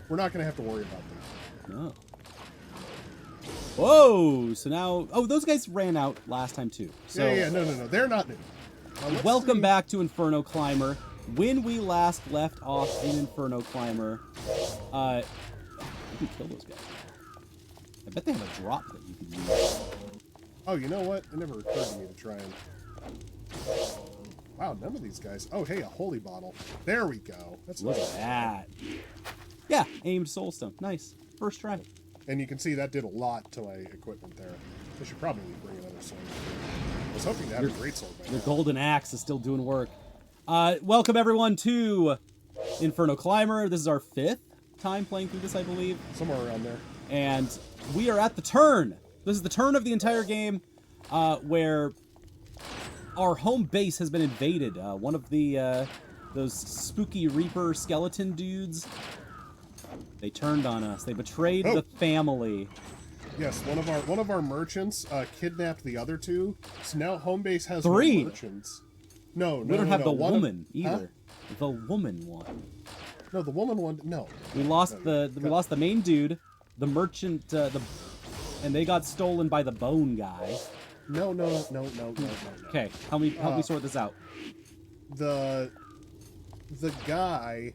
We're not going to have to worry about that. No. Whoa! So now... Oh, those guys ran out last time, too. So Yeah, no. They're not new. Welcome back to Inferno Climber. When we last left off in Inferno Climber, you can kill those guys. I bet they have a drop that you can use. Oh, you know what? It never occurred to me to try and... Wow, none of these guys... Oh, hey, a holy bottle. There we go. Look at that. Yeah, aimed soulstone. Nice. First try. And you can see that did a lot to my equipment there. I should probably bring another sword. I was hoping to have a great sword by now. Your golden axe is still doing work. Welcome, everyone, to Inferno Climber. This is our 5th time playing through this, I believe. Somewhere around there. And we are at the turn. This is the turn of the entire game where our home base has been invaded. One of the those spooky Reaper skeleton dudes, they turned on us. They betrayed the family. Yes, one of our merchants kidnapped the other two. So now home base has 3 no merchants. No, we don't have the woman either. Huh? The woman one. No, the woman one. No. We lost we lost the main dude, the merchant, and they got stolen by the bone guy. No. Okay, help me sort this out. The guy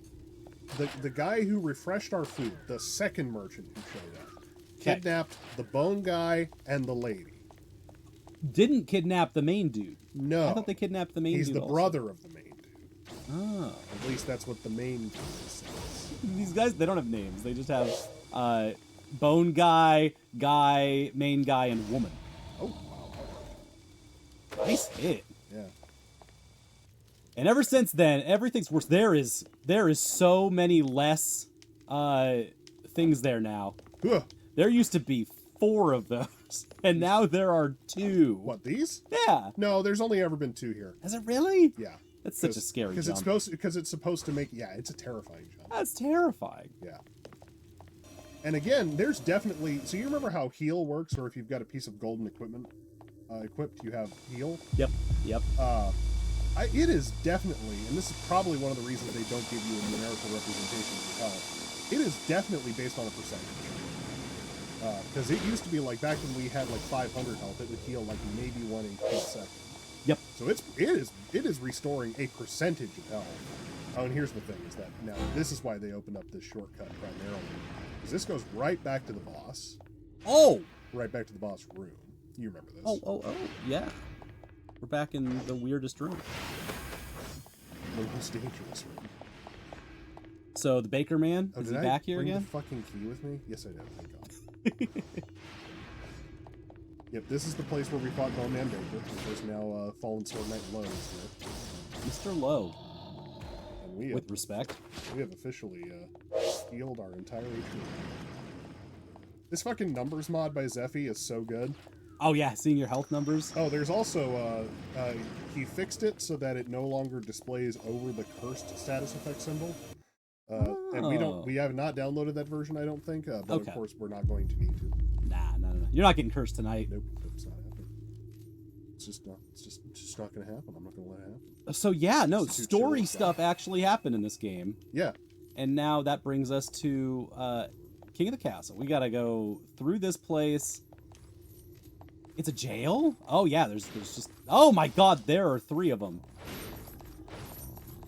who refreshed our food, the second merchant who showed up, kidnapped the bone guy and the lady. Didn't kidnap the main dude. No. I thought they kidnapped the main dude. He's the brother of the main dude. Oh. At least that's what the main dude says. These guys, they don't have names. They just have bone guy, main guy, and woman. Oh, wow. Nice hit. Yeah. And ever since then, everything's worse. There is so many less things there now. Ugh. There used to be 4 of those, and now there are 2. What, these? Yeah. No, there's only ever been 2 here. Has it really? Yeah. That's such a scary jump. Because it's supposed to make... Yeah, it's a terrifying jump. That's terrifying. Yeah. And again, there's definitely... So you remember how heal works, or if you've got a piece of golden equipment equipped, you have heal? Yep. It is definitely, and this is probably one of the reasons they don't give you a numerical representation of your health, it is definitely based on a percentage. Because it used to be like, back when we had like 500 health, it would heal like maybe 1 HP a second. Yep. So it is restoring a percentage of health. Oh, and here's the thing, is that now this is why they opened up this shortcut primarily. Because this goes right back to the boss. Oh! Right back to the boss room. You remember this. Oh, yeah. We're back in the weirdest room. The most dangerous room. So the Baker Man, Oh, is he back here bring again? the fucking key with me? Yes, I did. Thank God. Yep, this is the place where we fought Bone Man Baker, which is now Fallen Sword Knight Lowe is here. Mr. Lowe. And we With respect. We have officially healed our entire HP. This fucking numbers mod by Zephy is so good. Oh yeah, seeing your health numbers. Oh, there's also he fixed it so that it no longer displays over the cursed status effect symbol. And we have not downloaded that version, I don't think. But Okay. Of course, we're not going to need to. Nah. You're not getting cursed tonight. Nope, it's not happening. It's just not going to happen. I'm not going to let it happen. So yeah, no, It's too story chill stuff actually happened in this game. Yeah. And now that brings us to King of the Castle. We gotta go through this place. It's a jail? Oh yeah, there's just... Oh my god, there are 3 of them.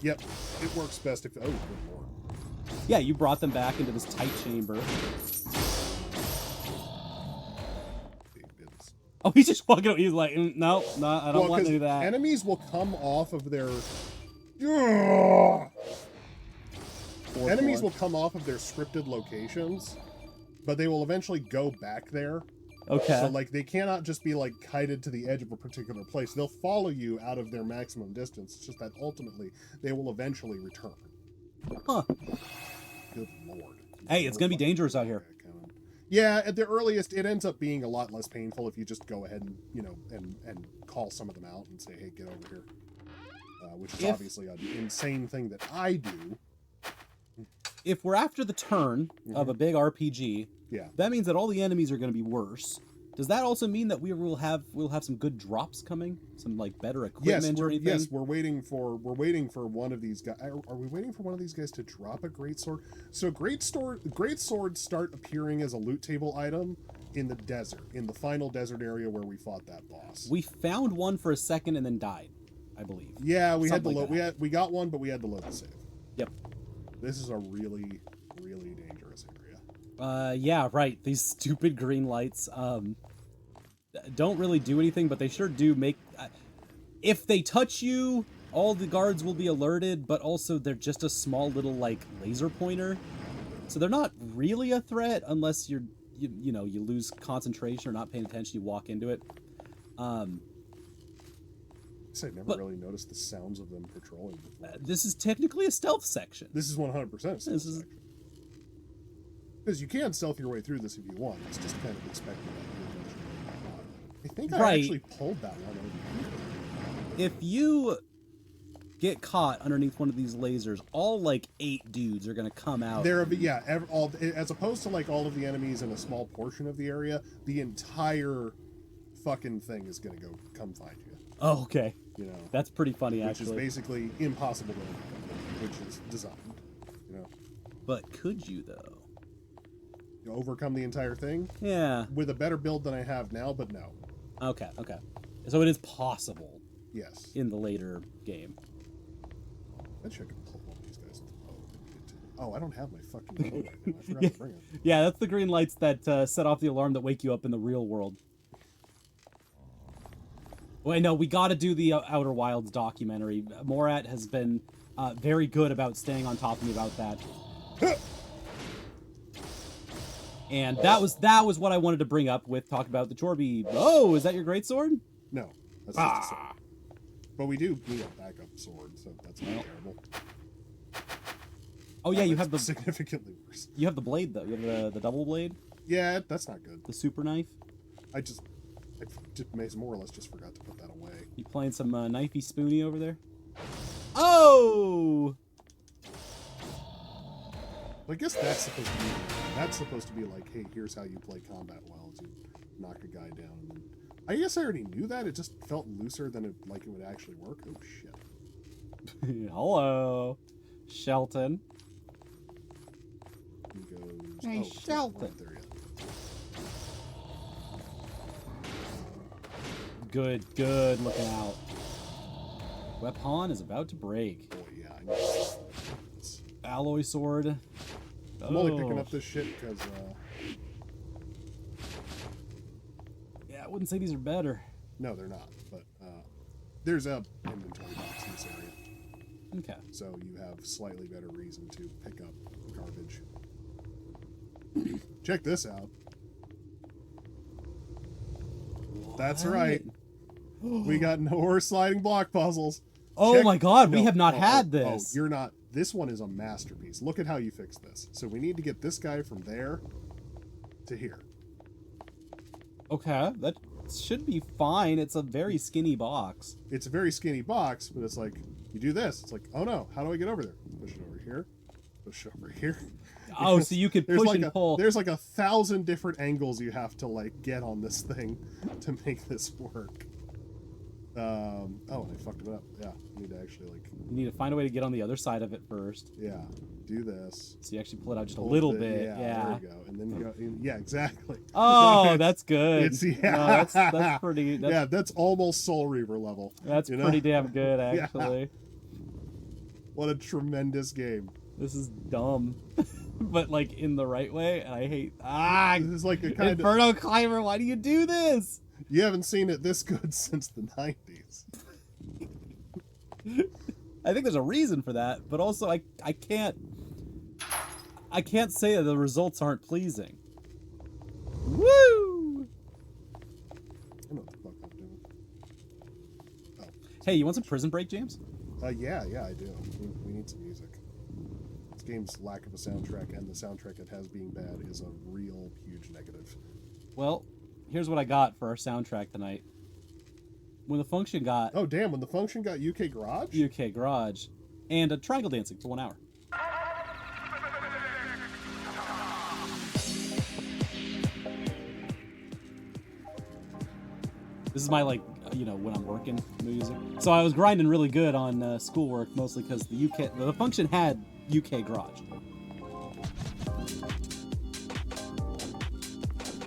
Yep. It works best if... Oh, good lord. Yeah, you brought them back into this tight chamber. Oh, he's just walking out. He's like, no, I don't want to do that. Enemies will come off of their... Enemies will come off of their scripted locations, but they will eventually go back there. Okay. So, like, they cannot just be, like, kited to the edge of a particular place. They'll follow you out of their maximum distance. It's just that, ultimately, they will eventually return. Huh. Good lord. Hey, it's gonna be dangerous out here. Yeah, at the earliest, it ends up being a lot less painful if you just go ahead and, and call some of them out and say, hey, get over here. Which is obviously an insane thing that I do. If we're after the turn of a big RPG, yeah, that means that all the enemies are going to be worse. Does that also mean that we'll have some good drops coming? Some like better equipment or anything? Yes, we're waiting for one of these guys. Are we waiting for one of these guys to drop a greatsword? So greatswords start appearing as a loot table item in the desert, in the final desert area where we fought that boss. We found one for a second and then died, I believe. Yeah, we Something had to like load. We got one, but we had to load the save. Yep. This is a really, really dangerous area. Yeah, right. These stupid green lights don't really do anything, but they sure do make... if they touch you, all the guards will be alerted, but also they're just a small little, like, laser pointer. So they're not really a threat unless you lose concentration or not paying attention, you walk into it. I never really noticed the sounds of them patrolling before. This is technically a stealth section. This is 100% a stealth section. Because you can stealth your way through this if you want. It's just kind of expected that you eventually get caught. I think I actually pulled that one over here. If you get caught underneath one of these lasers, all like 8 dudes are gonna come out. As opposed to like all of the enemies in a small portion of the area, the entire fucking thing is gonna come find you. Oh, okay. You know, that's pretty funny, actually. Which is basically impossible to overcome, which is designed. You know. But could you though? You overcome the entire thing? Yeah. With a better build than I have now, but no. Okay. So it is possible. Yes. In the later game. I bet you I could pull one of these guys. Oh, I don't have my fucking bow right now. I forgot to bring it. Yeah, that's the green lights that set off the alarm that wake you up in the real world. Wait, no, we gotta do the Outer Wilds documentary. Morat has been very good about staying on top of me about that. And that was what I wanted to bring up with talk about the Chorby. Oh, is that your greatsword? No, that's just a sword. But we do need a backup sword, so that's not terrible. Oh yeah, you have the significantly worse. You have the blade though. You have the double blade. Yeah, that's not good. The super knife. I more or less just forgot to put that away. You playing some knifey spoony over there? Oh! I guess that's supposed to be like, hey, here's how you play combat well, is you knock a guy down. And then, I guess I already knew that. It just felt looser than it would actually work. Oh shit! Hello, Shelton. He goes. Hey, Shelton. Right there, yeah. Good looking out. Weapon is about to break. Oh yeah, I know. Alloy sword. I'm only picking up this shit because yeah, I wouldn't say these are better. No, they're not, but there's a inventory box in this area. Okay. So you have slightly better reason to pick up garbage. Check this out. What? That's right. We got no more sliding block puzzles. Oh my god, we have not had this. Oh, you're not. This one is a masterpiece. Look at how you fix this. So we need to get this guy from there to here. Okay, that should be fine. It's a very skinny box. It's a very skinny box, but it's like, you do this. It's like, oh no, how do I get over there? Push it over here. Push it over here. Oh, so you could push and pull. There's like 1,000 different angles you have to like get on this thing to make this work. Oh, and I fucked it up. Yeah, you need to actually like... You need to find a way to get on the other side of it first. Yeah, do this. So you actually pull it out just a little bit. Yeah, there you go. And then you go... Yeah, exactly. Oh, that's good. Yeah. No, that's pretty... That's almost Soul Reaver level. That's pretty damn good, actually. Yeah. What a tremendous game. This is dumb. But, like, in the right way, and I hate... This is like a kind Inferno Climber, why do you do this? You haven't seen it this good since the 90s. I think there's a reason for that, but also I can't say that the results aren't pleasing. Woo! I know what the fuck I'm doing. Oh. Hey, you want some Prison Break, James? Yeah, I do. We need some music. This game's lack of a soundtrack and the soundtrack it has being bad is a real huge negative. Well, here's what I got for our soundtrack tonight. When the Function got... Oh, damn, when the Function got UK Garage? UK Garage. And a Triangle Dancing for 1 hour. This is my, like, you know, when I'm working music. So I was grinding really good on schoolwork, mostly because the function had UK Garage.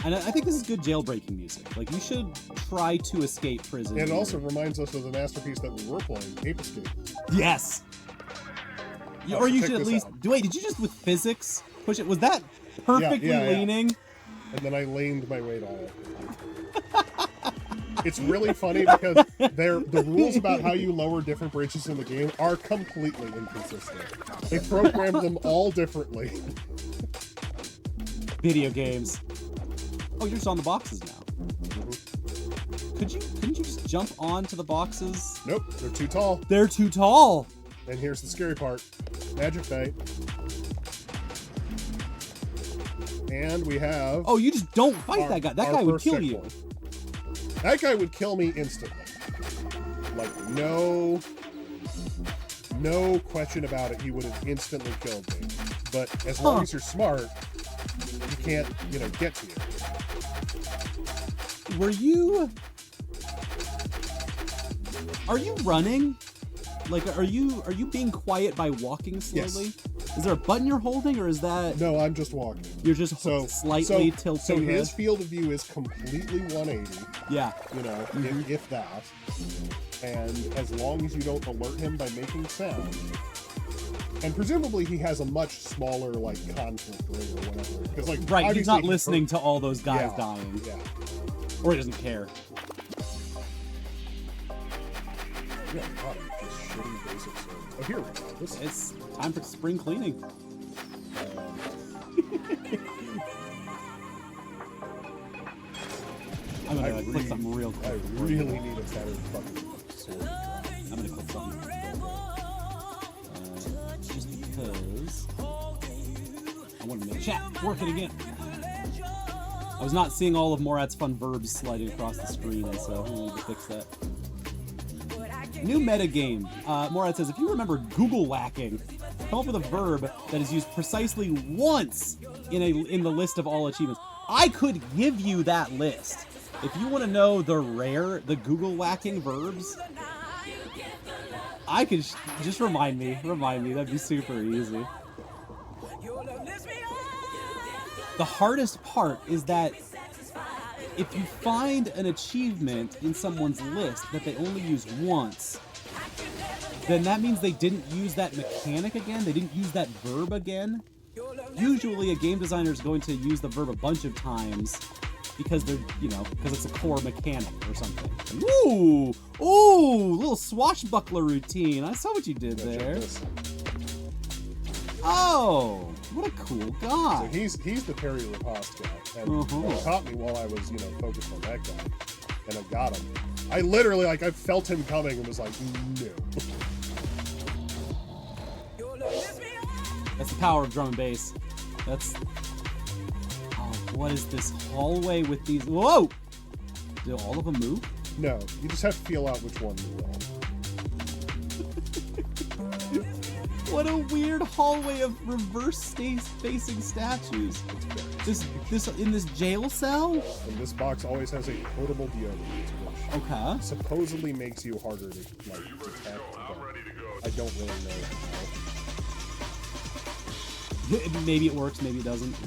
And I think this is good jailbreaking music. Like, you should try to escape prison. And it also reminds us of the masterpiece that we were playing, Ape Escape. Yes! Oh, or so you check should at this least... out. Wait, did you just, with physics, push it? Was that perfectly Yeah. leaning? And then I laned my weight on it. It's really funny because the rules about how you lower different bridges in the game are completely inconsistent. They programmed them all differently. Video games. Oh, you're just on the boxes now. Couldn't you just jump onto the boxes? Nope, they're too tall. They're too tall. And here's the scary part. Magic Knight. And we have... Oh, you just don't fight that guy. That guy would kill you. That guy would kill me instantly. Like, no question about it, he would have instantly killed me. But as long as you're smart, he can't, get to you. Are you running? Like, are you being quiet by walking slowly? Yes. Is there a button you're holding, or is that... No, I'm just walking. You're just slightly tilting. So his field of view is completely 180. Yeah. If that. And as long as you don't alert him by making sound. And presumably he has a much smaller, like, conflict ring or whatever. Because, like, right, he's not listening to all those guys dying. Yeah. Or he doesn't care. Yeah, God, just shitty basic service. Oh, here we go. It's time for spring cleaning. I'm gonna click something real quick. I really need a better fucking sword. I'm gonna click something. Just because I wanted to make chat work it again. I was not seeing all of Morat's fun verbs sliding across the screen, and so I wanted to fix that. New metagame. Morat says, if you remember Google whacking, come up with a verb that is used precisely once in the list of all achievements. I could give you that list. If you want to know the Google whacking verbs, I could just remind me. That'd be super easy. The hardest part is that if you find an achievement in someone's list that they only use once, then that means they didn't use that mechanic again, they didn't use that verb again. Usually a game designer is going to use the verb a bunch of times because they're, because it's a core mechanic or something. Ooh, little swashbuckler routine. I saw what you did there. Oh, what a cool guy. So he's the Perry Riposte guy. And he caught me while I was, focused on that guy. And I got him. I literally, I felt him coming and was like, no. That's the power of drum and bass. That's... Oh, what is this hallway with these... Whoa! Do all of them move? No, you just have to feel out which one you want. What a weird hallway of reverse-facing statues. This in this jail cell? And this box always has a potable deodorant, which supposedly makes you harder to detect, but I don't really know. Maybe it works, maybe it doesn't. At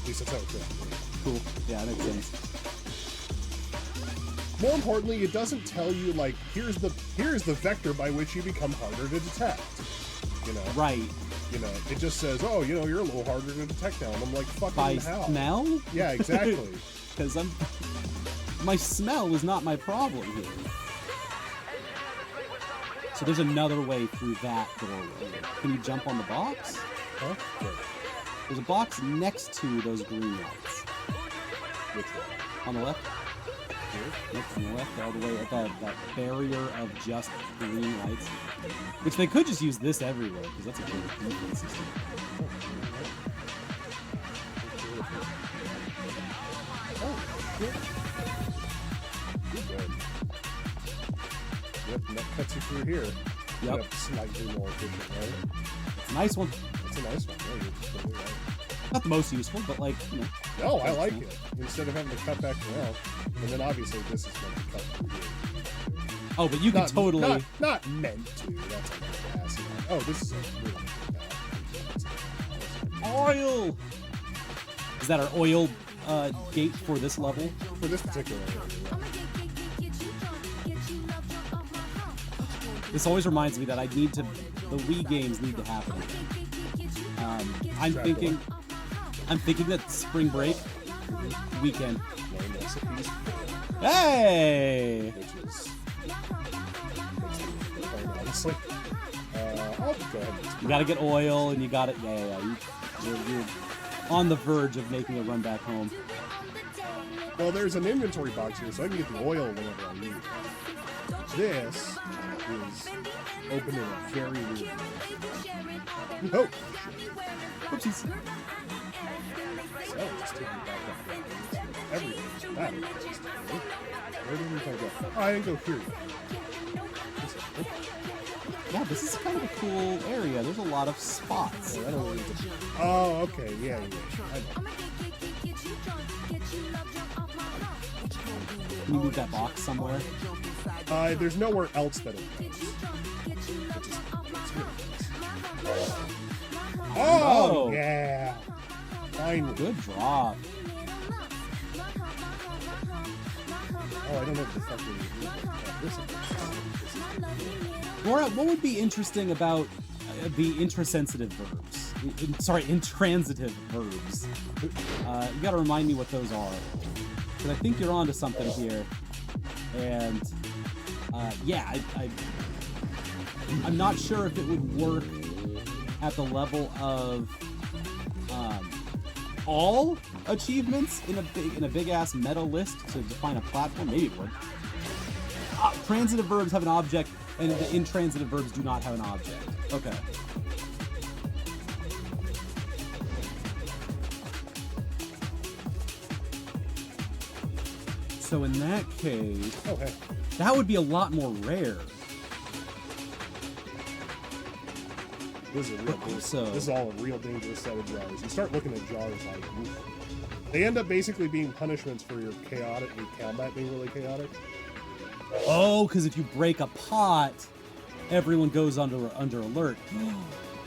least that's how it goes. Cool. Yeah, that makes sense. More importantly, it doesn't tell you, like, here's the vector by which you become harder to detect. Right. It just says, oh, you're a little harder to detect now. And I'm like, fucking by how? Smell? Yeah, exactly. Because my smell is not my problem here. So there's another way through that doorway. Can you jump on the box? Huh? Wait. There's a box next to those green lights. Which one? On the left? Here? Nope, on the left, all the way at that barrier of just green lights. Which they could just use this everywhere, because that's a great defense system. Oh, shit. Good. Yep, and that cuts you through here. Yep. Slightly more efficient, right? It's a nice one. It's a nice one. Yeah, you're totally right. Not the most useful, but like, you know. No, I like it. Instead of having to cut back around. And then obviously this is meant to cut through here. Oh, but you can totally... Not meant to. That's like ass. Oh, this is a really good Oil! Is that our oil gate for this level? for this particular area. This always reminds me that I need to... The Wii games need to happen again. I'm thinking that Spring Break weekend. Name recipes. Hey! Which is honestly. I'll go ahead and You gotta get oil, and you gotta... Yeah. You're on the verge of making a run back home. Well, there's an inventory box here, so I can get the oil whenever I need it. This is open in a very weird way. Oh! Oopsies. So, just take me back up. Everything. That is just where did we go? Oh, I didn't go here yet. Yeah, this is kind of a cool area. There's a lot of spots. I don't really oh, okay. Yeah. I know. Can you move that box somewhere? There's nowhere else that it goes. Oh, yeah. Finally. Good drop. Oh, I don't know what the fuck this is. What would be interesting about the intrasensitive verbs? Intransitive verbs. You gotta remind me what those are. Because I think you're onto something here. And, yeah, I'm not sure if it would work at the level of all achievements in a big ass meta list to define a platform. Maybe it would. Transitive verbs have an object, and the intransitive verbs do not have an object. Okay. So in that case, Okay. that would be a lot more rare. This is a real So- this is all a real dangerous set of jars. You start looking at jars like oof. They end up basically being punishments for your combat being really chaotic. Oh, because if you break a pot, everyone goes under alert. No,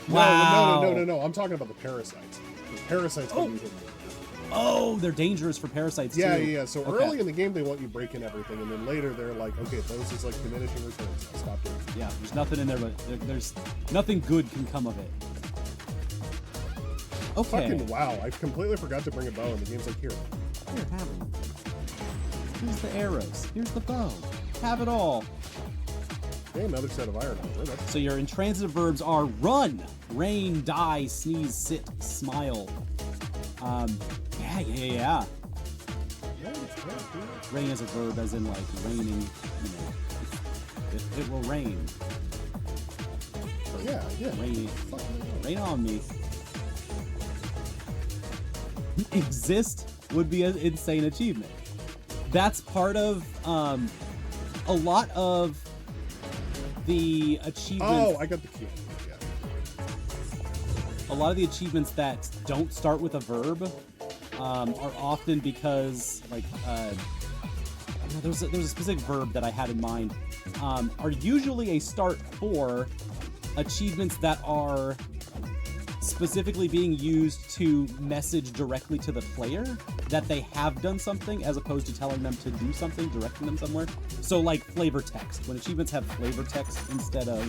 Wow. no. I'm talking about the parasites. The parasites can be hidden. Oh, they're dangerous for parasites Yeah, too. yeah. So Okay. early in the game, they want you breaking everything, and then later they're like, okay, those is like diminishing returns. I'll stop doing it. Yeah, there's nothing in there, but there's nothing good can come of it. Okay. Fucking wow! I completely forgot to bring a bow, and the game's like, here. Here, have them. Here's the arrows. Here's the bow. Have it all. Hey, another set of iron armor. That's So your intransitive verbs are run, rain, die, sneeze, sit, smile. Yeah. Rain as a verb, as in like raining. You know, it will rain. yeah. Rain, rain on me. Exist would be an insane achievement. That's part of a lot of the achievements. Oh, I got the key. Yeah. A lot of the achievements that don't start with a verb are often because like there's a specific verb that I had in mind. Are usually a start for achievements that are specifically being used to message directly to the player that they have done something, as opposed to telling them to do something, directing them somewhere. So like flavor text, when achievements have flavor text instead of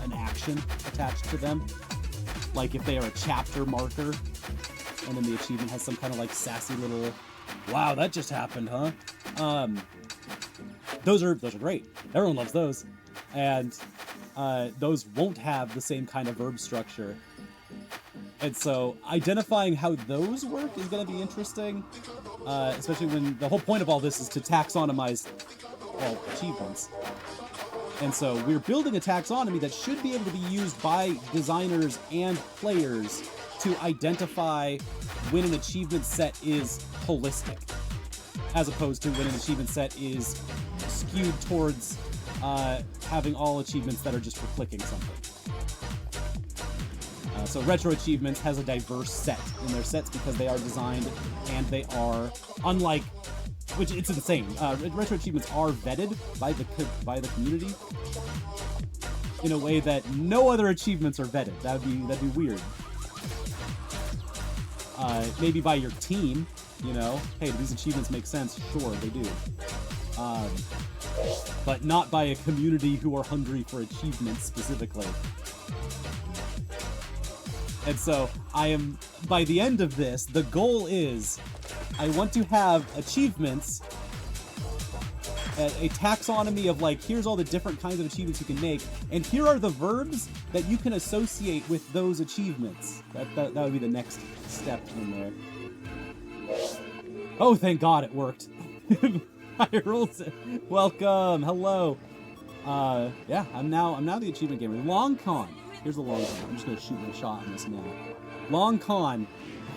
an action attached to them, like if they are a chapter marker and then the achievement has some kind of like sassy little, wow, that just happened, huh? Those are great. Everyone loves those. And those won't have the same kind of verb structure. And so identifying how those work is going to be interesting, especially when the whole point of all this is to taxonomize all achievements. And so we're building a taxonomy that should be able to be used by designers and players to identify when an achievement set is holistic, as opposed to when an achievement set is skewed towards having all achievements that are just for clicking something. So Retro Achievements has a diverse set in their sets because they are designed and they are, unlike, which it's insane, Retro Achievements are vetted by the community in a way that no other achievements are vetted. That'd be weird. Maybe by your team, you know, hey, do these achievements make sense? Sure, they do. But not by a community who are hungry for achievements specifically. And so by the end of this, the goal is I want to have achievements, a taxonomy of like, here's all the different kinds of achievements you can make, and here are the verbs that you can associate with those achievements. That would be the next step in there. Oh, thank God it worked. I rolled it. Welcome. Hello. Yeah, I'm now the achievement gamer. Long con. Here's the long con. I'm just gonna shoot my shot on this now. Long con.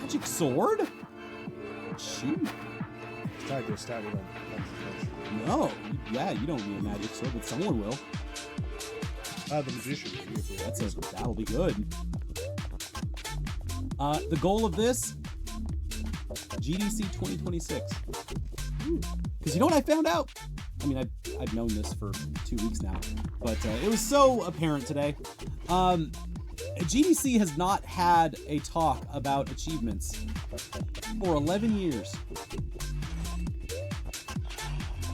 Magic sword? Shoot. Tiger stabbing them. No. Yeah, you don't need a magic sword, but someone will. The magician. That'll be good. The goal of this, GDC 2026. Because you know what I found out? I mean, I've known this for 2 weeks now, but it was so apparent today. GDC has not had a talk about achievements for 11 years,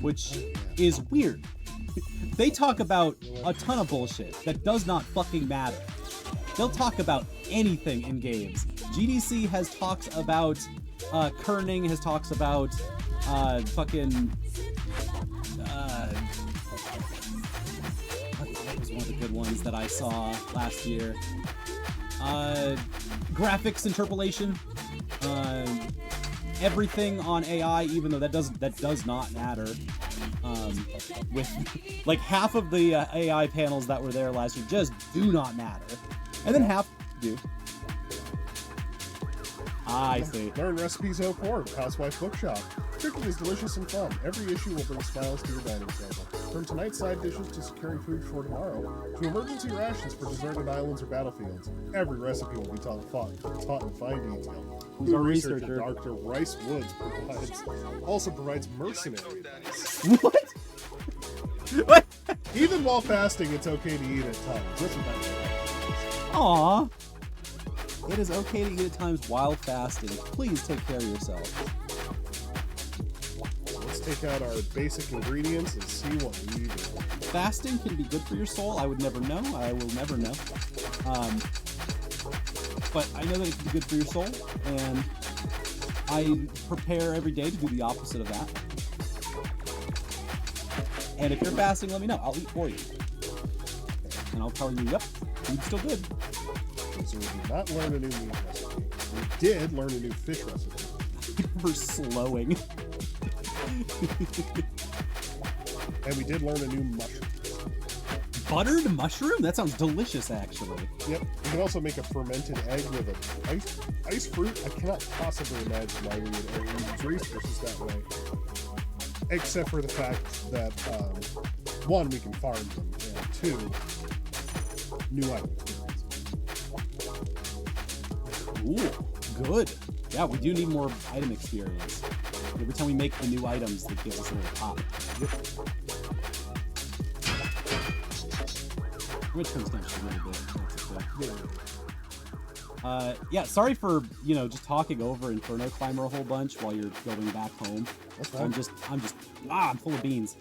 which is weird. They talk about a ton of bullshit that does not fucking matter. They'll talk about anything in games. GDC has talks about kerning, has talks about fucking what was one of the good ones that I saw last year? Graphics interpolation, everything on AI, even though that does not matter. With like half of the AI panels that were there last year just do not matter, and then half do. I see. Learn recipes au pour, Housewife Bookshop. Cooking is delicious and fun. Every issue will bring smiles to your dining table. From tonight's side dishes to securing food for tomorrow, to emergency rations for deserted islands or battlefields, every recipe will be taught in fine detail. Who's our Researcher researcher? Dr. Rice Woods also provides mercenary advice. What? What? Even while fasting, it's okay to eat at times. That's what that means. Aww. It is okay to eat at times while fasting. Please take care of yourself. Let's take out our basic ingredients and see what we do. Fasting can be good for your soul. I would never know. I will never know. But I know that it can be good for your soul, and I prepare every day to do the opposite of that. And if you're fasting, let me know. I'll eat for you. And I'll tell you, yep, food's still good. So we did not learn a new meat recipe. We did learn a new fish recipe. We're slowing. And we did learn a new mushroom. Buttered mushroom? That sounds delicious, actually. Yep. You can also make a fermented egg with an ice fruit. I cannot possibly imagine why we would ever use resources that way. Except for the fact that, one, we can farm them, and two, new items. Ooh, good. Yeah, we do need more item experience. Every time we make the new items, that gives us a little pop. Yep. Which comes down to a little bit. That's okay. Yeah. Yeah, sorry for, just talking over Inferno Climber a whole bunch while you're going back home. That's fine. I'm full of beans.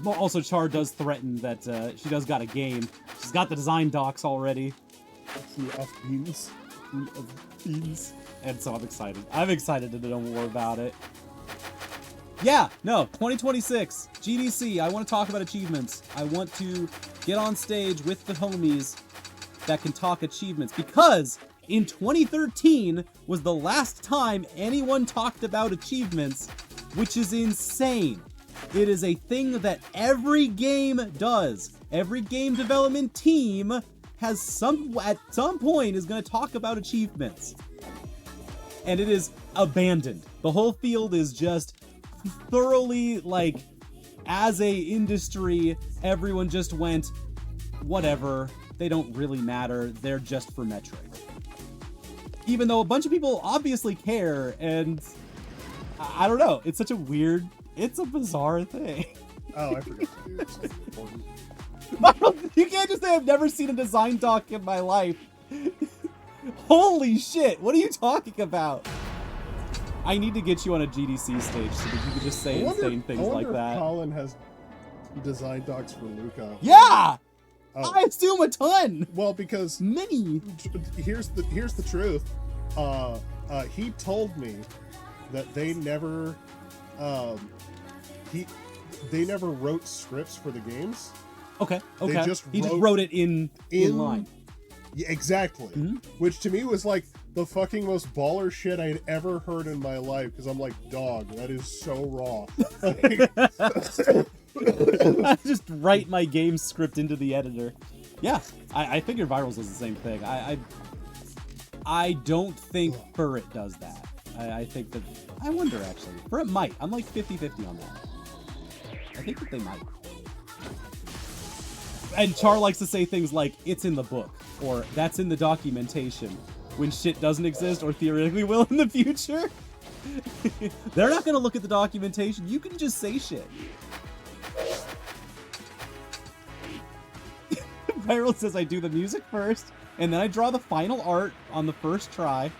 Also, Char does threaten that she does got a game. She's got the design docs already. Of beans. Of beans. And so I'm excited. I'm excited to know more about it. Yeah, no, 2026, GDC, I want to talk about achievements. I want to get on stage with the homies that can talk achievements, because in 2013 was the last time anyone talked about achievements, which is insane. It is a thing that every game does. Every game development team has at some point is going to talk about achievements. And it is abandoned. The whole field is just thoroughly, as a industry, everyone just went, whatever, they don't really matter. They're just for metrics. Even though a bunch of people obviously care, and I don't know. It's such a weird, it's a bizarre thing. Oh, I forgot to do something important. You can't just say I've never seen a design doc in my life. Holy shit, what are you talking about? I need to get you on a GDC stage so that you can just say insane things like I wonder that. if Colin has design docs for Luca. Yeah! Oh. I assume a ton! Well, because Many! here's the truth. He told me that they never they never wrote scripts for the games. Okay, okay. They just He just wrote it in line. Yeah, exactly. Mm-hmm. Which to me was like the fucking most baller shit I'd ever heard in my life, because I'm like, dog, that is so raw. I just write my game script into the editor. Yeah, I figured Virals does the same thing. I don't think Furret does that. I think that... I wonder, actually. Furret might. I'm like 50-50 on that. I think that they might. And Char likes to say things like, it's in the book, or that's in the documentation, when shit doesn't exist or theoretically will in the future. They're not going to look at the documentation. You can just say shit. Viral says I do the music first, and then I draw the final art on the first try,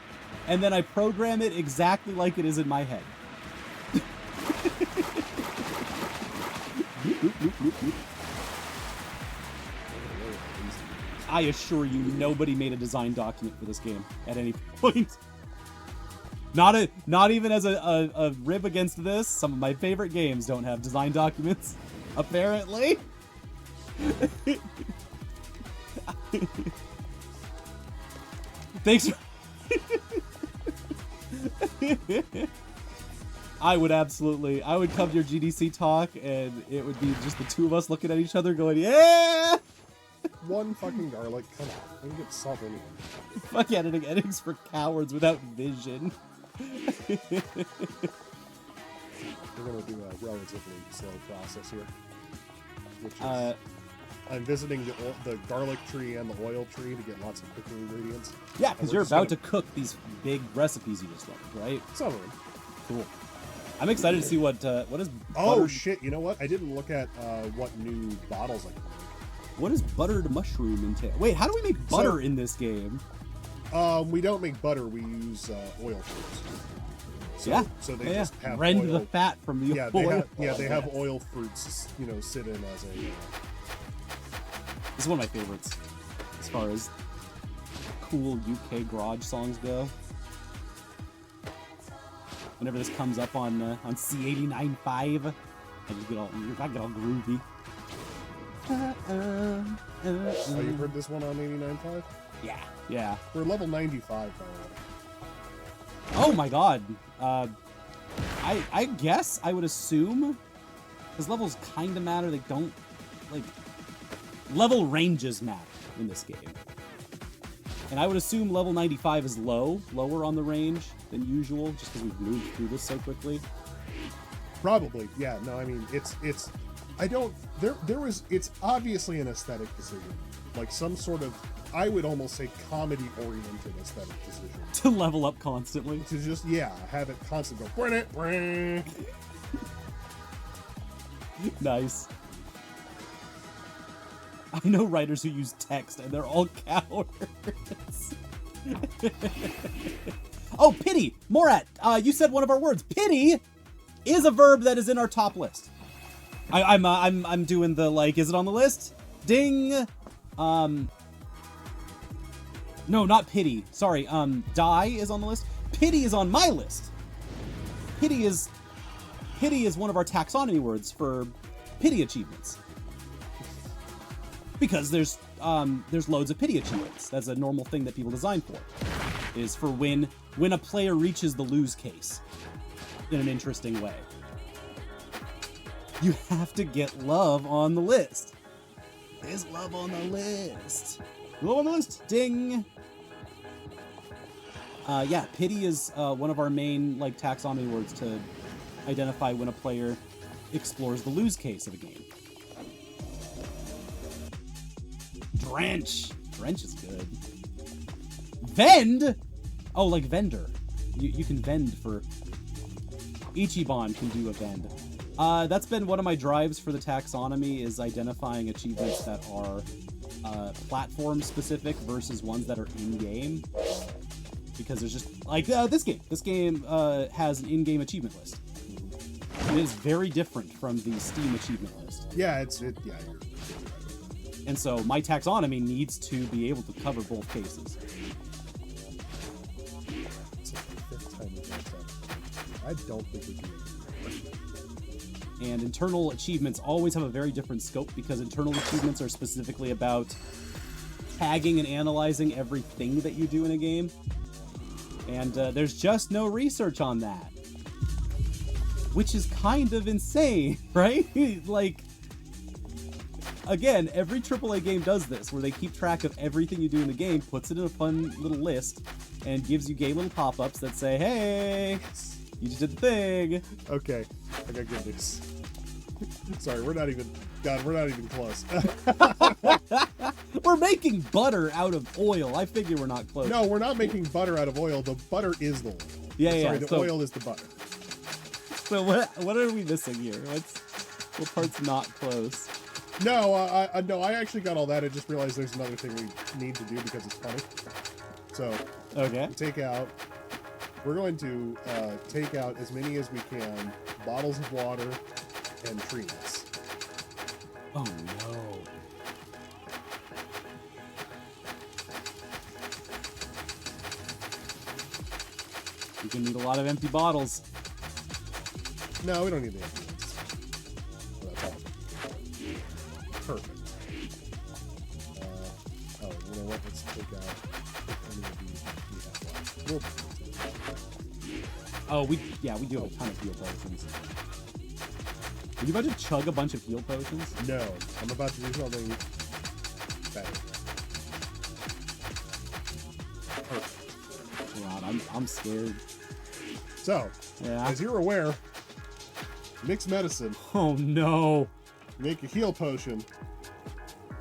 and then I program it exactly like it is in my head. I assure you, nobody made a design document for this game at any point. Not even as a rib against this. Some of my favorite games don't have design documents, apparently. Thanks. I would come to your GDC talk, and it would be just the two of us looking at each other going, yeah! One fucking garlic, come on, we can get something. Fuck editing, editing's for cowards without vision. We're gonna do a relatively slow process here, which is I'm visiting the garlic tree and the oil tree to get lots of cooking ingredients. Yeah, because you're about to cook these big recipes you just learned, right? Some of them. Cool. I'm excited to see what is. Oh shit! You know what? I didn't look at what new bottles I can make. What does buttered mushroom entail? Wait, how do we make butter in this game? We don't make butter. We use oil fruits. So, So they just have rend oil. the fat from the oil. They have oil fruits. You know, sit in as a. This is one of my favorites, as far as cool UK garage songs go. Whenever this comes up on C89.5, I get all groovy. Oh, you heard this one on 89.5? Yeah. We're level 95, by the way. Oh my god. I guess I would assume, because levels kind of matter. They don't, like, level ranges matter in this game. And I would assume level 95 is lower on the range than usual, just because we've moved through this so quickly. Probably, yeah. No, I mean, it's obviously an aesthetic decision. Like some sort of, I would almost say comedy-oriented aesthetic decision. To level up constantly. To just, have it constantly go, bring it, bring. Nice. I know writers who use text, and they're all cowards. Oh, pity! Morat, you said one of our words. Pity is a verb that is in our top list. I'm doing the, like, is it on the list? Ding! No, not pity. Sorry, die is on the list. Pity is on my list. Pity is one of our taxonomy words for pity achievements. Because there's loads of pity achievements. That's a normal thing that people design for. Is for when a player reaches the lose case in an interesting way. You have to get love on the list. There's love on the list. Love on the list. Ding. Yeah, pity is one of our main, like, taxonomy words to identify when a player explores the lose case of a game. Drench. Drench is good. Vend? Oh, like vendor. You can vend for... Ichiban can do a vend. That's been one of my drives for the taxonomy, is identifying achievements that are platform specific versus ones that are in-game. Because there's just... Like, this game. This game has an in-game achievement list. It is very different from the Steam achievement list. Yeah, yeah. And so my taxonomy needs to be able to cover both cases. It's like the 5th time we've done that. I don't think we can. And internal achievements always have a very different scope, because internal achievements are specifically about tagging and analyzing everything that you do in a game. And there's just no research on that. Which is kind of insane, right? Like, again, every AAA game does this, where they keep track of everything you do in the game, puts it in a fun little list, and gives you gay little pop-ups that say, hey, you just did the thing. Okay, I got good news. Sorry, we're not even close. We're making butter out of oil. I figure we're not close. No, we're not making butter out of oil. The butter is the oil. Yeah, Sorry, yeah. the oil is the butter. So what are we missing here? What part's not close? No, I actually got all that. I just realized there's another thing we need to do because it's funny. So, Okay. we're going to take out as many as we can bottles of water and tree nuts. Oh no. You're gonna need a lot of empty bottles. No, we don't need the empty ones. Well, that's all. Perfect. Oh, you know what? Let's take out any of these we have left. Oh, we do have a ton of heal potions. Are you about to chug a bunch of heal potions? No, I'm about to do something better. Perfect. God, I'm scared. So, Yeah. as you're aware, mixed medicine. Oh no. You make a heal potion.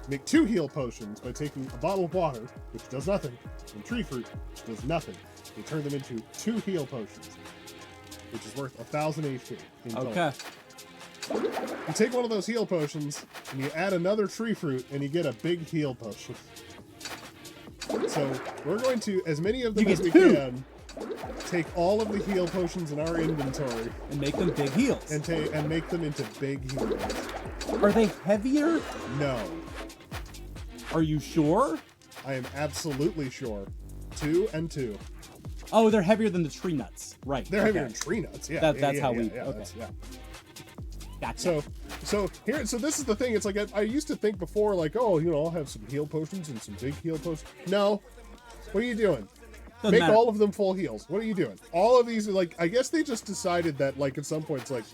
Make 2 heal potions by taking a bottle of water, which does nothing, and tree fruit, which does nothing. You turn them into 2 heal potions, which is worth 1,000 HP in total. Okay. You take one of those heal potions, and you add another tree fruit, and you get a big heal potion. So, we're going to, as many of them as we can, take all of the heal potions in our inventory And make them big heals. and make them into big heals. Are they heavier? No, Are you sure? I am absolutely sure. 2 and 2. Oh, they're heavier than the tree nuts. Right. They're okay. heavier than tree nuts. Yeah, That's how we. Yeah, Okay. yeah. Gotcha. So this is the thing. It's like I used to think before, like, oh, you know, I'll have some heal potions and some big heal potions. No, what are you doing? Doesn't Make matter. all of them full heals. What are you doing? All of these are like, I guess they just decided that, like, at some point it's like,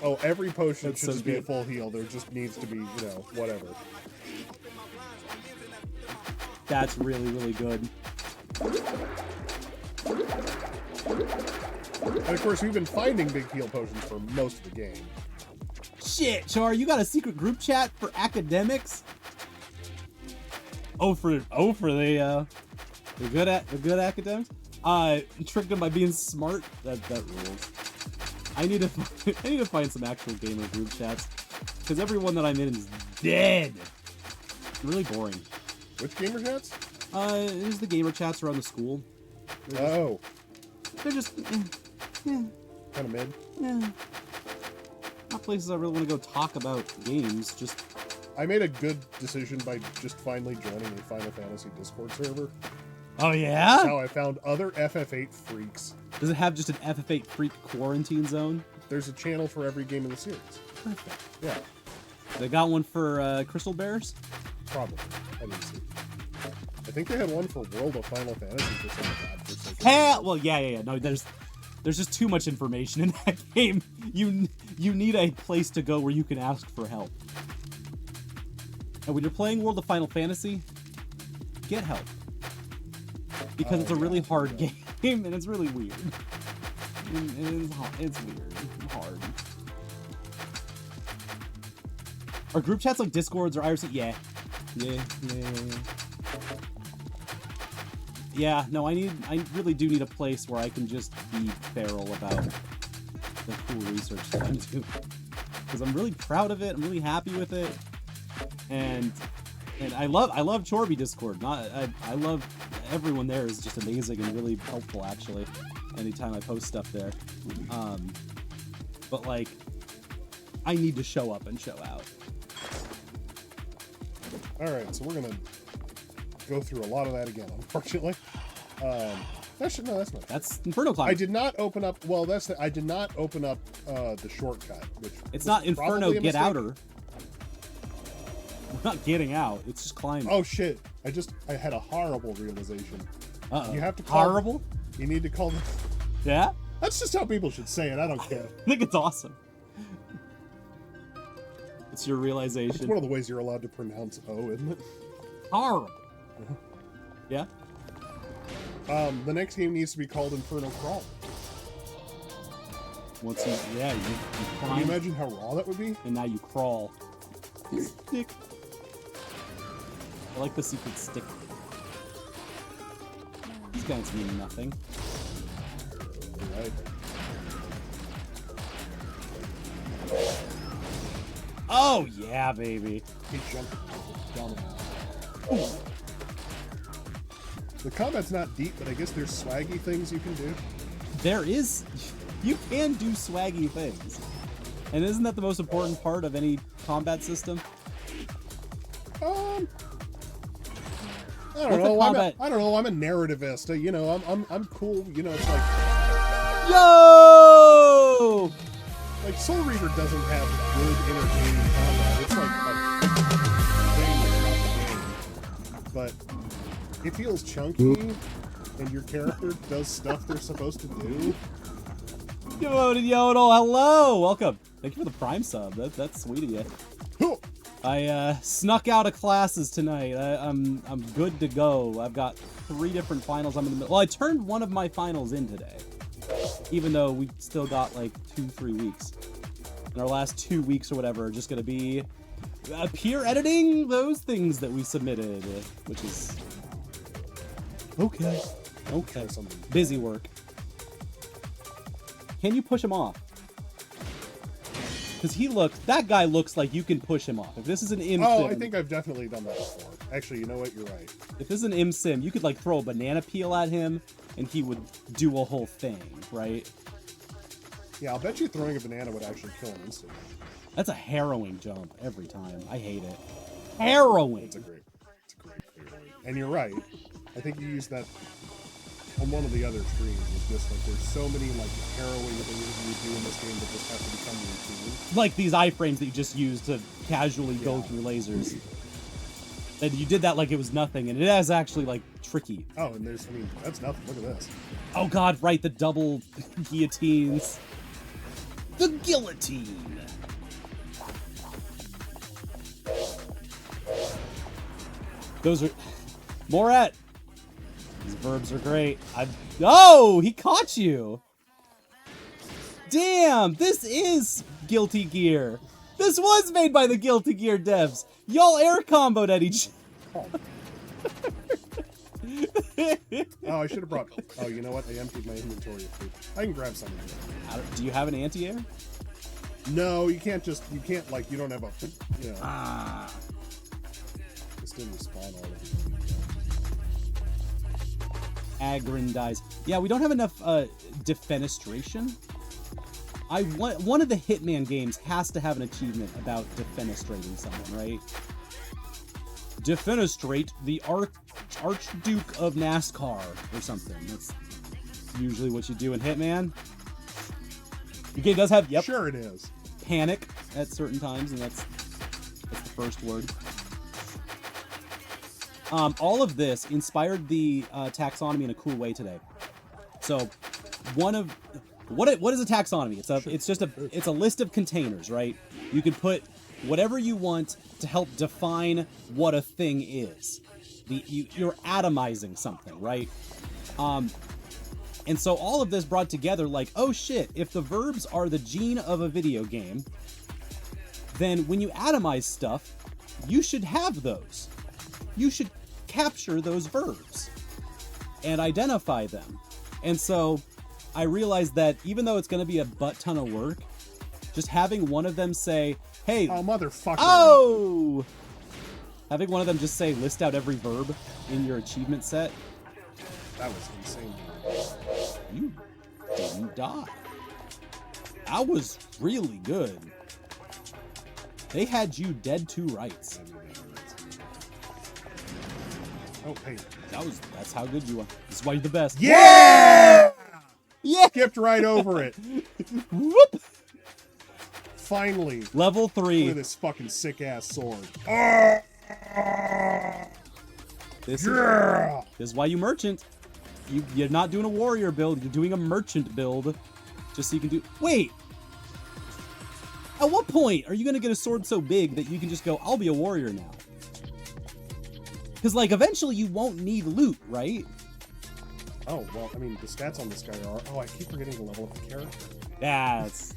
oh, every potion That's should so just be a good. full heal. There just needs to be, you know, whatever. That's really, really good. And of course, we've been finding big heal potions for most of the game. Shit, Char, you got a secret group chat for academics? Oh, for the good academics? Tricked them by being smart. That rules. I need to find some actual gamer group chats, because everyone that I'm in is dead. Really boring. Which gamer chats? There's the gamer chats around the school. Oh, They're just kind of mid. not places I really want to go talk about games. Just I made a good decision by just finally joining a Final Fantasy Discord server. oh yeah. That's how I found other FF8 freaks. Does it have just an FF8 freak quarantine zone? There's a channel for every game in the series. Perfect. Yeah, They got one for Crystal Bears. probably. I didn't see. I think they had one for World of Final Fantasy for some godforsaken Hell, well, yeah. No, there's just too much information in that game. You need a place to go where you can ask for help. And when you're playing World of Final Fantasy, get help, because it's a really hard game and it's really weird. It's weird and hard. Are group chats like Discords or IRC? Yeah. Yeah. Yeah, no, I really do need a place where I can just be feral about the cool research that I'm doing. Because I'm really proud of it, I'm really happy with it. And I love Chorby Discord. I love everyone there is just amazing and really helpful actually. Anytime I post stuff there. But like I need to show up and show out. Alright, so we're gonna go through a lot of that again, unfortunately. That's not. That's Inferno climb. I did not open up. Well, I did not open up the shortcut, which it's not Inferno get mistake. outer. We're not getting out. It's just climbing. Oh shit! I had a horrible realization. Uh-oh. You have to call horrible. You need to call them. Yeah. That's just how people should say it. I don't care. I think it's awesome. It's your realization. It's one of the ways you're allowed to pronounce O, isn't it? Horrible. Yeah. The next game needs to be called Inferno Crawl. Once you climb. Can you imagine how raw that would be? And now you crawl. Stick. I like the secret stick. These guys mean nothing. Right. Oh yeah, baby. He jumped down. The combat's not deep, but I guess there's swaggy things you can do. There is. You can do swaggy things. And isn't that the most important part of any combat system? I don't know. I don't know. I'm a narrativist. You know, I'm cool. You know, it's like yo. Like Soul Reaver doesn't have good entertaining combat. It's like a thing, but it feels chunky, and your character does stuff they're supposed to do. Devoted Yodel, hello, welcome. Thank you for the Prime sub. That's sweet of you. I snuck out of classes tonight. I'm good to go. I've got 3 different finals. I'm in the middle. Well, I turned one of my finals in today, even though we still got like 2-3 weeks. And our last 2 weeks or whatever are just gonna be peer editing those things that we submitted, which is okay. Busy work. Can you push him off? Because that guy looks like you can push him off. If this is an IM sim... Oh, I think I've definitely done that before. Actually, you know what? You're right. If this is an IM sim, you could like throw a banana peel at him and he would do a whole thing, right? Yeah, I'll bet you throwing a banana would actually kill him instantly. That's a harrowing jump every time. I hate it. Harrowing! It's a great theory. And you're right. I think you used that on one of the other streams. It's just like there's so many like harrowing things you do in this game that just have to become routine. Like these iframes that you just use to casually go through lasers. And you did that like it was nothing, and it is actually like tricky. Oh, and that's nothing. Look at this. Oh god, right, the double guillotines. The guillotine. Those are Morat. These verbs are great. Oh, he caught you. Damn, this is Guilty Gear. This was made by the Guilty Gear devs. Y'all air comboed at each. Oh, I should have brought. Oh, you know what? I emptied my inventory of food. I can grab some of it. Do you have an anti-air? No, you can't like, you don't have a, you know. Ah. This didn't respawn all of it. Aggrandize. Yeah, we don't have enough defenestration. One of the Hitman games has to have an achievement about defenestrating someone, right? Defenestrate the Archduke of NASCAR or something. That's usually what you do in Hitman. The game does have, yep. Sure it is. Panic at certain times, and that's the first word. All of this inspired the taxonomy in a cool way today. So, what is a taxonomy? It's a list of containers, right? You can put whatever you want to help define what a thing is. You're atomizing something, right? And so all of this brought together like, oh shit, if the verbs are the gene of a video game, then when you atomize stuff, you should have those. you should capture those verbs and identify them. And so I realized that even though it's going to be a butt ton of work, just having one of them say, hey, Oh, motherfucker. oh! Having one of them just say, list out every verb in your achievement set. That was insane. You didn't die. That was really good. They had you dead to rights. Oh, hey. That's how good you are. This is why you're the best. Yeah! Yeah! Skipped right over it. Whoop! Finally. Level 3. Look at this fucking sick-ass sword. This Yeah! is why you merchant. You're not doing a warrior build. You're doing a merchant build. Just so you can do... Wait! At what point are you going to get a sword so big that you can just go, I'll be a warrior now? Because, like, eventually you won't need loot, right? Oh, well, I mean, the stats on this guy are... Oh, I keep forgetting to level up the character. That's...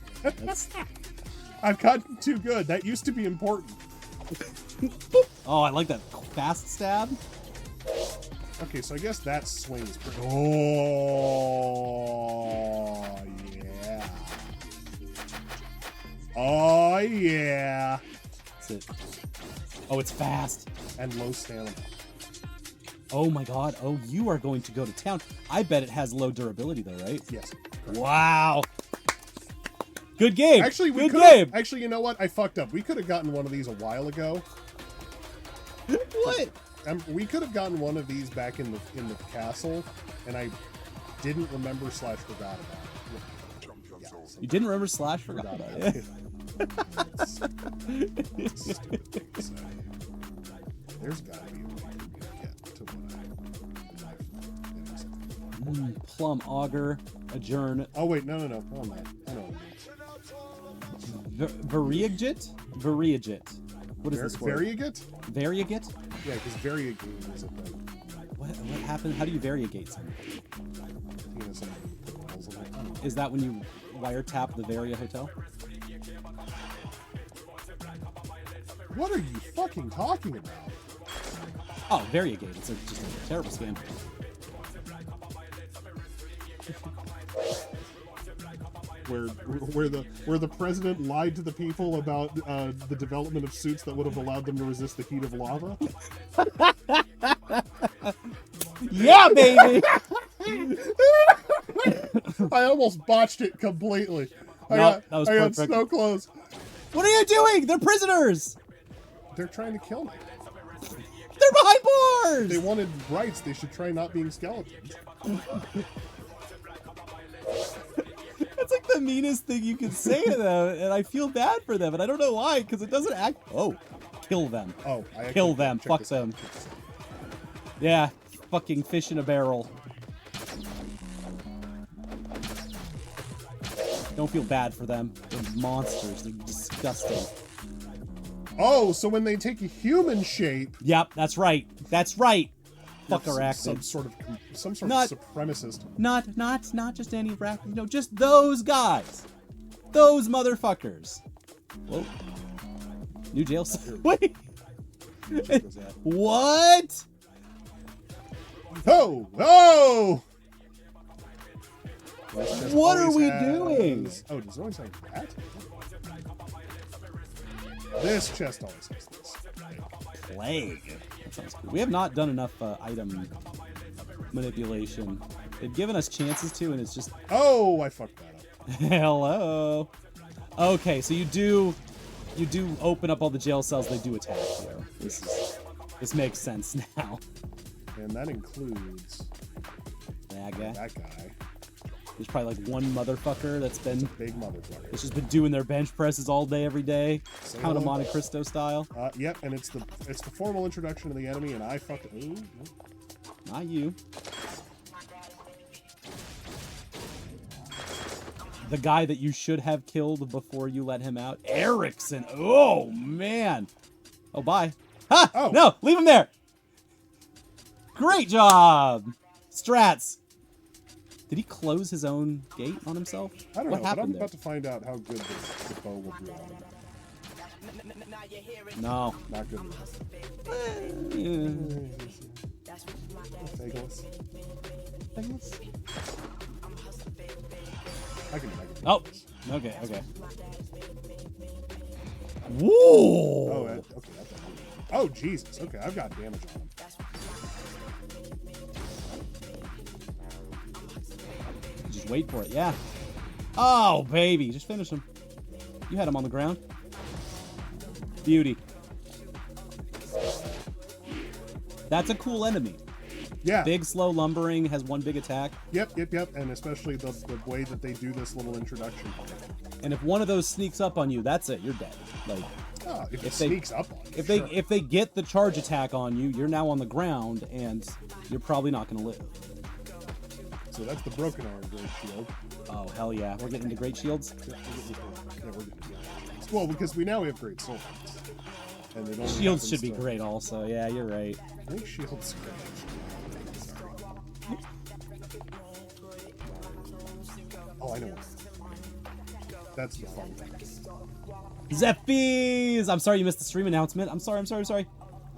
I've gotten too good. That used to be important. Oh, I like that fast stab. Okay, so I guess that swing is pretty... Oh, yeah. Oh, yeah. That's it. Oh, it's fast. And low stamina. Oh my god. Oh, you are going to go to town. I bet it has low durability though, right? Yes. Wow. Good game. Actually, we good could. game. Actually, you know what? I fucked up. We could have gotten one of these a while ago. What? We could have gotten one of these back in the castle, and I didn't remember / forgot about it. Yeah, You didn't remember / forgot about it. It's a stupid thing to say. There's gotta be a way to get to what I. Plum auger, adjourn. Oh wait, no. Hold on. I know. Variegate? Variegate. What is this word? Variegate? Variegate? Yeah, because variegate is a thing. What happened? How do you variegate something? You know, something you put balls in it. I don't know. Is that when you wiretap the Varia Hotel? What are you fucking talking about? Oh, variegate. It's just a terrible scam. Where the president lied to the people about the development of suits that would have allowed them to resist the heat of lava. Yeah, baby. I almost botched it completely. I that was got perfect. so close. What are you doing? They're prisoners. They're trying to kill me. They're behind bars. They wanted rights. They should try not being skeletons. That's like the meanest thing you can say to them, and I feel bad for them, and I don't know why, because it doesn't act... Oh, kill them. Oh, Kill them. Fuck them. Yeah, fucking fish in a barrel. Don't feel bad for them. They're monsters. They're disgusting. Oh, so when they take a human shape... Yep, that's right. That's right. Fucker some acted. sort of Not- supremacist. Not just any rack. No, just those guys. Those motherfuckers. Whoa. New jail cell. Wait. What? Oh! Oh! What are we doing? Oh, does it always have that? This chest always has this. Plague. That sounds cool. We have not done enough item manipulation. They've given us chances to, and it's just... Oh, I fucked that up. Hello. Okay, so you do open up all the jail cells. They do attack you. This makes sense now. And that includes That guy. that guy. There's probably like one motherfucker that's been Big motherfucker. that's just been doing their bench presses all day, every day, Say Count of hello. Monte Cristo style. Yep, and it's the formal introduction of the enemy, and I fucked. Ooh, Not you. The guy that you should have killed before you let him out, Erickson. Oh man. Oh bye. Ha! Oh. No, leave him there. Great job, Strats. Did he close his own gate on himself? I don't What know, but I'm happened about to find out how good the bow will do on him. No. Not good enough. Fageless. Fageless? I can Oh, okay. Whoa! Oh, okay. Oh, Jesus. Okay, I've got damage on him. Just wait for it, yeah. Oh, baby. Just finish him. You had him on the ground. Beauty. That's a cool enemy. Yeah. Big, slow lumbering, has one big attack. Yep. And especially the way that they do this little introduction part. And if one of those sneaks up on you, that's it. You're dead. Like, if it sneaks up on you, if they get the charge attack on you, you're now on the ground, and you're probably not going to live. So that's the broken iron great shield. Oh, hell yeah. We're getting into great shields? Yeah, we're getting well, because we now have great swords. And it only Shields should be to... great also. Yeah, you're right. I think shields great. Oh, I know what. That's the fun thing. Zeppies! I'm sorry you missed the stream announcement. I'm sorry. That's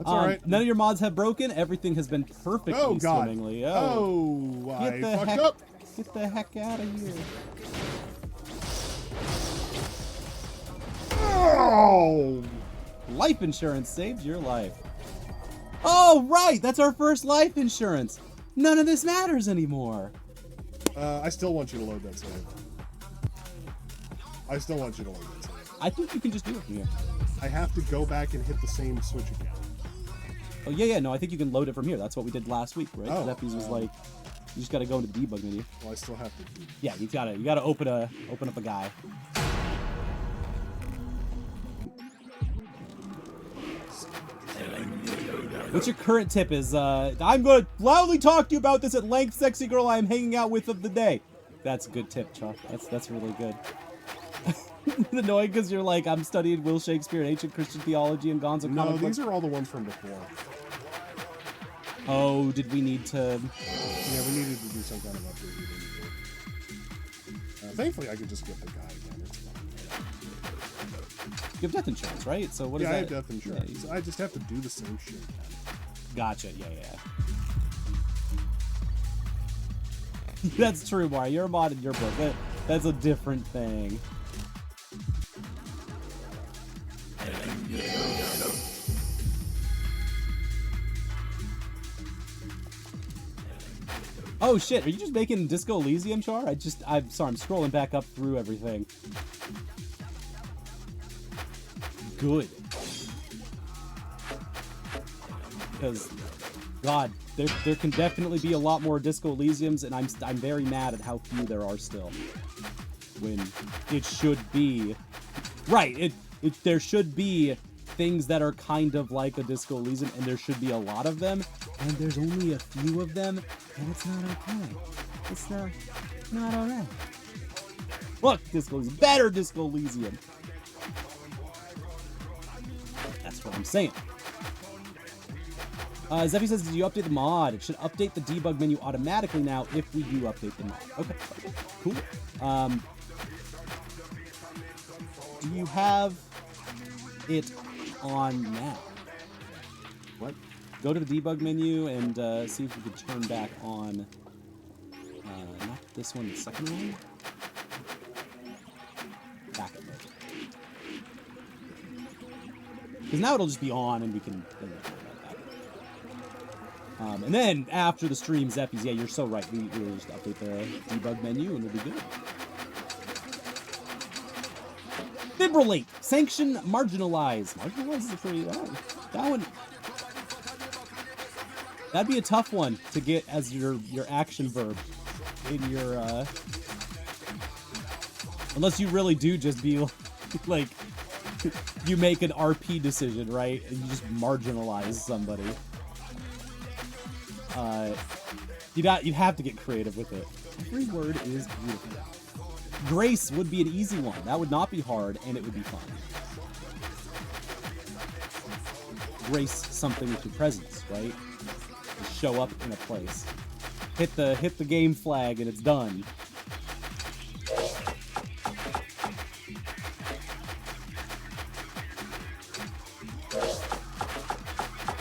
all right. None of your mods have broken. Everything has been perfectly swimmingly. Oh, I fucked up. Get the heck out of here. Oh! Life insurance saved your life. Oh, right! That's our first life insurance. None of this matters anymore. I still want you to load that save. I think you can just do it from here. I have to go back and hit the same switch again. Oh, yeah, no, I think you can load it from here. That's what we did last week, right? Oh, Zeppies was like, you just gotta go into the debug menu. Well, I still have to do. Yeah, you gotta open up a guy. What's your current tip is, I'm gonna loudly talk to you about this at length, sexy girl I'm hanging out with of the day. That's a good tip, Chuck. That's really good. Annoying because you're like, I'm studying Will Shakespeare and ancient Christian theology and Gonzo comic books. No, these are all the ones from before. Oh, did we need to... Yeah, we needed to do some kind of update. Thankfully, I could just get the guy again. It's fine. You have death insurance, right? So what is that? Yeah, I have death insurance. Yeah, I just have to do the same shit again. Gotcha, yeah. That's true, Mario. You're a mod in your book. That's a different thing. Oh shit, are you just making Disco Elysium, Char? I'm sorry, I'm scrolling back up through everything. Good. Because, God, there can definitely be a lot more Disco Elysiums, and I'm very mad at how few there are still. When it should be... Right, there should be things that are kind of like a Disco Elysium, and there should be a lot of them, and there's only a few of them, and it's not okay. It's not alright. Look, Disco Elysium. Better Disco Elysium. That's what I'm saying. Zeffy says, did you update the mod? It should update the debug menu automatically now if we do update the mod. Okay, cool. Do you have it on now? What? Go to the debug menu and see if you can turn back on, not this one, the second one? Backup mode. Because now it'll just be on and we can... and then after the stream, Zeppies, yeah, you're so right. We'll just update the debug menu and we'll be good. Fibrillate, sanction, marginalize. Marginalize is a pretty that one. That'd be a tough one to get as your action verb in your unless you really do just be like you make an RP decision, right? And you just marginalize somebody. You'd have to get creative with it. Every word is beautiful. Grace would be an easy one. That would not be hard, and it would be fun. Grace something with your presence, right? Just show up in a place. Hit the game flag, and it's done.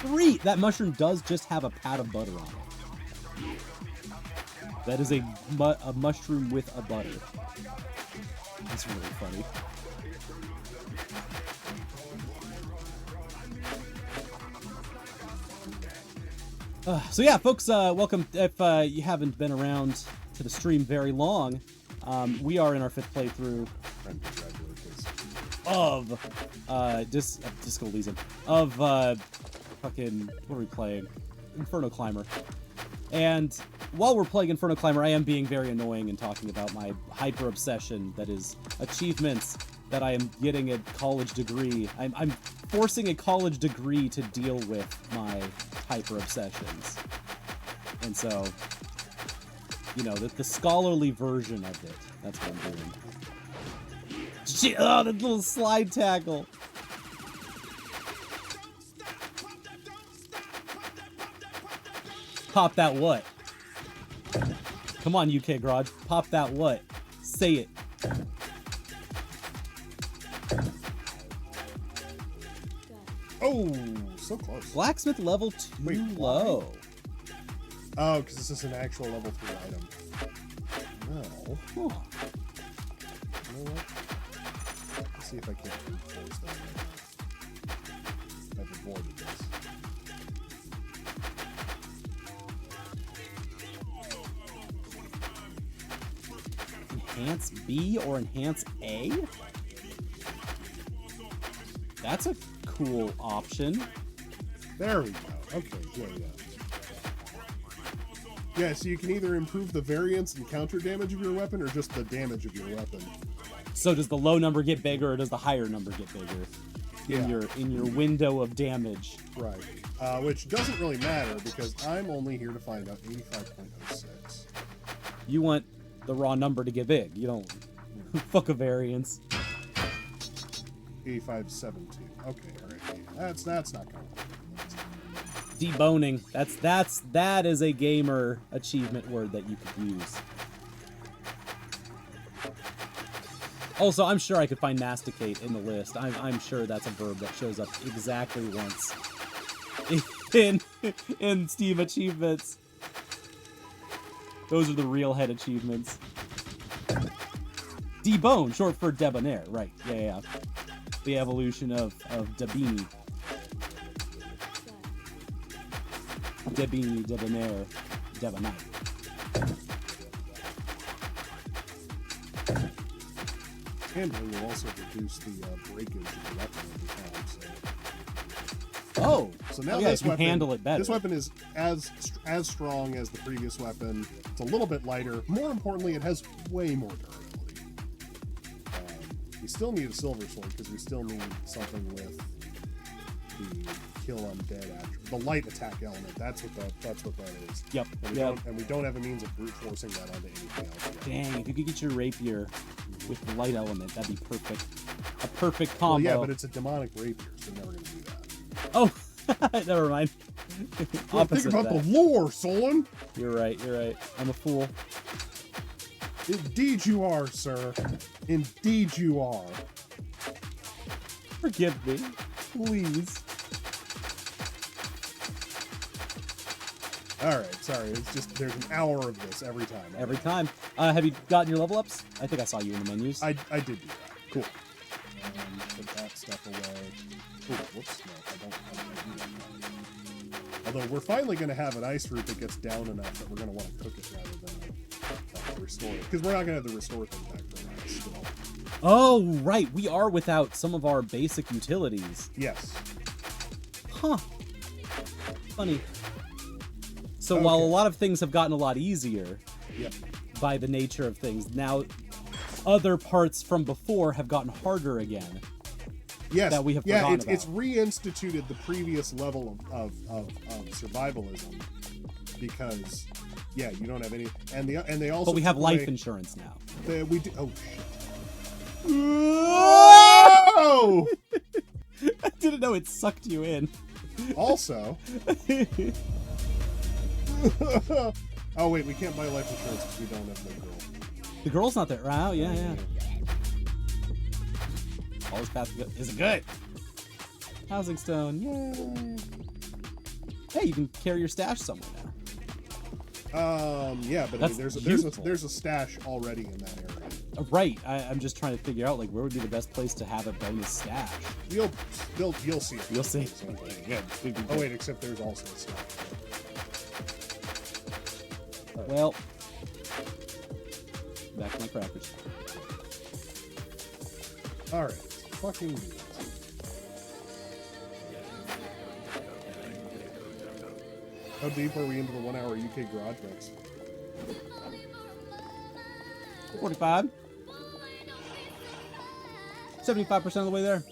3. That mushroom does just have a pat of butter on it. That is a mushroom with a butter. That's really funny. So yeah, folks, welcome. If you haven't been around to the stream very long, we are in our 5th playthrough of Disco Elysium of fucking, what are we playing? Inferno Climber. And while we're playing Inferno Climber, I am being very annoying and talking about my hyper obsession that is achievements that I am getting a college degree. I'm forcing a college degree to deal with my hyper obsessions. And so, you know, the scholarly version of it. That's what I'm doing. Shit, oh, that little slide tackle. Pop that what? Come on, UK Garage. Pop that what? Say it. Oh, so close. Blacksmith level too Wait, low. Oh, because this is an actual level 3 item. No. Huh. You know what? Let's see if I can't enforce that right now. I've avoided this. Enhance B or enhance A? That's a cool option. There we go. Okay, yeah. Yeah, so you can either improve the variance and counter damage of your weapon or just the damage of your weapon. So does the low number get bigger or does the higher number get bigger? Yeah. In your window of damage. Right. Which doesn't really matter because I'm only here to find out 85.06. You want the raw number to get big. You don't fuck a variance. 85.72. Okay, alright. That's not going to work. Deboning. That is a gamer achievement word that you could use. Also, I'm sure I could find masticate in the list. I'm sure that's a verb that shows up exactly once in Steam achievements. Those are the real head achievements. Debone, short for debonair, right? Yeah. The evolution of Dabini. Debini, debonair, debonite. Handling will also reduce the breakage of the weapon every time. So now yeah, this you weapon handle it better. This weapon is as strong as the previous weapon. It's a little bit lighter. More importantly, it has way more durability. We still need a silver sword because we still need something with the kill undead attribute, the light attack element. That's what that is. Yep. And we don't have a means of brute forcing that onto anything else yet. Dang, if you could get your rapier with the light element, that'd be perfect. A perfect combo. Well, yeah, but it's a demonic rapier, so we're never going to do that. Oh, never mind. Well, think about the lore, Solon. You're right. I'm a fool. Indeed you are, sir. Indeed you are. Forgive me, please. Alright, sorry. It's just, there's an hour of this every time. Every time. Have you gotten your level ups? I think I saw you in the menus. I did do that. Cool. Put that stuff away. Ooh, whoops, no, I don't do that. Although we're finally going to have an ice root that gets down enough that we're going to want to cook it rather than restore it. Because we're not going to have the restore thing back for that still. Oh, right. We are without some of our basic utilities. Yes. Huh. Funny. So while a lot of things have gotten a lot easier by the nature of things, now other parts from before have gotten harder again. Yes. That we have forgotten about. It's reinstituted the previous level of survivalism because, you don't have any, and they also. But we have life insurance now. We do. Oh shit! Whoa! I didn't know it sucked you in. Also. Oh wait, we can't buy life insurance because we don't have the girl. The girl's not there. Oh, yeah. All this path is good. Housing stone, yay! Hey, you can carry your stash somewhere now. Yeah, but I mean, there's a stash already in that area. Right. I'm just trying to figure out like where would be the best place to have a bonus stash. You'll see. You'll see. Yeah. Oh wait, except there's also a stash. Right. Well, back to my crackers. All right, let's fucking do this. How deep are we into the 1 hour UK garage mix? 45. 75% of the way there.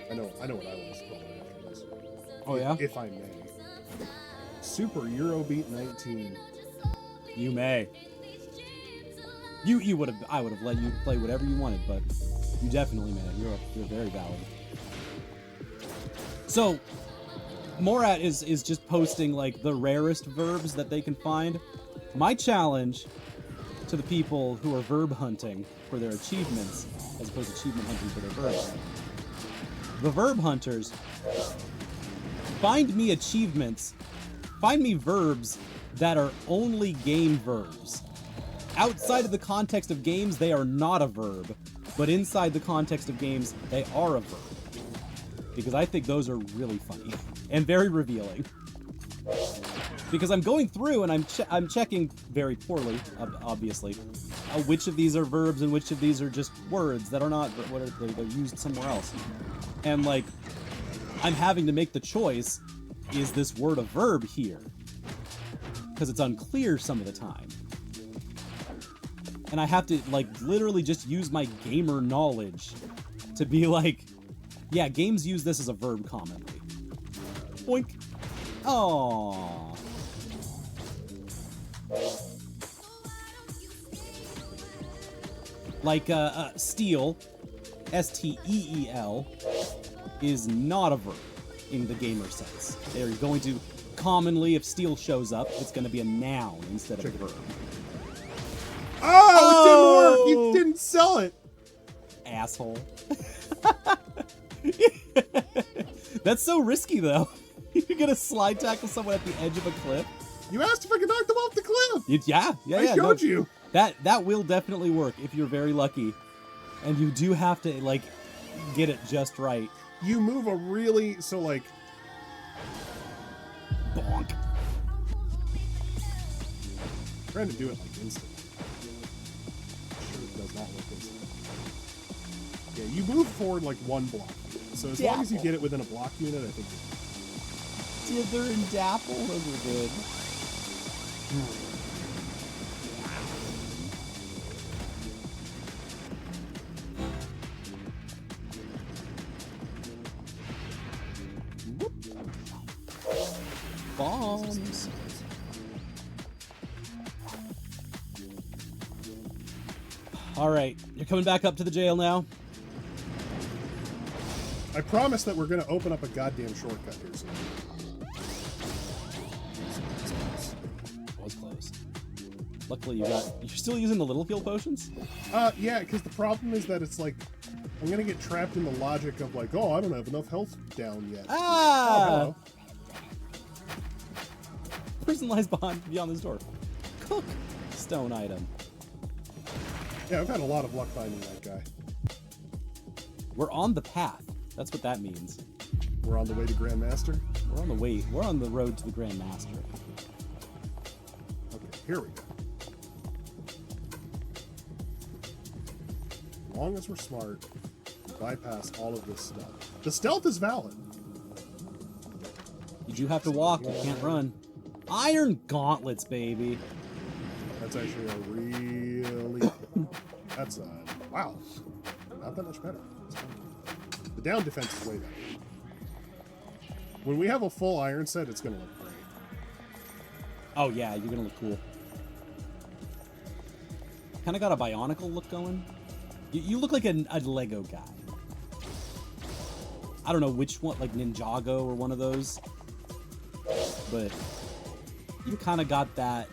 I know what I was going after this. Oh yeah? If I may. Super Eurobeat 19. You may. You would have. I would have let you play whatever you wanted, but you definitely may. You're very valid. So, Morat is just posting like the rarest verbs that they can find. My challenge to the people who are verb hunting for their achievements, as opposed to achievement hunting for their verbs. The verb hunters, find me achievements, find me verbs that are only game verbs. Outside of the context of games, they are not a verb, but inside the context of games, they are a verb. Because I think those are really funny and very revealing. Because I'm going through and I'm checking very poorly, obviously, which of these are verbs and which of these are just words that are not, they're used somewhere else. And like, I'm having to make the choice, is this word a verb here? Because it's unclear some of the time. And I have to like literally just use my gamer knowledge to be like, yeah, games use this as a verb commonly. Boink. Aww. Like, steal, S-T-E-E-L, is not a verb in the gamer sense. They're going to, commonly, if steal shows up, it's going to be a noun instead of a verb. Oh, it didn't work! You didn't sell it! Asshole. That's so risky, though. You're gonna slide tackle someone at the edge of a cliff? You asked if I could knock them off the cliff! Yeah. I showed you! That will definitely work if you're very lucky. And you do have to, like, get it just right. You move a really... So, like... Bonk. I'm trying to do it, like, instantly. Sure, it does not work instantly. Yeah, you move forward, like, one block. So as long as you get it within a block unit, I think you're good. Dither and Dapple, those are good. Bombs. All right, you're coming back up to the jail now. I promise that we're going to open up a goddamn shortcut here soon. Was close. Luckily, you're still using the little heal potions? Yeah, because the problem is that it's like, I'm going to get trapped in the logic of like, oh, I don't have enough health down yet. Ah! Oh, hello. Person lies beyond this door. Cook. Stone item. Yeah, I've had a lot of luck finding that guy. We're on the path. That's what that means. We're on the way to Grandmaster? We're on the way. We're on the road to the Grandmaster. Okay, here we go. As long as we're smart, we bypass all of this stuff. The stealth is valid. You do have to walk. You can't run. Iron gauntlets, baby. That's actually a really... That's, wow. Not that much better. The down defense is way better. When we have a full iron set, it's going to look great. Oh, yeah, you're going to look cool. Kind of got a Bionicle look going. You look like a Lego guy. I don't know which one, like Ninjago or one of those. But you kind of got that.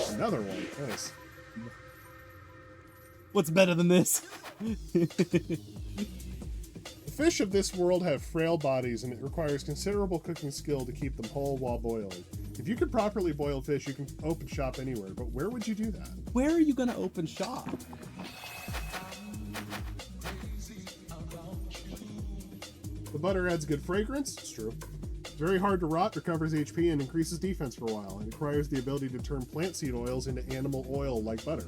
Another one. Nice. What's better than this? The fish of this world have frail bodies, and it requires considerable cooking skill to keep them whole while boiling. If you could properly boil fish, you can open shop anywhere, but where would you do that? Where are you going to open shop? The butter adds good fragrance. It's true. Very hard to rot, recovers HP, and increases defense for a while. It requires the ability to turn plant seed oils into animal oil like butter.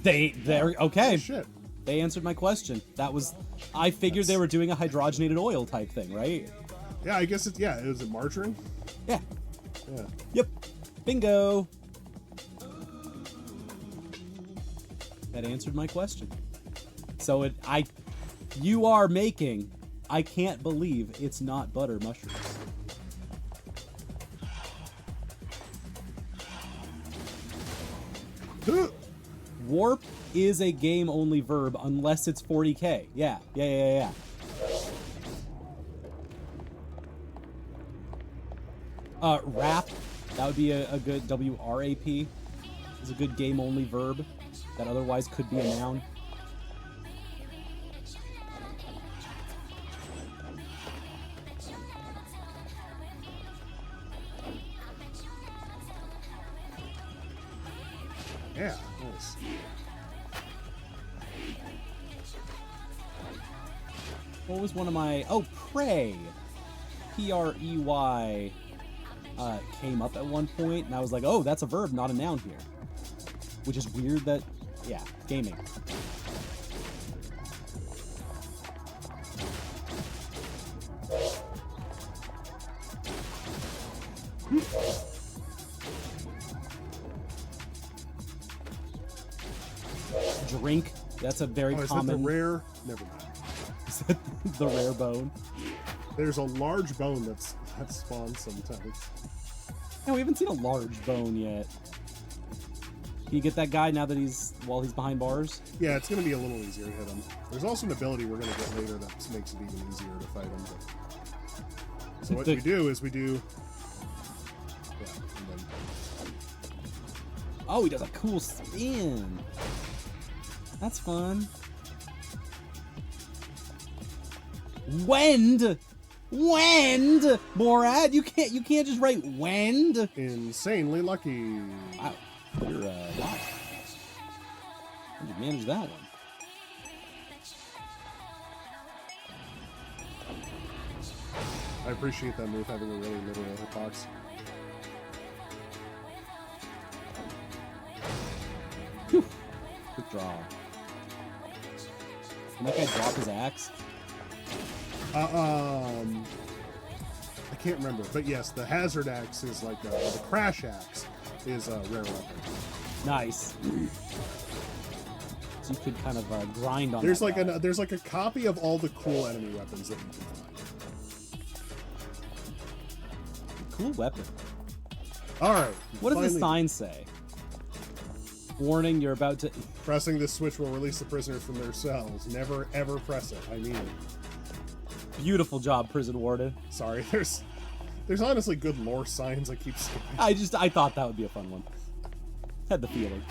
They're okay. Oh, shit. They answered my question. That was, I figured they were doing a hydrogenated oil type thing, right? Yeah, I guess it's, is it margarine? Yeah. Yeah. Yep. Bingo. That answered my question. So you are making, I can't believe it's not butter mushrooms. Warp is a game-only verb unless it's 40k. Yeah. Rap, that would be a good W-R-A-P. Is a good game-only verb that otherwise could be a noun. Yeah, nice. What was one of my... Oh, Prey. P-R-E-Y came up at one point, and I was like, oh, that's a verb, not a noun here. Which is weird that... Yeah, gaming. Drink. That's a very is common... that the rare? Never mind. Is that the rare bone? There's a large bone that spawns sometimes. Yeah, we haven't seen a large bone yet. Can you get that guy now that while he's behind bars? Yeah, it's going to be a little easier to hit him. There's also an ability we're going to get later that makes it even easier to fight him. But... So what we do is we do... Yeah, and then... Oh, he does a cool spin. That's fun. Wend! Morad, you can't just write wend. Insanely lucky. Wow. You're wow. How'd you manage that one? I appreciate that move having a really literal hitbox. Whew. Quick draw. Can that guy drop his axe? I can't remember, but yes, the hazard axe is like the crash axe is a rare weapon. Nice. So you could kind of grind on. There's that like guy. there's like a copy of all the cool enemy weapons that you can find. Cool weapon. All right. What does the finally- sign say? Warning, you're about to... Pressing this switch will release the prisoners from their cells. Never ever press it. I mean it. Beautiful job, prison warden. Sorry, there's honestly good lore signs I keep skipping. I thought that would be a fun one. Had the feeling.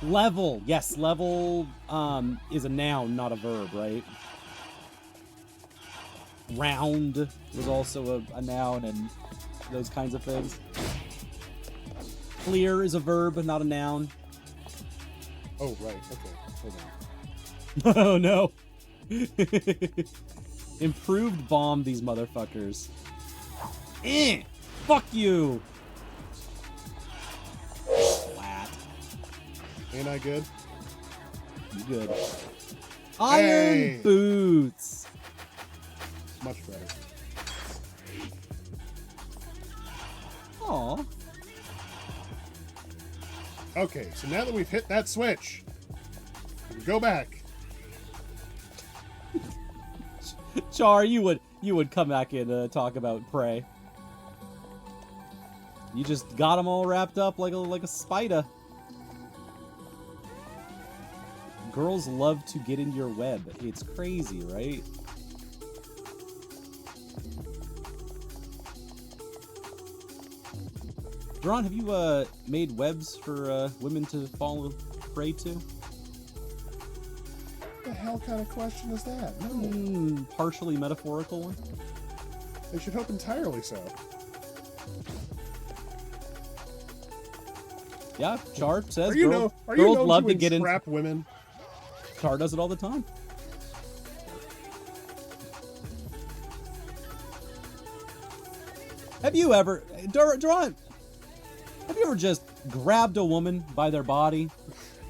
Level. Yes, level is a noun, not a verb, right? Round was also a noun and those kinds of things. Clear is a verb, not a noun. Oh, right. Okay. Hold on. Oh, no. Improved bomb these motherfuckers. Fuck you. Flat. Ain't I good? You good. Iron Hey. boots. Much better. Aw. Okay, so now that we've hit that switch, we can go back. Char, you would come back and talk about Prey. You just got them all wrapped up like a spider. Girls love to get in your web. It's crazy, right? Duran, have you made webs for women to fall prey to? hell kind of question is that? No. Partially metaphorical one. I should hope entirely so. Yeah, Char says Are you girls known love to to get in. entrap women? Char does it all the time. Have you ever, Duran, have you ever just grabbed a woman by their body,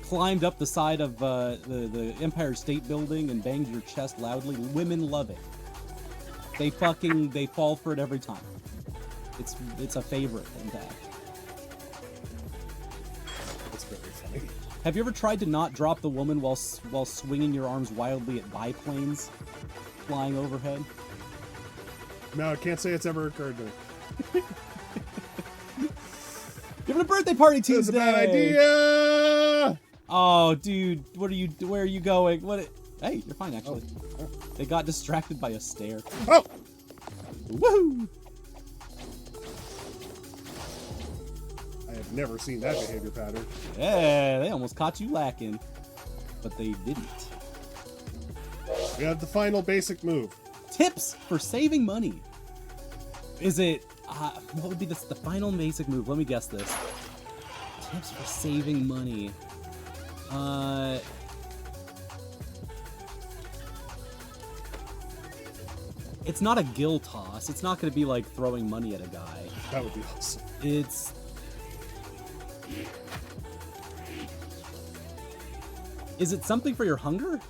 climbed up the side of the Empire State Building and banged your chest loudly? Women love it. They fall for it every time. It's a favorite, in fact. That's very funny. Have you ever tried to not drop the woman while swinging your arms wildly at biplanes flying overhead? No, I can't say it's ever occurred to me. Giving a birthday party Tuesday. That's a bad idea. Oh, dude, where are you going? Hey, you're fine actually. Oh. They got distracted by a stair. Oh! Woohoo! I have never seen that behavior pattern. Yeah, they almost caught you lacking, but they didn't. We have the final basic move. Tips for saving money. Is it? What would be the final basic move? Let me guess this. Tips for saving money. It's not a gill toss. It's not going to be like throwing money at a guy. That would be awesome. Is it something for your hunger?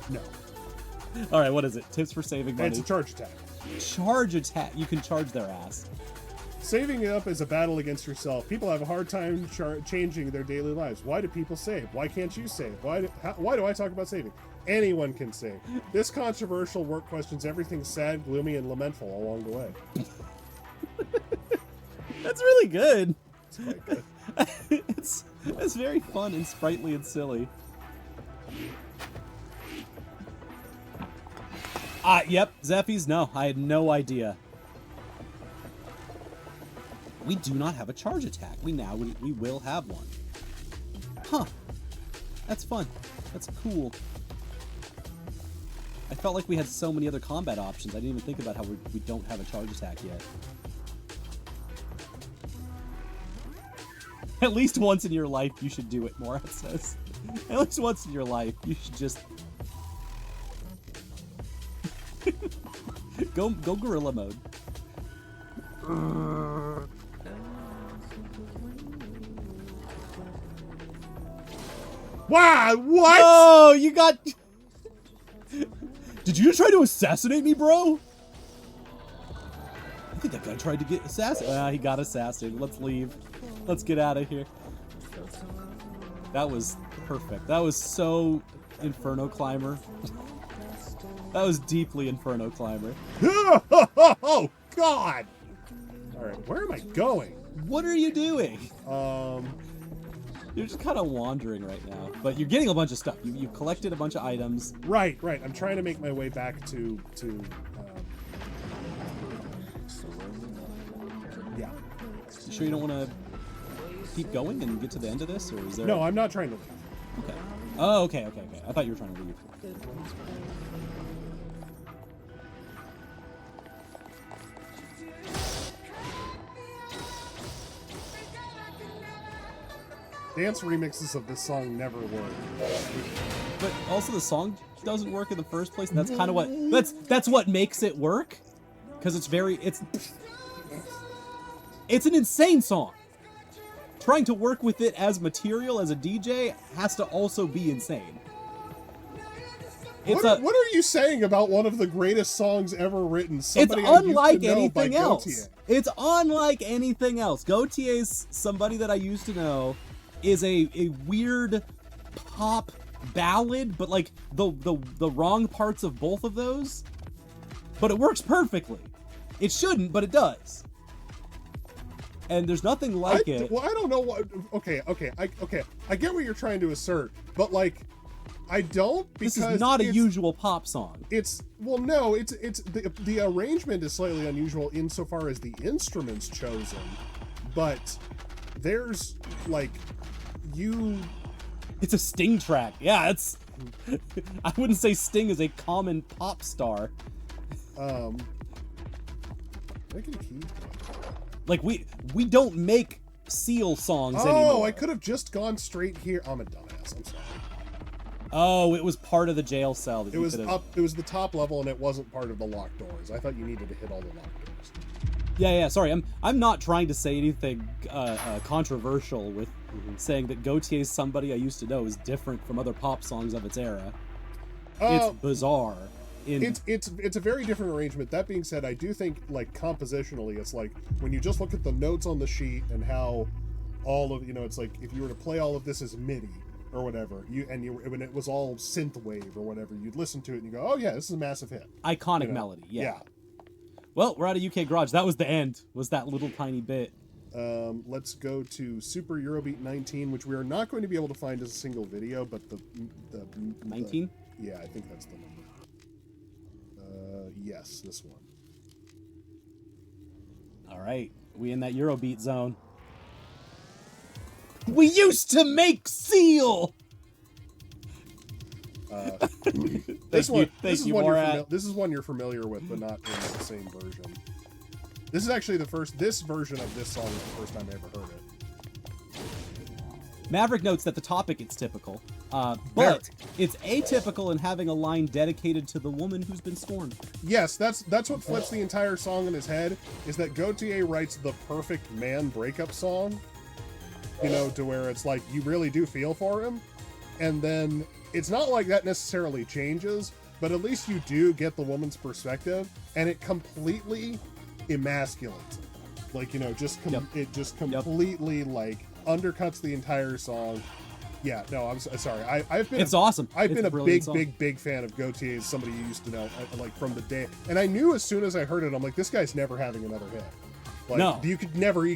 No. All right, what is it? Tips for saving money. It's a charge attack. Charge attack. You can charge their ass. Saving up is a battle against yourself. People have a hard time changing their daily lives. Why do people save? Why can't you save? Why do I talk about saving? Anyone can save. This controversial work questions everything sad, gloomy, and lamentful along the way. That's really good. It's quite good. It's very fun and sprightly and silly. Yep, Zeppies, no, I had no idea. We do not have a charge attack. We will have one. Huh. That's fun. That's cool. I felt like we had so many other combat options. I didn't even think about how we don't have a charge attack yet. At least once in your life, you should do it, Morat says. At least once in your life, you should just... go gorilla mode. Wow, what? Oh, you got... Did you just try to assassinate me, bro? I think that guy tried to get assassinated. He got assassinated. Let's leave. Let's get out of here. That was perfect. That was so Inferno Climber. That was deeply Inferno Climber. Oh, God! Alright, where am I going? What are you doing? You're just kind of wandering right now. But you're getting a bunch of stuff. You've collected a bunch of items. Right. I'm trying to make my way back to yeah. You sure you don't want to keep going and get to the end of this? Or is there... No, I'm not trying to leave. Okay. Oh, okay. I thought you were trying to leave. Dance remixes of this song never work. But also the song doesn't work in the first place, and that's kind of what that's what makes it work, because it's an insane song. Trying to work with it as material as a DJ has to also be insane. What are you saying about one of the greatest songs ever written? Somebody it's unlike anything else. It's unlike anything else. Gautier's Somebody That I Used to Know is a weird pop ballad, but like the wrong parts of both of those. But it works perfectly. It shouldn't, but it does. And there's nothing like it. Well, I don't know what. Okay. I get what you're trying to assert, but like, I don't, because this is not a usual pop song. It's the arrangement is slightly unusual insofar as the instruments chosen, but there's like it's a sting track. Yeah, I wouldn't say Sting is a common pop star. Did I get a key? Like, we don't make Seal songs anymore. Oh, I could have just gone straight here. I'm a dumbass. I'm sorry. Oh, it was part of the jail cell. That It was up. It was the top level, and it wasn't part of the locked doors. I thought you needed to hit all the locked doors. Yeah. Sorry, I'm not trying to say anything controversial with saying that Gautier, somebody I used to know, is different from other pop songs of its era. It's bizarre. It's a very different arrangement. That being said, I do think, like, compositionally, it's like when you just look at the notes on the sheet and how all of, it's like if you were to play all of this as MIDI or whatever, when it was all synthwave or whatever, you'd listen to it and you go, oh yeah, this is a massive hit. Iconic melody, yeah. Well, we're out of UK Garage. That was the end. Was that little tiny bit. Let's go to Super Eurobeat 19, which we are not going to be able to find as a single video, but the 19? Yeah, I think that's the number. Yes, this one. All right, we in that Eurobeat zone. We used to make Seal. This is one you're familiar with, but not in the same version. This is actually this version of this song is the first time I ever heard it. Maverick notes that the topic is typical, but it's atypical in having a line dedicated to the woman who's been scorned. Yes, that's what flips the entire song in his head, is that Gautier writes the perfect man breakup song, to where it's like you really do feel for him, and then it's not like that necessarily changes, but at least you do get the woman's perspective, and it completely emasculates it. Like, it just completely, like, undercuts the entire song. Yeah, no, I'm sorry. It's awesome. I've been a big fan of Gautier's, somebody you used to know, like, from the day. And I knew as soon as I heard it, I'm like, this guy's never having another hit. Like, no. You could never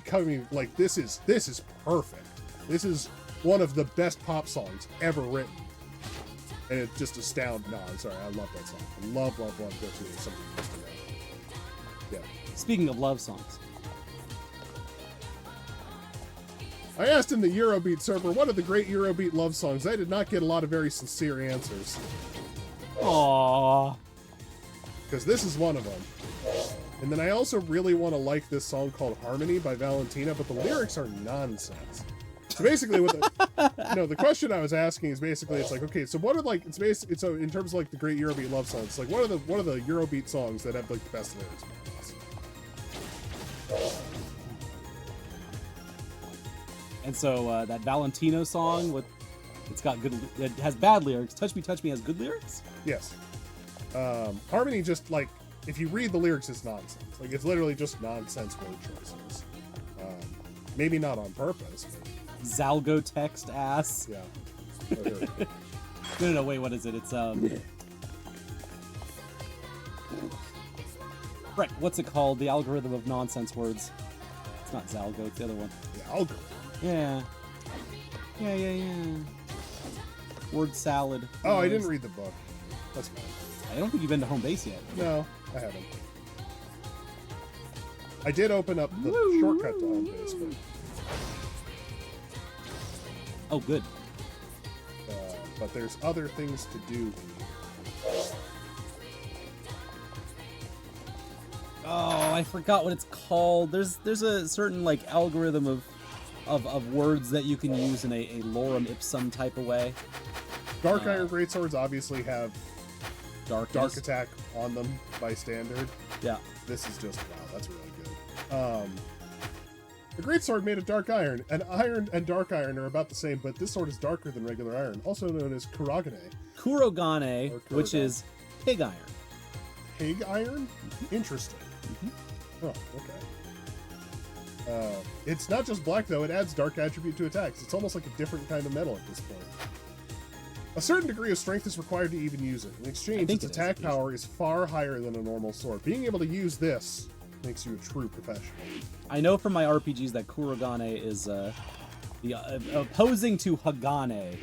like, this is perfect. This is one of the best pop songs ever written. And it just astounded. No, I'm sorry. I love that song. I love Gautier. Somebody you used to know. Yeah. Speaking of love songs. I asked in the Eurobeat server, what are the great Eurobeat love songs? I did not get a lot of very sincere answers. Aww. Because this is one of them. And then I also really want to like this song called Harmony by Valentina, but the lyrics are nonsense. So basically, the question I was asking is basically, it's like, okay, so what are, like, so in terms of, like, the great Eurobeat love songs, like, what are the Eurobeat songs that have, like, the best lyrics? And so that Valentino song, it has bad lyrics. Touch Me has good lyrics? Yes. Harmony, just, like, if you read the lyrics, it's nonsense. Like, it's literally just nonsense word choices. Maybe not on purpose, but... Zalgo text ass. Yeah. No, wait, what is it? It's, right, what's it called? The algorithm of nonsense words. It's not Zalgo, it's the other one. The algorithm? Yeah. Word salad. Oh, I didn't read the book. That's fine. I don't think you've been to home base yet. No, I haven't. I did open up the shortcut to home base, but... Oh, good. But there's other things to do. Oh, I forgot what it's called. There's a certain, like, algorithm of words that you can use in a lorem ipsum type of way. Dark Iron Greatswords obviously have dark attack on them by standard. Yeah. This is just, wow, that's really good. The Greatsword made of dark iron. And iron and dark iron are about the same, but this sword is darker than regular iron, also known as Kurogane. Kurogane, which is pig iron. Pig iron? Interesting. Oh, okay. It's not just black, though. It adds dark attribute to attacks. It's almost like a different kind of metal at this point. A certain degree of strength is required to even use it. In exchange, its attack power is far higher than a normal sword. Being able to use this makes you a true professional. I know from my RPGs that Kurogane is the opposing to Hagane,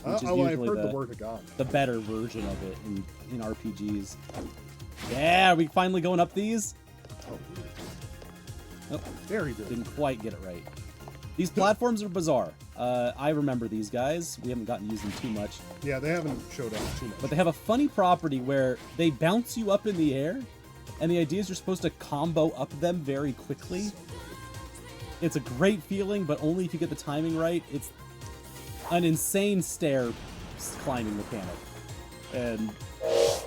which is usually I've heard the word Hagane. The better version of it in RPGs. Yeah, are we finally going up these? Oh, oh, very good. Didn't quite get it right. These platforms are bizarre. I remember these guys. We haven't gotten to use them too much. Yeah, they haven't showed up too much. But they have a funny property where they bounce you up in the air, and the idea is you're supposed to combo up them very quickly. It's a great feeling, but only if you get the timing right. It's an insane stair climbing mechanic. And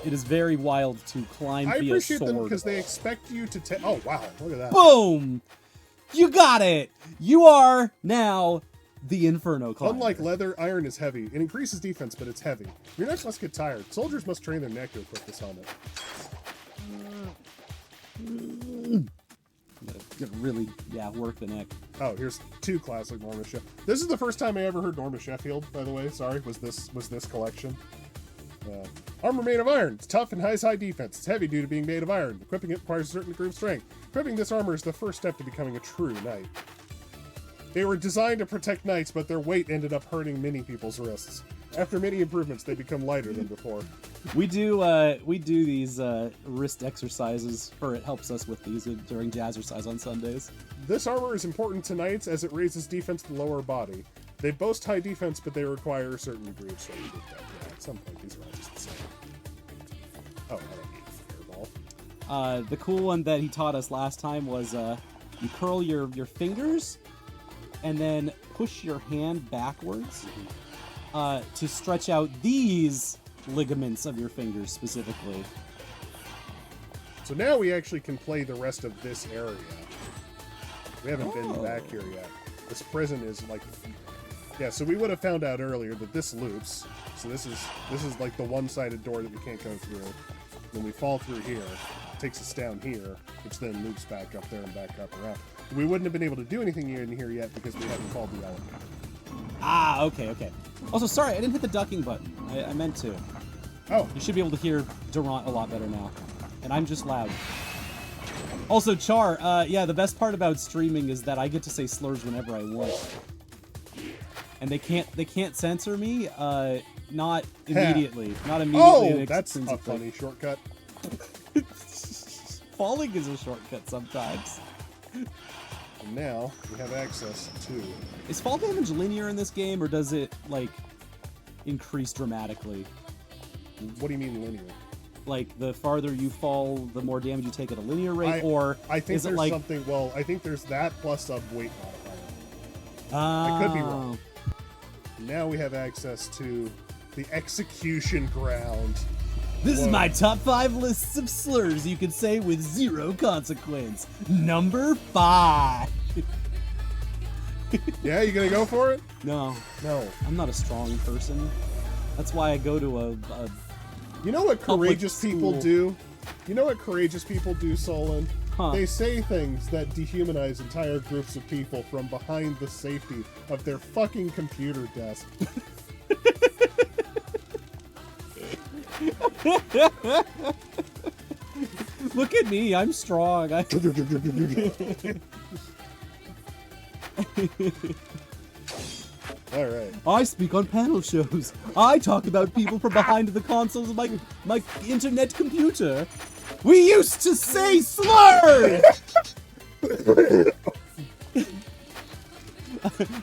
it is very wild to climb I via appreciate sword. them because they expect you to oh, wow. Look at that. Boom! You got it! You are now the Inferno climber. Unlike leather, iron is heavy. It increases defense, but it's heavy. Your neck must get tired. Soldiers must train their neck to equip this helmet. Really, work the neck. Oh, here's 2 classic Norma Sheffield. This is the first time I ever heard Norma Sheffield, by the way. Sorry, was this collection. Armor made of iron. It's tough and has high defense. It's heavy due to being made of iron. Equipping it requires a certain degree of strength. Equipping this armor is the first step to becoming a true knight. They were designed to protect knights, but their weight ended up hurting many people's wrists. After many improvements, they become lighter than before. We do these wrist exercises, or it helps us with these during Jazzercise on Sundays. This armor is important to knights as it raises defense to the lower body. They boast high defense, but they require a certain degree of strength. Yeah, at some point, these are all just the same. Oh, I don't need fireball. The cool one that he taught us last time was you curl your fingers and then push your hand backwards to stretch out these ligaments of your fingers specifically. So now we actually can play the rest of this area. We haven't been back here yet. This prison is like... Yeah, so we would have found out earlier that this loops. So this is like the one-sided door that we can't go through. When we fall through here, it takes us down here, which then loops back up there and back up around. We wouldn't have been able to do anything in here yet because we haven't called the elevator. Ah, okay. Also, sorry, I didn't hit the ducking button. I meant to. Oh. You should be able to hear Durant a lot better now. And I'm just loud. Also, Char, the best part about streaming is that I get to say slurs whenever I want. And they can't censor me, not immediately. Not immediately. Oh, that's a funny shortcut. Falling is a shortcut sometimes. And now we have access to... Is fall damage linear in this game, or does it, like, increase dramatically? What do you mean linear? Like, the farther you fall, the more damage you take at a linear rate, or I think is there's it like... something... Well, I think there's that plus a weight modifier. I could be wrong. Now we have access to the execution ground. This is my top 5 lists of slurs you could say with 0 consequence. Number 5. Yeah, you gonna go for it? No. No. I'm not a strong person. That's why I go to a You know what courageous people school. do? You know what courageous people do, Solon? Huh. They say things that dehumanize entire groups of people from behind the safety of their fucking computer desk. Look at me, I'm strong. All right. I speak on panel shows. I talk about people from behind the consoles of my internet computer. We used to say slurs!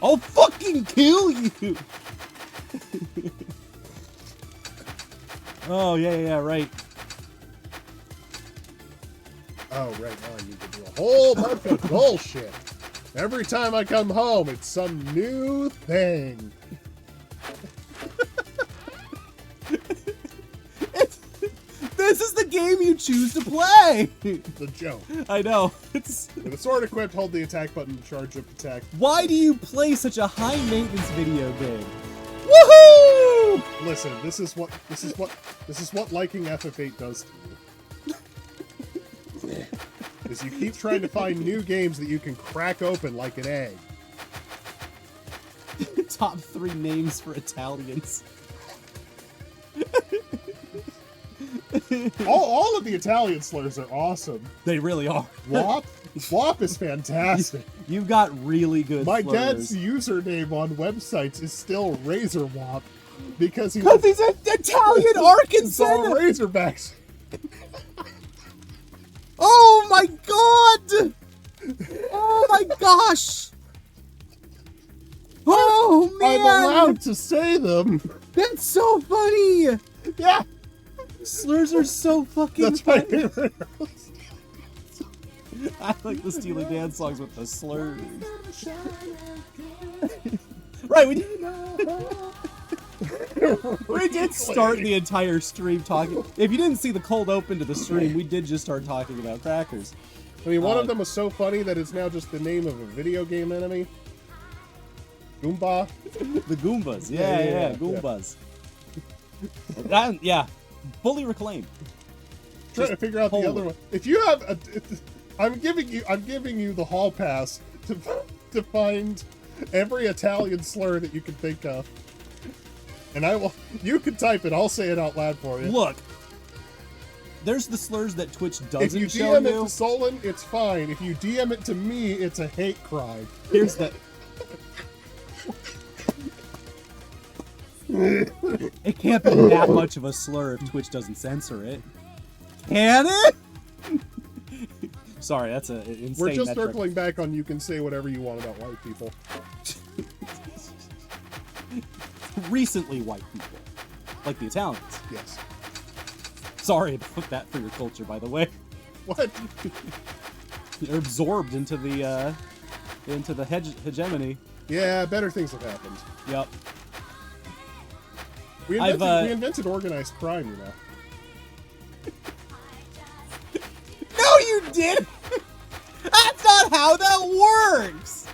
I'll fucking kill you! Oh, yeah, right. Oh, right now I need to do a whole bunch of bullshit. Every time I come home, it's some new thing. This is the game you choose to play! The joke. I know. It's... With a sword equipped, hold the attack button to charge up attack. Why do you play such a high-maintenance video game? Woohoo! Listen, this is what liking FF8 does to you. Is you keep trying to find new games that you can crack open like an egg. Top 3 names for Italians. all of the Italian slurs are awesome. They really are. Wop is fantastic. You've got really good My slurs. dad's username on websites is still Razor Wop because Because he's an Italian Arkansas! Razorbacks. Oh my god! Oh my gosh! Oh man! I'm allowed to say them. That's so funny. Yeah, Slurs are so fucking that's my funny. favorite. I like the Steely Dan songs with the slurs. Right, we did start the entire stream talking. If you didn't see the cold open to the stream, we did just start talking about crackers. I mean, one of them was so funny that it's now just the name of a video game enemy. Goomba. The Goombas, yeah, Goombas. Yeah, fully reclaimed. Trying to figure out the other one. If you have, I'm giving you the hall pass to find every Italian slur that you can think of, and you can type it. I'll say it out loud for you. Look, there's the slurs that Twitch doesn't If you show DM you. it to Solon, it's fine. If you DM it to me, it's a hate crime. Here's the. It can't be that much of a slur if Twitch doesn't censor it. Can it? Sorry, that's an insane We're just metric. circling back on you can say whatever you want about white people. Recently white people. Like the Italians. Yes. Sorry about that for your culture, by the way. What? They're absorbed into the hegemony. Yeah, better things have happened. Yep. We invented organized crime, you know. No, you didn't! That's not how that works!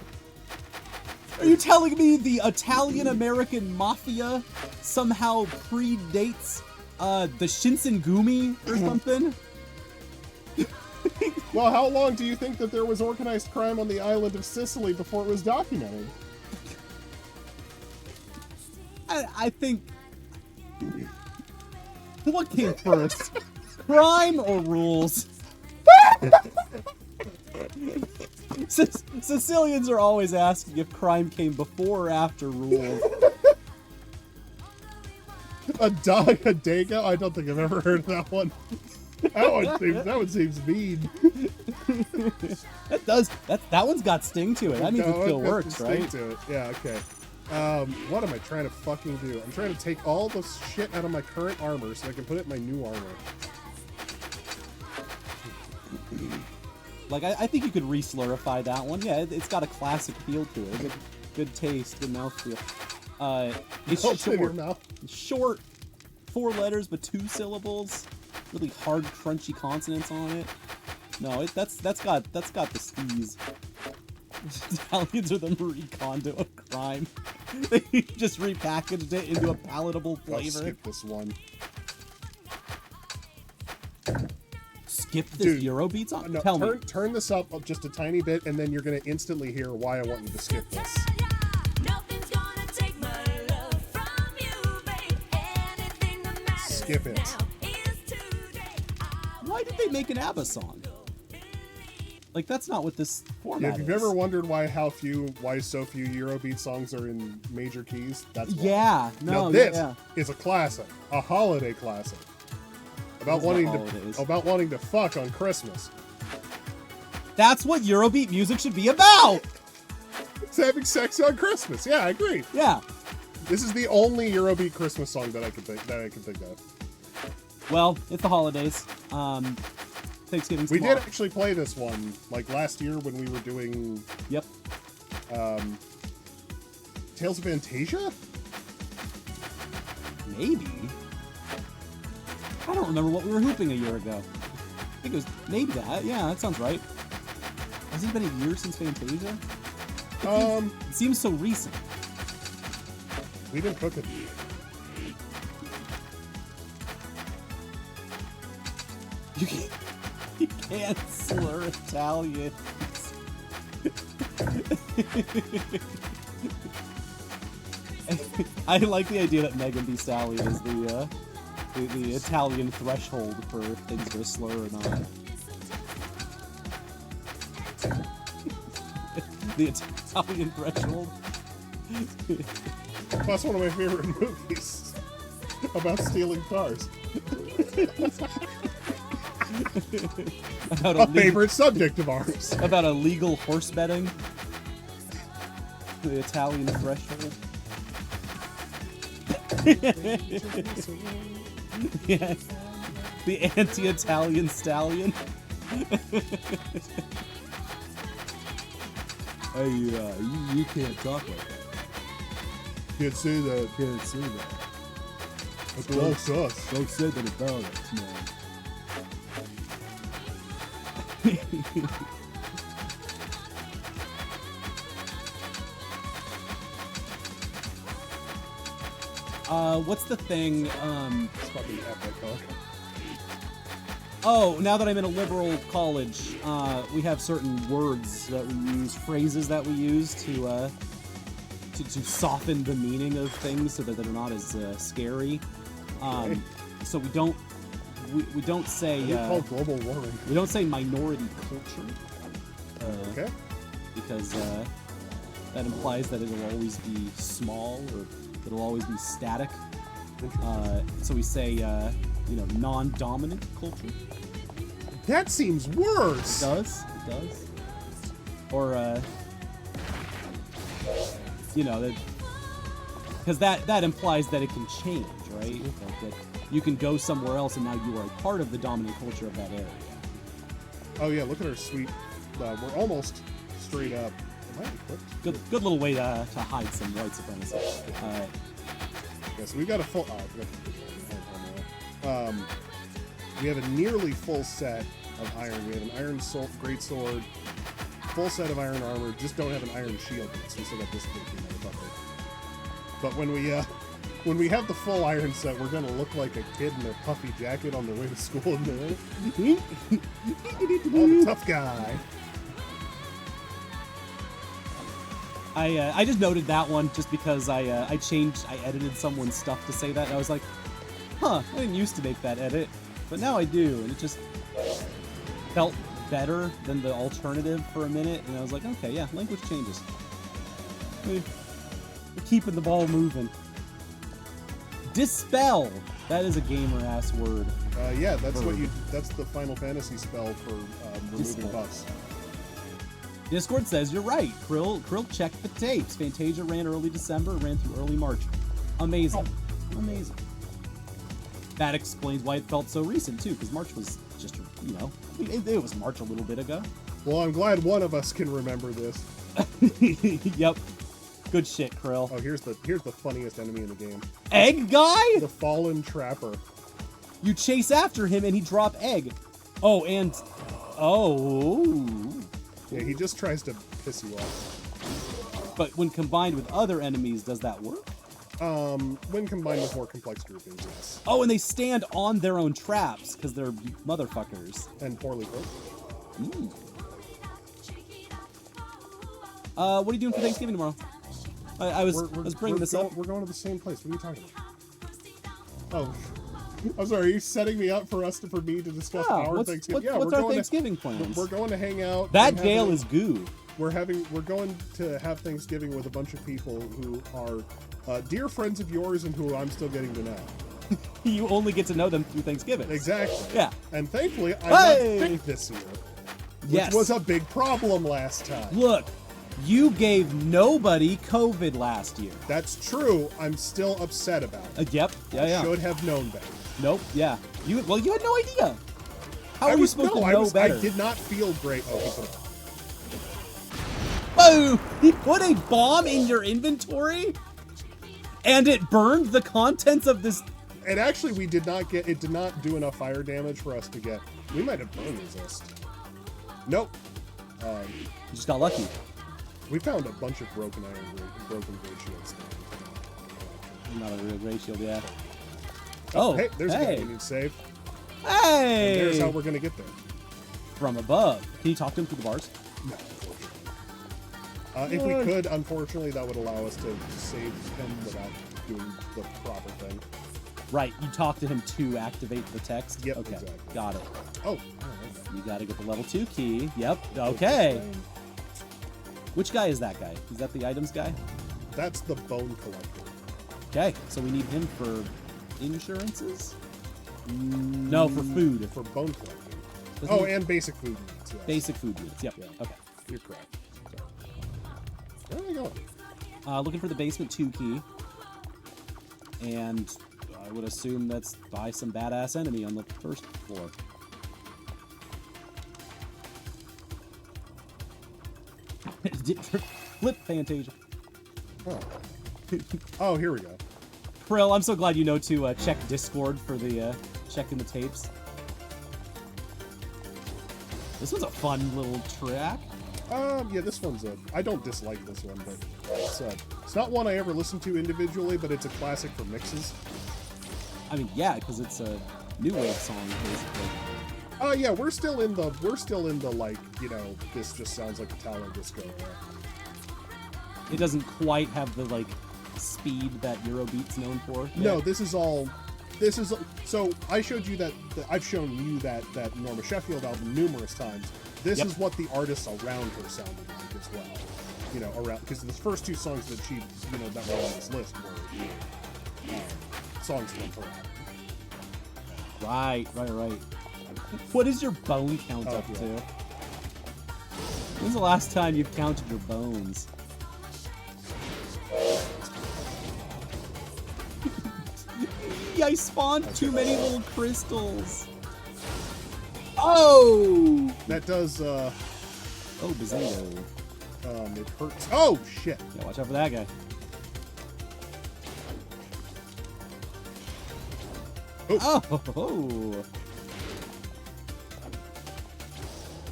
Are you telling me the Italian-American mafia somehow predates the Shinsengumi or something? Well, how long do you think that there was organized crime on the island of Sicily before it was documented? I think... What came first? Crime or rules? Sicilians are always asking if crime came before or after rules. A daga? I don't think I've ever heard of that one. That one seems mean. That one's got sting to it. That means it still works, right? To it. Yeah, okay. What am I trying to fucking do? I'm trying to take all the shit out of my current armor so I can put it in my new armor. Like, I think you could re-slurify that one. Yeah, it's got a classic feel to it. Good taste, good mouthfeel. It's Melts in your short. mouth. Short, 4 letters but 2 syllables. Really hard, crunchy consonants on it. No, that's got the steez. Italians are the Marie Kondo of crime. They just repackaged it into a palatable flavor. I'll skip this one. Skip this Dude, Eurobeat song? No, Tell me. turn this up just a tiny bit, and then you're gonna instantly hear why I want you to skip this. Skip it. Why did they make an ABBA song? Like, that's not what this format If you've is. ever wondered why so few Eurobeat songs are in major keys, that's why. Yeah, no, Now this yeah. is a classic, a holiday classic. About wanting to fuck on Christmas. That's what Eurobeat music should be about! It's having sex on Christmas. Yeah, I agree. Yeah. This is the only Eurobeat Christmas song that I can think of. Well, it's the holidays. Thanksgiving's We tomorrow. did actually play this one like last year when we were doing Yep. Tales of Fantasia? Maybe. I don't remember what we were hooping a year ago. I think it was maybe that. Yeah, that sounds right. Has it been a year since Fantasia? It seems so recent. We didn't cook it. You can't slur Italians. I like the idea that Megan Thee Stallion is the Italian threshold for if things are a slur or not. The Italian threshold. That's one of my favorite movies about stealing cars. About A favorite subject of ours. About illegal horse betting. The Italian threshold. Yeah. The anti-Italian stallion. Hey, you can't talk like that. Can't say that. Can't say that. That belongs to us. Don't say that about us, man. What's the thing? It's fucking epic, huh? Oh, now that I'm in a liberal college, we have certain words that we use, phrases that we use to soften the meaning of things so that they're not as scary. Okay. So we don't say We call global warming. we don't say minority culture. Okay. Because that implies that it'll always be small or it'll always be static. So we say, non-dominant culture. That seems worse. It does. Or, because that implies that it can change, right? Like that you can go somewhere else and now you are a part of the dominant culture of that area. Oh yeah, look at our sweet. We're almost straight up. Am I equipped? Good little way to hide some white supremacy. Yeah, so we've got a full. We have a nearly full set of iron. We have an iron great sword, full set of iron armor. Just don't have an iron shield yet, so we still got this big motherfucker. But when we have the full iron set, we're gonna look like a kid in a puffy jacket on the way to school. Oh, the tough guy. I just noted that one just because I edited someone's stuff to say that. And I was like, huh, I didn't used to make that edit, but now I do, and it just felt better than the alternative for a minute. And I was like, okay, yeah, language changes. We're keeping the ball moving. Dispel. That is a gamer-ass word. Yeah, that's that's the Final Fantasy spell for removing buffs. Discord says you're right. Krill checked the tapes. Fantasia ran early December, ran through early March. Amazing. Amazing. That explains why it felt so recent, too, because March was just, it was March a little bit ago. Well, I'm glad one of us can remember this. Yep. Good shit, Krill. Oh, here's the funniest enemy in the game. Egg guy? The Fallen Trapper. You chase after him and he drop egg. Oh, and... Oh... Yeah, he just tries to piss you off. But when combined with other enemies, does that work? When combined with more complex groupings, yes. Oh, and they stand on their own traps, because they're motherfuckers. And poorly cooked. What are you doing for Thanksgiving tomorrow? I was bringing this up. We're going to the same place. What are you talking about? Oh, I'm sorry. Are you setting me up for me to discuss our Thanksgiving? What's our Thanksgiving plans? We're going to hang out. That jail is goo. We're going to have Thanksgiving with a bunch of people who are dear friends of yours and who I'm still getting to know. You only get to know them through Thanksgiving. Exactly. Yeah. And thankfully, I'm not sick this year. Yes. Which was a big problem last time. Look, you gave nobody COVID last year. That's true. I'm still upset about it. Yep. Yeah. Should have known better. Nope. Yeah. You had no idea. How are you supposed to know better? I did not feel great. Oh, he put it. Boom! He put a bomb in your inventory, and it burned the contents of this. And actually, it did not do enough fire damage for us to get. We might have burn resist. Nope. You just got lucky. We found a bunch of broken great shields. Not a real great shield, yeah. Oh, hey, there's a guy we need to save. Hey! And there's how we're gonna get there. From above. Can you talk to him through the bars? No, unfortunately. If we could, unfortunately, that would allow us to save him without doing the proper thing. Right, you talk to him to activate the text? Yep, okay, exactly. got it. Oh, you gotta get the level 2 key. Yep, okay. Which guy is that guy? Is that the items guy? That's the bone collector. Okay, so we need him for insurances? No, for food. For bone collecting. Oh, and basic food needs. Yes. Basic food needs, yep. Yeah. Okay. You're correct. Where are we going? Looking for the basement 2 key. And I would assume that's by some badass enemy on the first floor. Flip Fantasia. Oh. Oh, here we go. Krill, I'm so glad you know to check Discord for the checking the tapes. This one's a fun little track. Yeah, this one's I don't dislike this one, but it's not one I ever listen to individually, but it's a classic for mixes. I mean, yeah, because it's a new wave song, basically. Oh yeah, we're still in the like, you know, this just sounds like a Tower Disco era. It doesn't quite have the like speed that Eurobeat's known for. No, yet. this is so I showed you that I've shown you that Norma Sheffield album numerous times. This is what the artists around her sounded like as well. You know, around, because the first 2 songs that she, you know, that were on this list were songs from her album. Right. What is your bone count up yeah. to? When's the last time you've counted your bones? I spawned too many little crystals. Oh! That does, Oh, Bazingo. it hurts. Oh, shit. Yeah, watch out for that guy. Oh!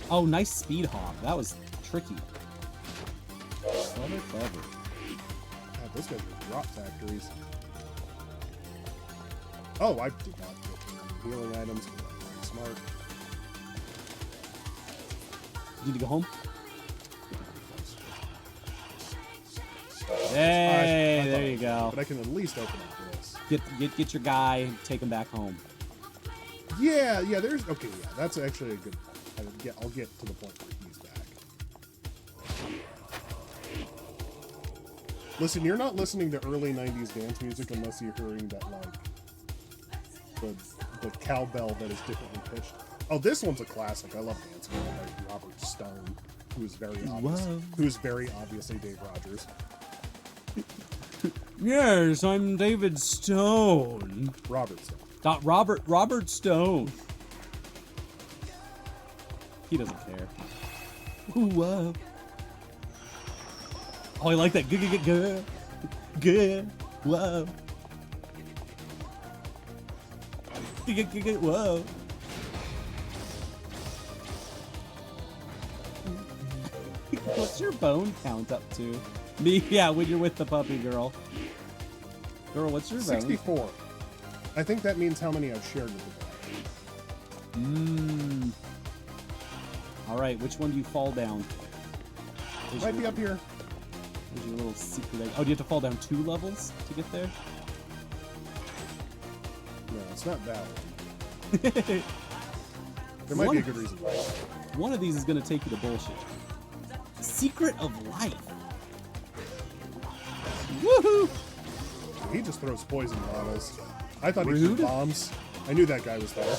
Oh, nice speed hop. That was tricky. Clever. God, those guys are drop factories. Oh, I did not get any healing items. Very smart. You need to go home? Hey, there you go. But I can at least open up this. Get your guy, take him back home. Yeah, there's... Okay, yeah, that's actually a good point. I'll get to the point where he's back. Listen, you're not listening to early 90s dance music unless you're hearing that, like, the cowbell that is differently pitched. Oh, this one's a classic. I love Dancing by Robert Stone, who is very obviously Dave Rogers. Yes, I'm David Stone. Robert Stone. Not Robert Stone. He doesn't care. Ooh, whoa. Oh, I like that. Good. Whoa. Whoa. What's your bone count up to? Me, yeah, when you're with the puppy girl. Girl, what's your bone? 64. I think that means how many I've shared with the dog. Alright, which one do you fall down? Might be up here. There's your little secret egg. Oh, do you have to fall down 2 levels to get there? No, it's not that one. There might be a good reason why. One of these is going to take you to bullshit. Secret of Life. Woohoo! He just throws poison bottles. I thought he Rude. threw bombs. I knew that guy was there.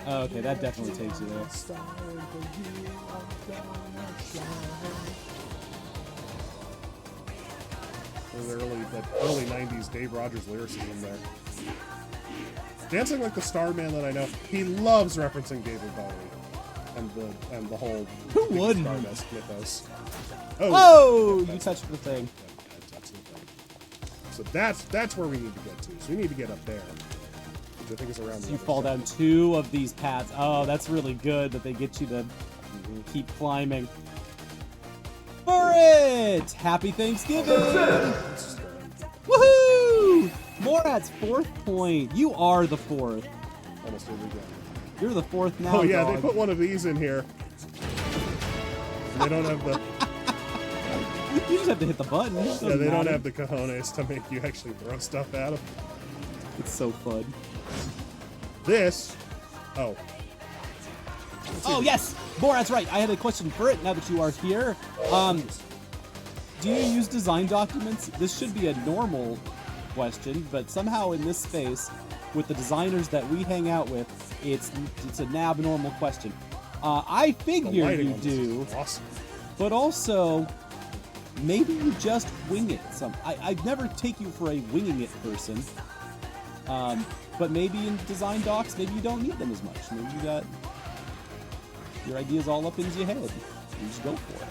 Oh, okay, that definitely takes you there. That early 90s Dave Rogers lyricism there. Dancing Like the Starman that I know, he loves referencing David Bowie and the whole Who wouldn't? Stardust mythos. Oh, you touched the thing. That's the thing. So that's where we need to get to. So we need to get up there, which I think is around. So you fall down 2 of these paths. Oh, that's really good that they get you to keep climbing. For it! Happy Thanksgiving! Woohoo! Morat's 4th point. You are the 4th. Almost every game. You're the 4th now. Oh yeah, dog. they put one of these in here. They don't have the. You just have to hit the button. Yeah, they don't have the cojones to make you actually throw stuff at them. It's so fun. This. Oh. Oh yes, Morat's right. I had a question for it. Now that you are here, do you use design documents? This should be a normal question, but somehow in this space, with the designers that we hang out with, it's an abnormal question. I figure you do, awesome. but also maybe you just wing it. I'd never take you for a winging it person, but maybe in design docs, maybe you don't need them as much. Maybe you got your ideas all up into your head. You just go for it.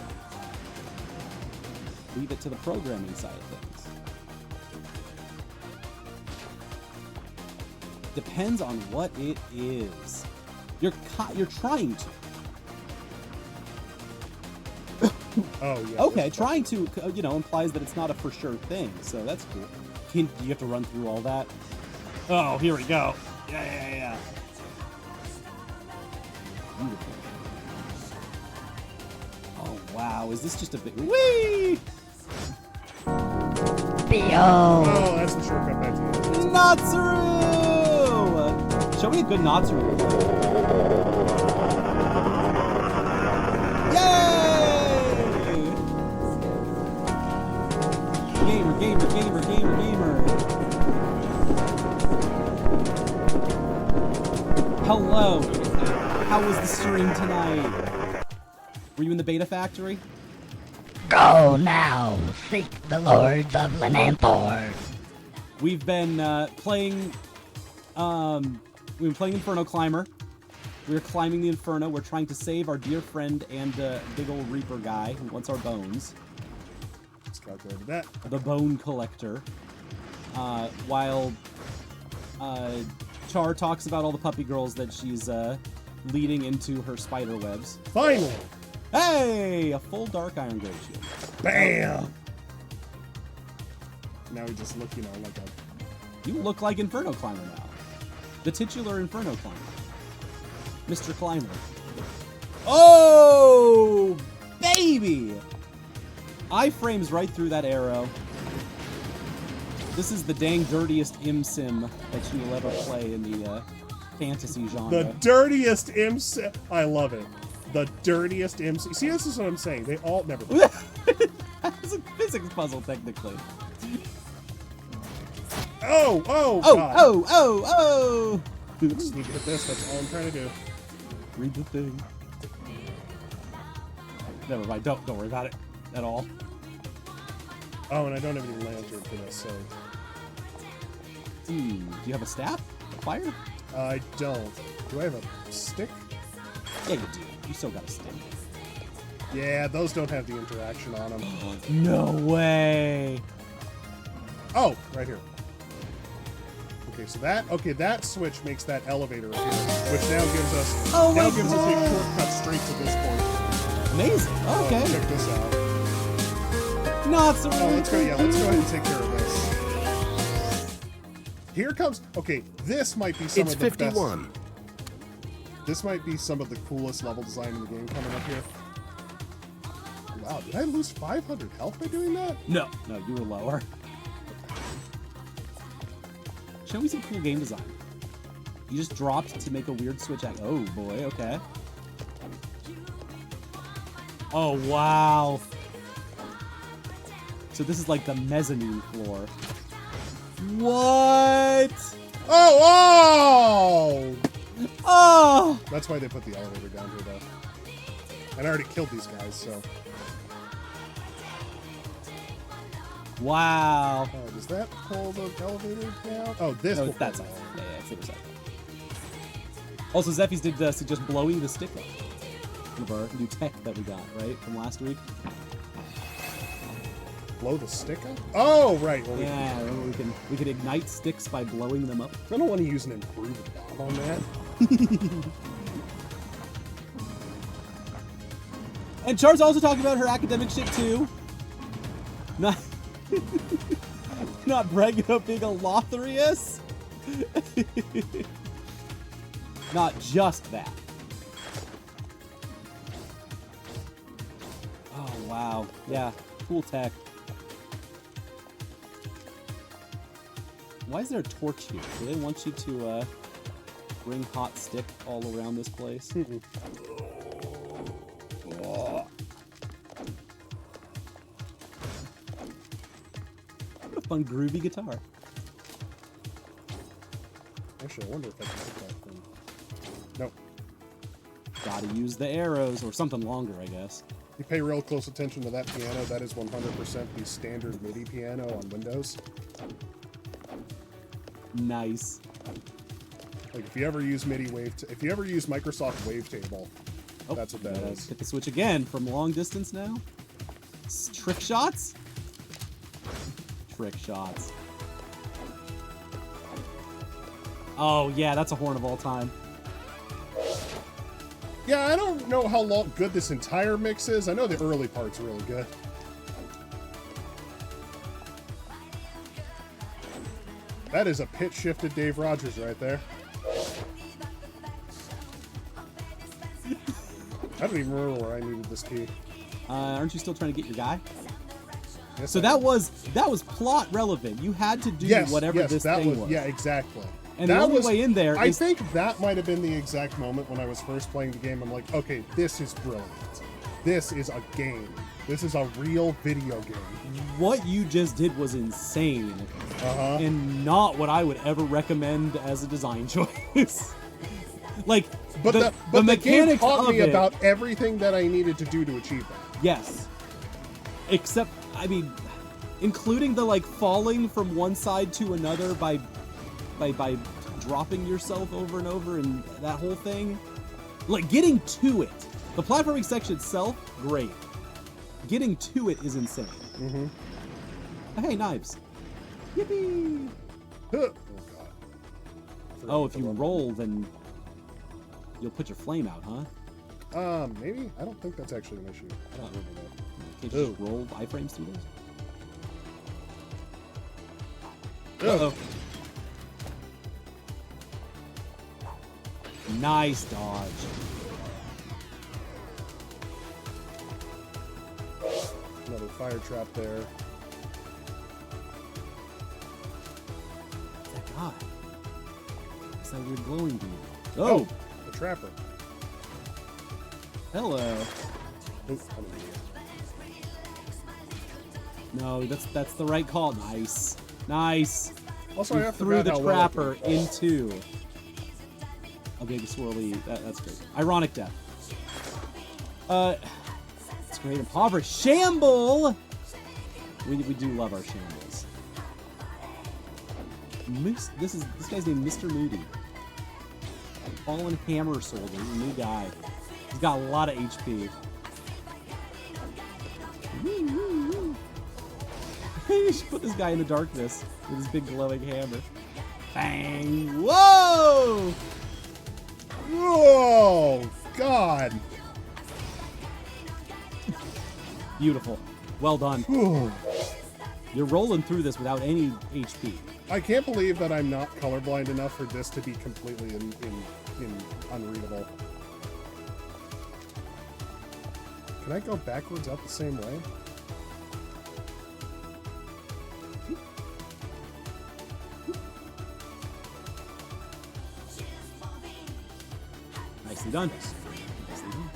Leave it to the programming side of things. Depends on what it is. You're trying to. Oh, yeah. Okay, trying to, implies that it's not a for sure thing, so that's cool. Do you have to run through all that? Oh, here we go. Yeah. Beautiful. Oh, wow. Is this just a big... Whee! Oh, that's the shortcut back to the end. Natsuru! Show me a good Natsuru. Yay! Gamer. Hello. How was the stream tonight? Were you in the beta factory? Go now, seek the lords of Lenanthor. We've been playing Inferno Climber. We're climbing the Inferno. We're trying to save our dear friend and big old Reaper guy who wants our bones. Let's calculate that. The bone collector. While Char talks about all the puppy girls that she's leading into her spider webs. Finally! Hey! A full Dark Iron Grade Shield. Bam! Now we just look, like a... You look like Inferno Climber now. The titular Inferno Climber. Mr. Climber. Oh! Baby! Iframes right through that arrow. This is the dang dirtiest sim that you will ever play in the fantasy genre. The dirtiest sim... I love it. The dirtiest sim... See, this is what I'm saying. They all... Never mind. It's a physics puzzle, technically. Oh, God. Oh! I just need to hit this. That's all I'm trying to do. Read the thing. Never mind. Don't worry about it at all. Oh, and I don't have any lantern for this, so... Do you have a staff? A fire? I don't. Do I have a stick? Yeah, you do. You still got a stick. Yeah, those don't have the interaction on them. No way! Oh, right here. Okay, so that switch makes that elevator appear, which now gives us a shortcut straight to this point. Amazing. Okay. Check this out. Not so. Oh, let's go ahead and take care of this. Here comes. Okay, this might be some It's of the 51. best. This might be some of the coolest level design in the game coming up here. Wow, did I lose 500 health by doing that? No, you were lower. Show me some cool game design. You just dropped to make a weird switch act. Oh boy, okay. Oh wow. So this is like the mezzanine floor. What? Oh! Oh! That's why they put the elevator down here, though. And I already killed these guys, so... Wow. Does that pull the elevator down? Oh, this No, will that's pull it. the elevator. Yeah, it's the other side. Also, Zephy's did suggest blowing the stick up. One of our new tech that we got, right? From last week. Blow the stick up? Oh, right. Well, Yeah, we can ignite sticks by blowing them up. I don't want to use an improved bomb on that. And Char's also talking about her academic shit too. Not bragging about being a Lotharius. Not just that. Oh wow, yeah, cool tech. Why is there a torch here? Do they want you to bring hot stick all around this place? Oh. What a fun groovy guitar. Actually, I wonder if I can hit that from... Nope. Gotta use the arrows, or something longer, I guess. You pay real close attention to that piano. That is 100% the standard MIDI piano on Windows. Nice. Like if you ever use if you ever use Microsoft Wavetable, that's what that is. Hit the switch again from long distance now. Trick shots? Trick shots. Oh, yeah, that's a horn of all time. Yeah, I don't know how good this entire mix is. I know the early part's really good. That is a pitch-shifted Dave Rogers right there. I don't even remember where I needed this key. Aren't you still trying to get your guy? Yes, So that was plot relevant. You had to do whatever this thing was. Yeah, exactly. And the only way in there I think that might have been the exact moment when I was first playing the game. I'm like, okay, this is brilliant. This is a game. This is a real video game. What you just did was insane. Uh-huh. And not what I would ever recommend as a design choice. Like, But the game mechanics taught me of it, about everything that I needed to do to achieve that. yes. Except, I mean, including the, like, falling from one side to another by dropping yourself over and over and that whole thing. Like, getting to it. The platforming section itself, great. Getting to it is insane. Mm-hmm. Oh, hey, knives. Yippee! Oh, God. Oh, if you roll, then you'll put your flame out, huh? Maybe? I don't think that's actually an issue. I don't remember that. Can't you just roll iframes through those? Oh. Uh-oh. Nice dodge. Another fire trap there. That guy. It's that weird glowing dude. Oh, the trapper. Hello. Oop, I didn't do No, that's the right call. Nice. Nice. it. Also, You I threw forgot the how well I trapper can fall. into a big swirly. That's great. Ironic death. It's great. Impoverished. Shamble! We do love our shambles. This guy's named Mr. Moody. Fallen Hammer Soldier. New guy. He's got a lot of HP. You should put this guy in the darkness with his big glowing hammer. Bang! Whoa! Whoa! God! Beautiful. Well done. Whew. You're rolling through this without any HP. I can't believe that I'm not colorblind enough for this to be completely unreadable. Can I go backwards out the same way? Nicely done. Nicely done.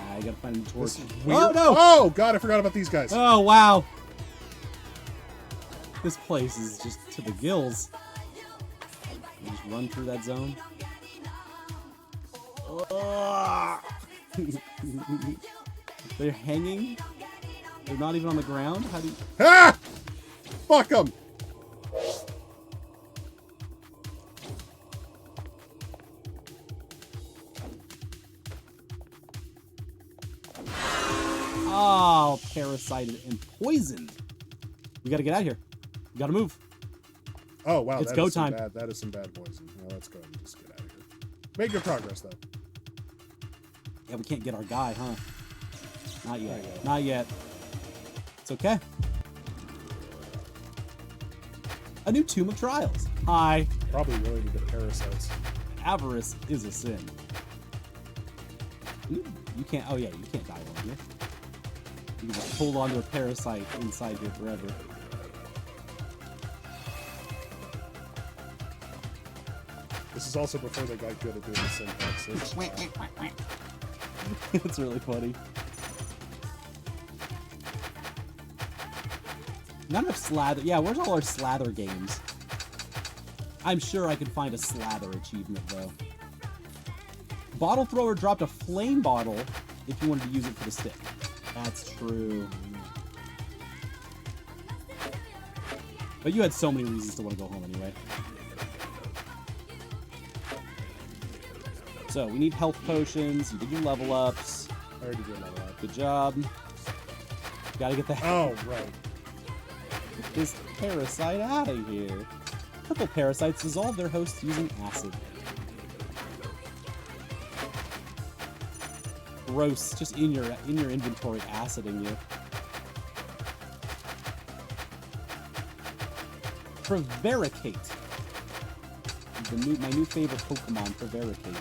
I gotta find the torch. This is weird. Oh no! Oh God! I forgot about these guys. Oh wow! This place is just to the gills. You just run through that zone. They're hanging. They're not even on the ground. How do you? Ah! Fuck them! Oh, parasited and poisoned. We gotta get out of here. We gotta move. Oh wow! It's that go is some time. bad- That is some bad poison. Well, let's go and just get out of here. Make good progress though. Yeah, we can't get our guy, huh? Not yet. Not yet. Not yet. It's okay. A new Tomb of Trials. Hi. Probably related to parasites. Avarice is a sin. You can't. Oh yeah, you can't die on here. You can just hold on to a parasite inside here forever. This is also before they got good at doing the syntaxes. It's really funny. Not enough slather. Yeah, where's all our slather games? I'm sure I could find a slather achievement, though. Bottle thrower dropped a flame bottle if you wanted to use it for the stick. That's true. But you had so many reasons to want to go home anyway. So, we need health potions. You did your level ups. I already did level up. Good job. Gotta get the Oh, right. Get this parasite out of here. Purple parasites dissolve their hosts using acid. Gross. Just in your inventory, aciding you. Prevaricate. My new favorite Pokemon, Prevaricate.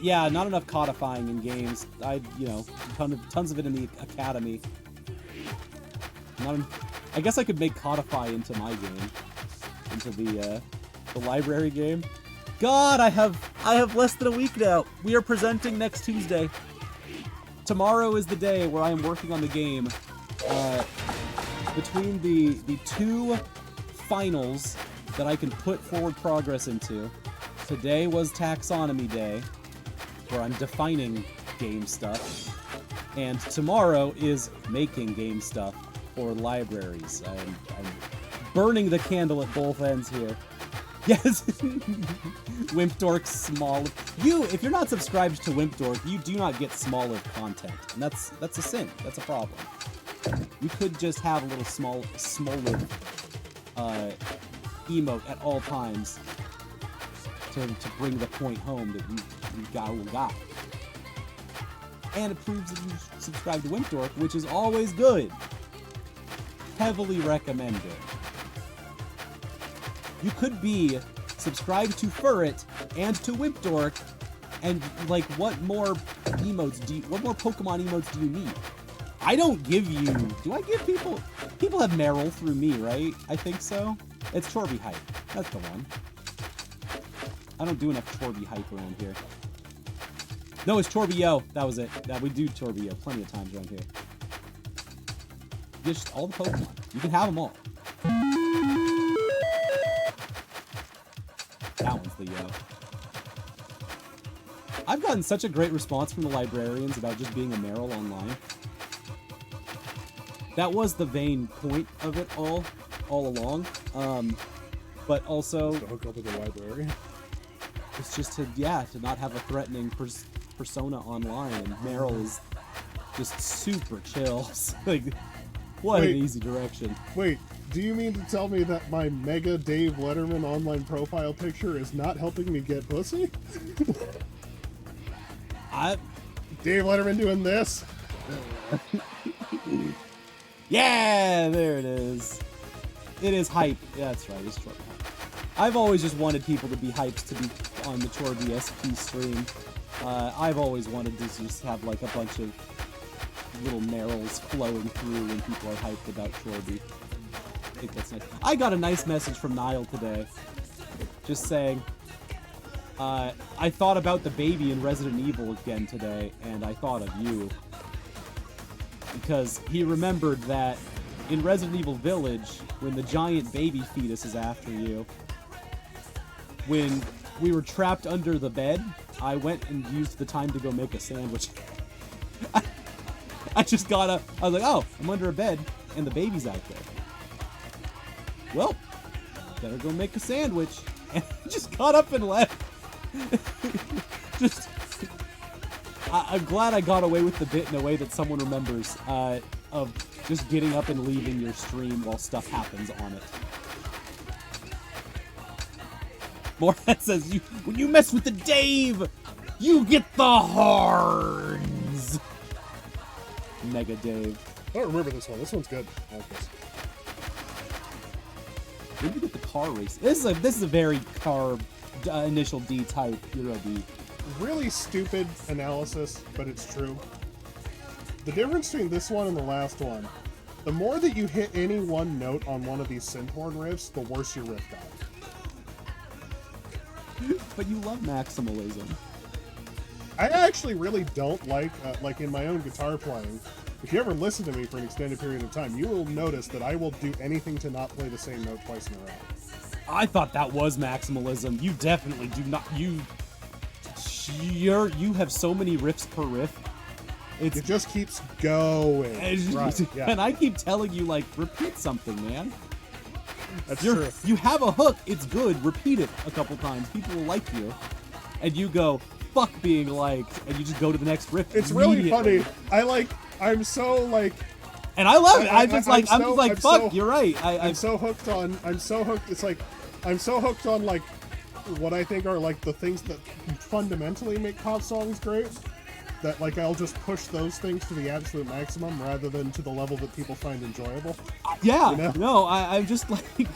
Yeah, not enough codifying in games. Tons of it in the academy. I guess I could make codify into my game, into the library game. God, I have less than a week now. We are presenting next Tuesday. Tomorrow is the day where I am working on the game. Between the two finals that I can put forward progress into. Today was taxonomy day, where I'm defining game stuff. And tomorrow is making game stuff for libraries. I'm burning the candle at both ends here. Yes! Wimp Dork small. If you're not subscribed to Wimp Dork, you do not get smaller content. And that's a sin. That's a problem. You could just have a little smaller emote at all times to bring the point home that you got a little guy. And it proves that you subscribe to Wimp Dork, which is always good. Heavily recommended. You could be subscribed to Furret and to Wimp Dork, and like, what more Pokemon emotes do you need? I don't give you. Do I give people? People have Meryl through me, right? I think so. It's Chorby hype. That's the one. I don't do enough Chorby hype around here. No, it's Chorbio. That was it. Yeah, we do Chorbio plenty of times around here. Just all the Pokemon. You can have them all. That one's the yo. I've gotten such a great response from the librarians about just being a Meryl online. That was the main point of it all along. But also, to hook up with the librarian. It's just to not have a threatening persona online, and Meryl is just super chill. Like, what an easy direction. Wait, do you mean to tell me that my mega Dave Letterman online profile picture is not helping me get pussy? Dave Letterman doing this? Yeah, there it is. It is hype. Yeah, that's right. It's Chorby hype. I've always just wanted people to be hyped to be on the Chorby SP stream. I've always wanted to just have like a bunch of little Meryls flowing through when people are hyped about Chorby. I think that's nice. I got a nice message from Niall today, just saying, I thought about the baby in Resident Evil again today, and I thought of you. Because he remembered that in Resident Evil Village, when the giant baby fetus is after you, when we were trapped under the bed, I went and used the time to go make a sandwich. I just got up. I was like, oh, I'm under a bed, and the baby's out there. Well, better go make a sandwich. And I just got up and left. I'm glad I got away with the bit in a way that someone remembers, of just getting up and leaving your stream while stuff happens on it. Morad says, when you mess with the Dave, you get the horns. Mega Dave. I don't remember this one. This one's good. I like this. Maybe get the car race. This is a very car initial D type Euro D. Really stupid analysis, but it's true. The difference between this one and the last one, the more that you hit any one note on one of these synth-horn riffs, the worse your riff got. But you love maximalism. I actually really don't like in my own guitar playing, If you ever listen to me for an extended period of time, you will notice that I will do anything to not play the same note twice in a row. I thought that was maximalism. You definitely do not. You have so many riffs per riff. It just keeps going. Right, yeah. And I keep telling you, like, repeat something, man. That's true. You have a hook. It's good. Repeat it a couple times. People will like you. And you go, fuck being liked. And you just go to the next riff. It's really funny. I'm so, like... And I love it. I'm just like, fuck, you're right. I'm so hooked on, it's like, I'm so hooked on, like, what I think are, like, the things that fundamentally make pop songs great, that, like, I'll just push those things to the absolute maximum rather than to the level that people find enjoyable. Yeah, you know? No, I'm just like...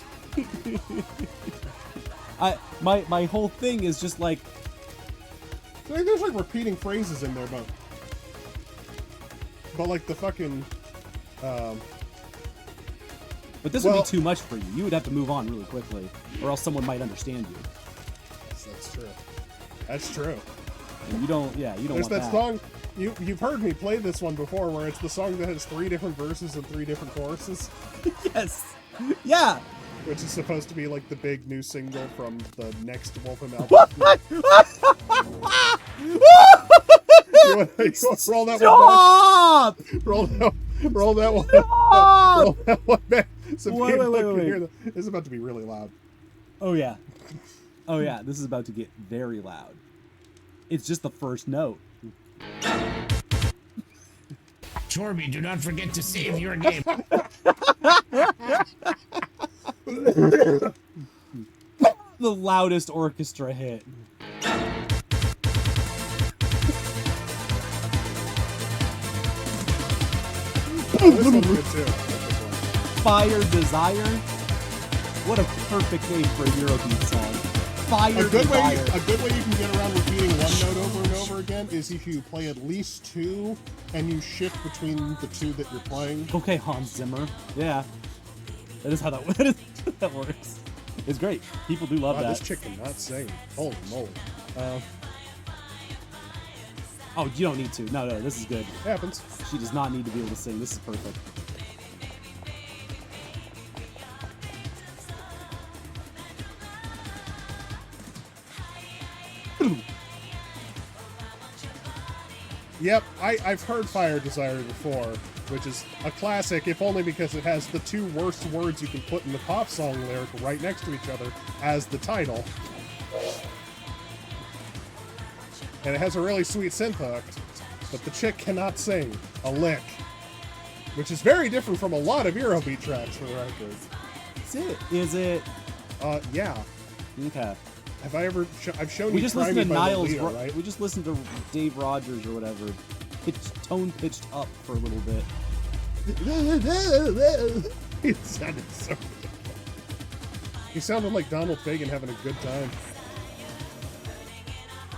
my whole thing is just like... There's, like, repeating phrases in there, but like, the fucking... But this would be too much for you. You would have to move on really quickly, or else someone might understand you. That's true. That's true. And you don't. Yeah, you don't. There's want that that song. You've heard me play this one before, where it's the song that has 3 different verses and 3 different choruses. Yes. Yeah. Which is supposed to be like the big new single from the next Wolfen album. You want to roll that Stop! one back? Roll that one. Stop! Roll that one back. So Wait, people wait, can wait. hear this is about to be really loud. Oh yeah. Oh yeah. This is about to get very loud. It's just the first note. Torby, do not forget to save your game. The loudest orchestra hit. This one's good too. Fire Desire. What a perfect name for a Eurobeat song. Fire A good way Desire. you can get around repeating one note over and over again is if you play at least 2 and you shift between the 2 that you're playing. Okay, Hans Zimmer. Yeah. That is how that works. It's great. People do love Wow, that. this chick cannot sing. Holy moly. Oh, you don't need to. No, this is good. Happens. She does not need to be able to sing. This is perfect. Yep, I've heard Fire Desire before, which is a classic, if only because it has the 2 worst words you can put in the pop song lyric right next to each other as the title. And it has a really sweet synth hook, but the chick cannot sing a lick. Which is very different from a lot of Eurobeat tracks, for the record. Is it? Yeah. Okay. Have I ever... I've shown We you just Try listened Me to by Niles. Lolita, right? We just listened to Dave Rogers or whatever. Tone pitched up for a little bit. It sounded so ridiculous. He sounded like Donald Fagen having a good time.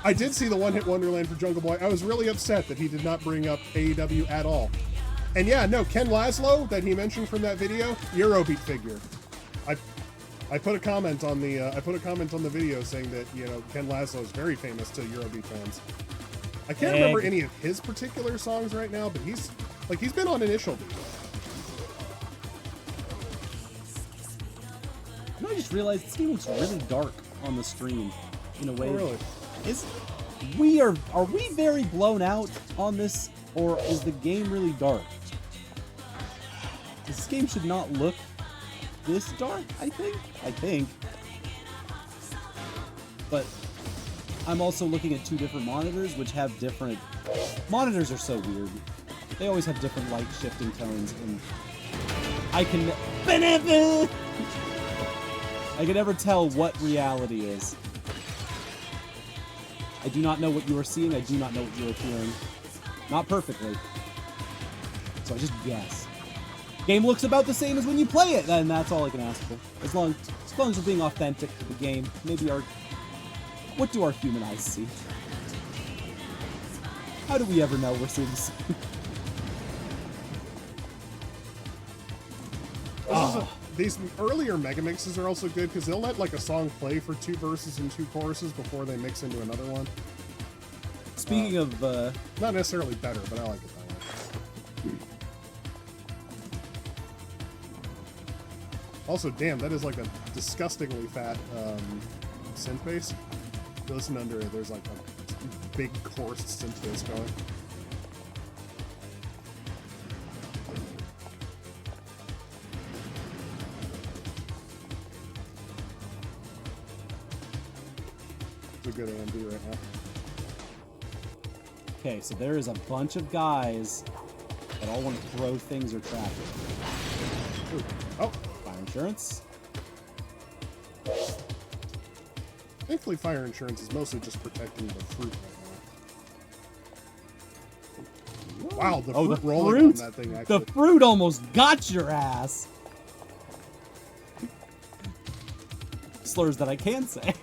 I did see the One Hit Wonderland for Jungle Boy. I was really upset that he did not bring up AEW at all. And yeah, no, Ken Laszlo that he mentioned from that video, Eurobeat figure. I put a comment on the video saying that, you know, Ken Laszlo is very famous to Eurobeat fans. I can't remember any of his particular songs right now, but he's been on Initial D. You know, I just realized this game looks really dark on the stream in a way. Oh, really? Are we very blown out on this, or is the game really dark? This game should not look this dark, I think. But I'm also looking at 2 different monitors, which have different... Monitors are so weird. They always have different light shifting tones, and I can never tell what reality is. I do not know what you are seeing. I do not know what you are hearing. Not perfectly. So I just guess. Game looks about the same as when you play it, then that's all I can ask for. As long as we're being authentic to the game, maybe what do our human eyes see? How do we ever know we're seeing the same? These earlier mega mixes are also good because they'll let like a song play for 2 verses and 2 choruses before they mix into another one. Speaking of... Not necessarily better, but I like it that way. Also, damn, that is like a disgustingly fat synth bass. If you listen under it, there's like a big coarse synth bass going. It's a good AMV right now. Okay, so there is a bunch of guys that all want to throw things or trap it. Ooh. Oh, Fire insurance. thankfully fire insurance is mostly just protecting the fruit right now. Wow, the fruit rolling on that thing actually. The fruit almost got your ass. Slurs that I can say.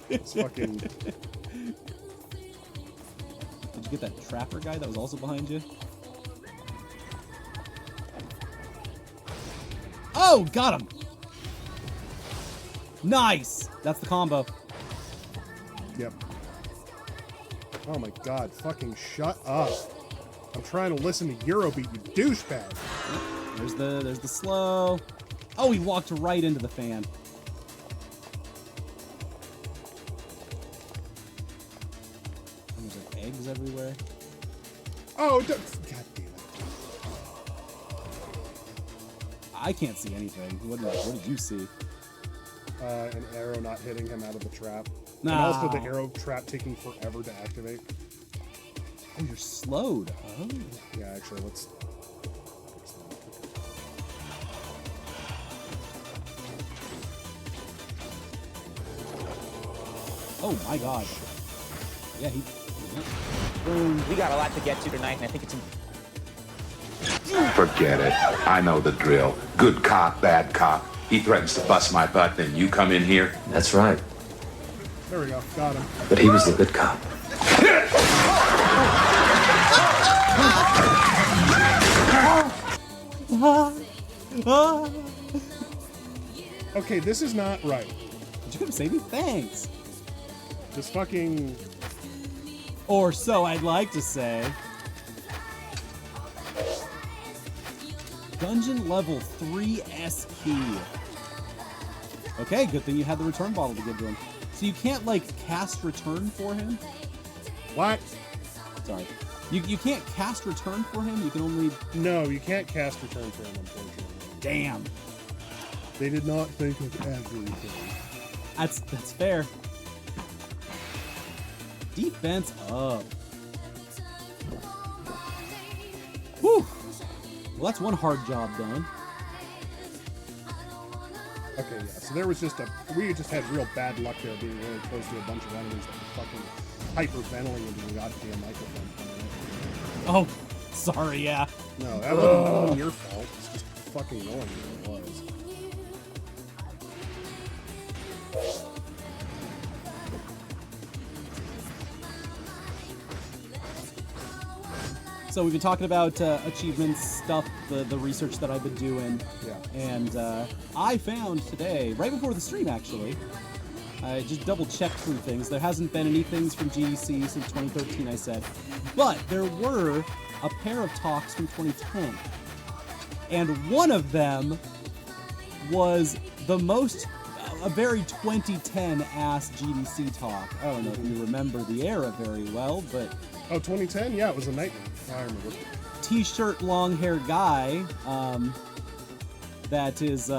It's fucking... Did you get that trapper guy that was also behind you? Oh, got him! Nice! That's the combo. Yep. Oh my god, fucking shut up. I'm trying to listen to Eurobeat, you douchebag. There's the slow. Oh, he walked right into the fan. And there's like eggs everywhere. Oh, god damn it. I can't see anything. What did you see? An arrow not hitting him out of the trap. Nah. And also the arrow trap taking forever to activate. Oh, you're slowed. Oh. Yeah, actually, let's... Oh my god. Yeah, he... We got a lot to get to tonight, and I think it's Forget it. I know the drill. Good cop, bad cop. He threatens to bust my butt, then you come in here. That's right. There we go. Got him. But he was the good cop. Okay, this is not right. Did you come save me? Thanks. This fucking... Or so I'd like to say. Dungeon level 3 S key. Okay, good thing you had the return bottle to give to him. So you can't, like, cast return for him? What? Sorry. You can't cast return for him? You can only... No, you can't cast return for him, unfortunately. Damn. They did not think of everything. That's fair. Defense up. Whew. Well, that's one hard job done. Okay, yeah. So there was just we just had real bad luck there being really close to a bunch of enemies that were fucking hyperventilating into the goddamn microphone. Oh, sorry, yeah. No, that wasn't your fault. It's just fucking annoying as it was. So we've been talking about achievements, stuff, the research that I've been doing. Yeah. And I found today, right before the stream actually, I just double checked through things. There hasn't been anything from GDC since 2013, I said. But there were a pair of talks from 2010. And one of them was the most, a very 2010-ass GDC talk. I don't know if you remember the era very well, but... Oh, 2010? Yeah, it was a nightmare. I remember. T-shirt, long-haired guy that is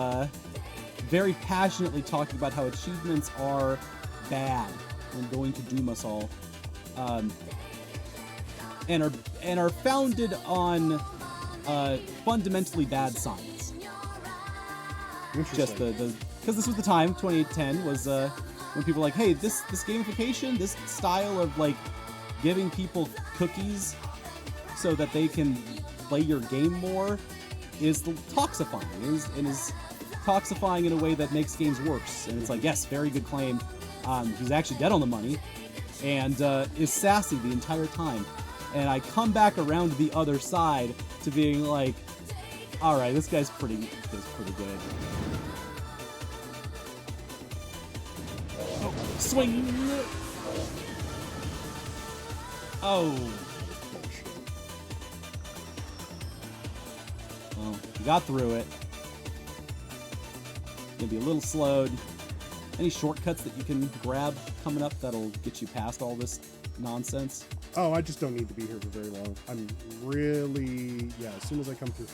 very passionately talking about how achievements are bad and going to doom us all, and are founded on fundamentally bad science. Just because this was the time, 2010 was when people were like, hey, this gamification, this style of like giving people cookies so that they can play your game more is toxifying. Is toxifying in a way that makes games worse. And it's like, yes, very good claim. He's actually dead on the money and is sassy the entire time. And I come back around to the other side to being like, all right, this guy's pretty good. Oh, swing. Oh. Well, you got through it. Gonna be a little slowed. Any shortcuts that you can grab coming up that'll get you past all this nonsense? Oh, I just don't need to be here for very long. I'm really, yeah, as soon as I come through.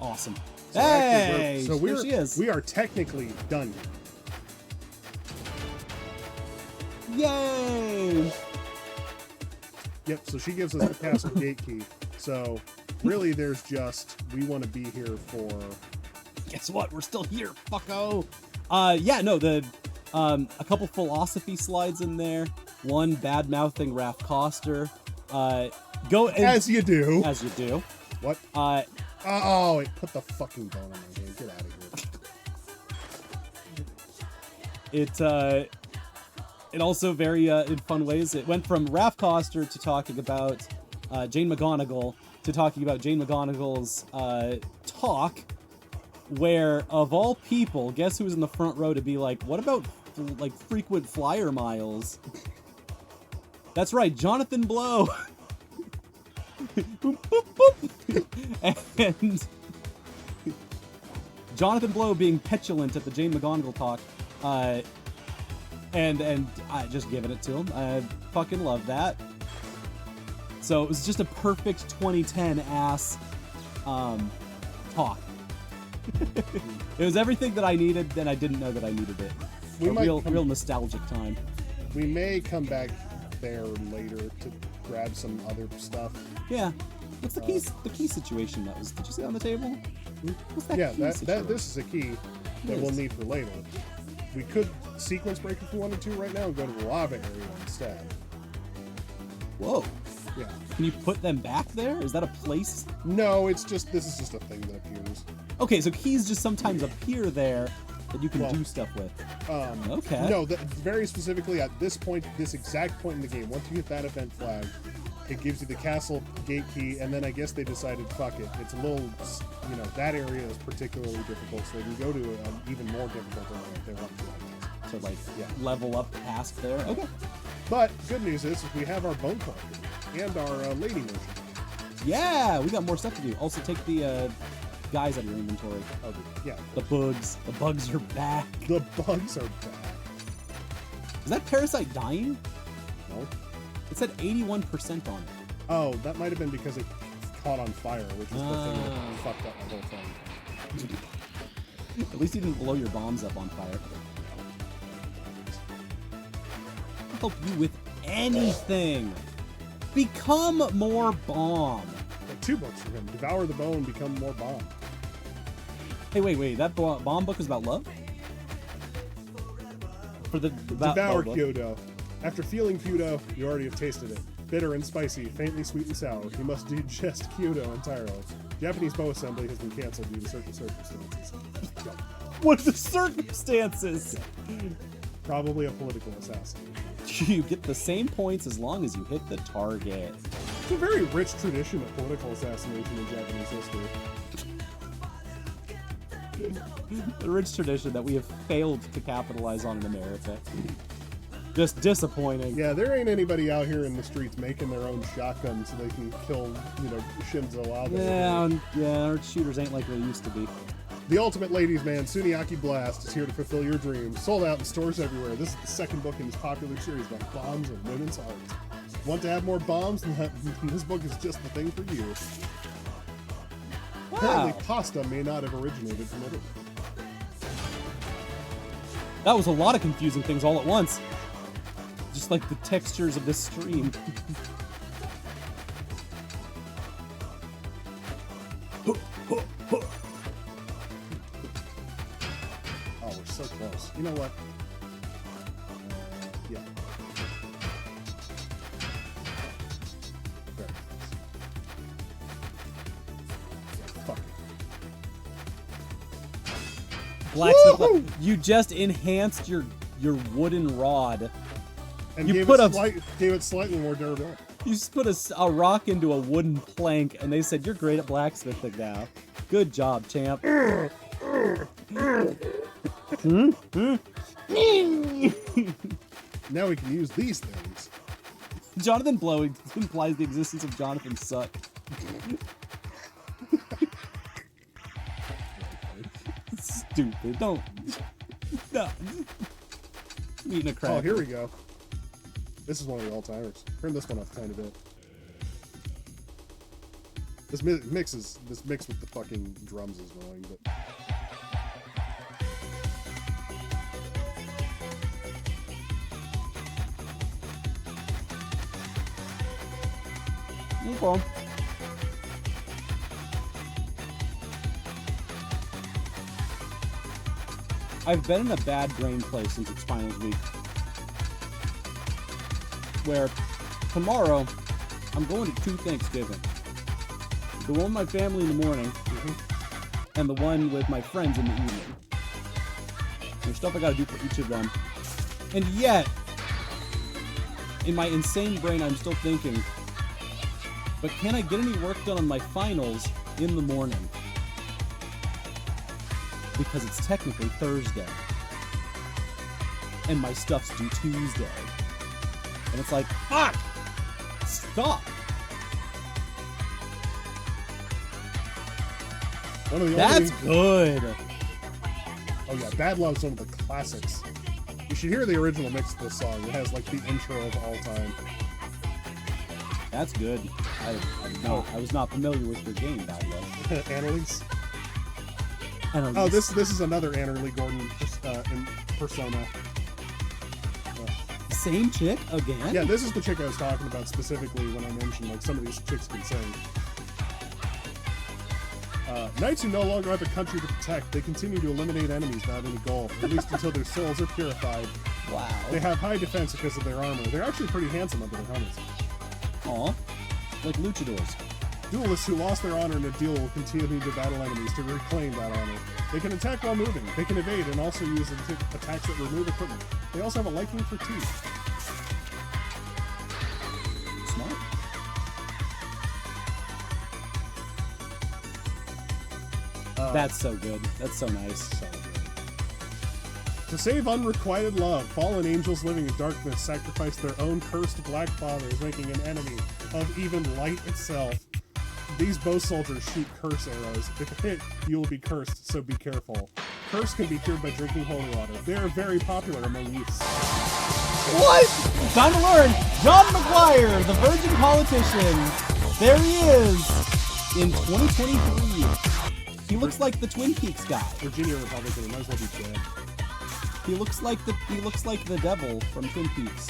Awesome. So Hey! actually There she is. we are technically done here. Yay! Yep, so she gives us the castle gate key. So really there's just, we want to be here for... Guess what? We're still here, fucko! Yeah, no, a couple philosophy slides in there. One bad-mouthing Raph Koster. As you do. As you do. What? Oh, it put the fucking bone on my game. Get out of here. It also very in fun ways. It went from Raph Koster to talking about Jane McGonigal to talking about Jane McGonigal's talk, where of all people, guess who was in the front row to be like, what about like frequent flyer miles? That's right, Jonathan Blow. Boop, boop, boop. And Jonathan Blow being petulant at the Jane McGonigal talk, and I just giving it to him. I fucking love that. So it was just a perfect 2010 ass talk. It was everything that I needed, and I didn't know that I needed it. Real nostalgic time. We may come back there later to grab some other stuff. Yeah. What's the key situation that was? Did you see it on the table? What's that Yeah, key situation? this is a key that we'll need for later. We could sequence break if we wanted to right now and go to the lava area instead. Whoa. Yeah. Can you put them back there? Is that a place? No, this is just a thing that appears. Okay, so keys just sometimes appear there that you can do stuff with. Okay. No, very specifically at this point, this exact point in the game, once you hit that event flag, it gives you the castle gate key, and then I guess they decided, fuck it, it's a little, that area is particularly difficult, so they can go to an even more difficult area if they want to. So, level up past there? Okay. But, good news is we have our bone collector and our lady motion. Yeah, we got more stuff to do. Also, take the guys out of your inventory. Oh, yeah. The bugs. The bugs are back. The bugs are back. Is that parasite dying? No. It said 81% on it. Oh, that might have been because it caught on fire, which is the thing that fucked up my whole thing. At least you didn't blow your bombs up on fire. I'll help you with anything. Become more bomb. Got 2 books for him. Devour the Bone, Become More Bomb. Hey, wait. That bomb book is about love? For the Devour Kyoto. After feeling Kyoto, you already have tasted it. Bitter and spicy, faintly sweet and sour. You must digest Kyoto entirely. Japanese bow assembly has been canceled due to certain circumstances. What are the circumstances? Probably a political assassin. You get the same points as long as you hit the target. It's a very rich tradition of political assassination in Japanese history. A rich tradition that we have failed to capitalize on in America. Just disappointing. Yeah, there ain't anybody out here in the streets making their own shotguns so they can kill, Shinzo Abe. Yeah, our shooters ain't like they used to be. The ultimate ladies' man, Suniaki Blast, is here to fulfill your dreams. Sold out in stores everywhere. This is the second book in this popular series about bombs and women's hearts. Want to have more bombs? This book is just the thing for you. Wow. Apparently, pasta may not have originated from Italy. That was a lot of confusing things all at once. Just like the textures of this stream. Oh, we're so close. You know what? Yeah. Very close. Yeah, fuck it. Blacksmith, you just enhanced your wooden rod. And You gave put gave it slightly more durability. You just put a rock into a wooden plank, and they said, you're great at blacksmithing now. Good job, champ. Now we can use these things. Jonathan Blow implies the existence of Jonathan Suck. stupid. Don't. No. I'm eating a cracker. Oh, here we go. This is one of the all-timers. Turn this one up a tiny bit. This mix with the fucking drums is annoying, but. Okay. I've been in a brain brain place since it's finals week. Where tomorrow I'm going to 2 Thanksgiving. The one with my family in the morning, and the one with my friends in the evening. There's stuff I gotta do for each of them. And yet, in my insane brain, I'm still thinking, but can I get any work done on my finals in the morning? Because it's technically Thursday. And my stuff's due Tuesday. And it's like, fuck! Stop! One of the That's only... good! Oh yeah, Bad Love's one of the classics. You should hear the original mix of this song. It has like the intro of all time. That's good. I was not familiar with your game, Bad Love. Annalise. Annalise. Oh, this is another Anna Lee Gordon in Persona. Same chick again? Yeah, this is the chick I was talking about specifically when I mentioned like some of these chicks can sing. Knights who no longer have a country to protect, they continue to eliminate enemies without any goal, at least until their souls are purified. Wow. They have high defense because of their armor. They're actually pretty handsome under their helmets. Aw. Like luchadors. Duelists who lost their honor in a duel will continue to battle enemies to reclaim that honor. They can attack while moving. They can evade and also use attacks that remove equipment. They also have a liking for tea. Smart. That's so good. That's so nice. So good. To save unrequited love, fallen angels living in darkness sacrifice their own cursed black fathers, making an enemy of even light itself. These bow soldiers shoot curse arrows. If hit, you will be cursed, so be careful. Curse can be cured by drinking holy water. They are very popular among youths. What? Time to learn. John McGuire, the virgin politician. There he is in 2023. He looks like the Twin Peaks guy. Virginia Republican, might as well be dead. He looks like the devil from Twin Peaks.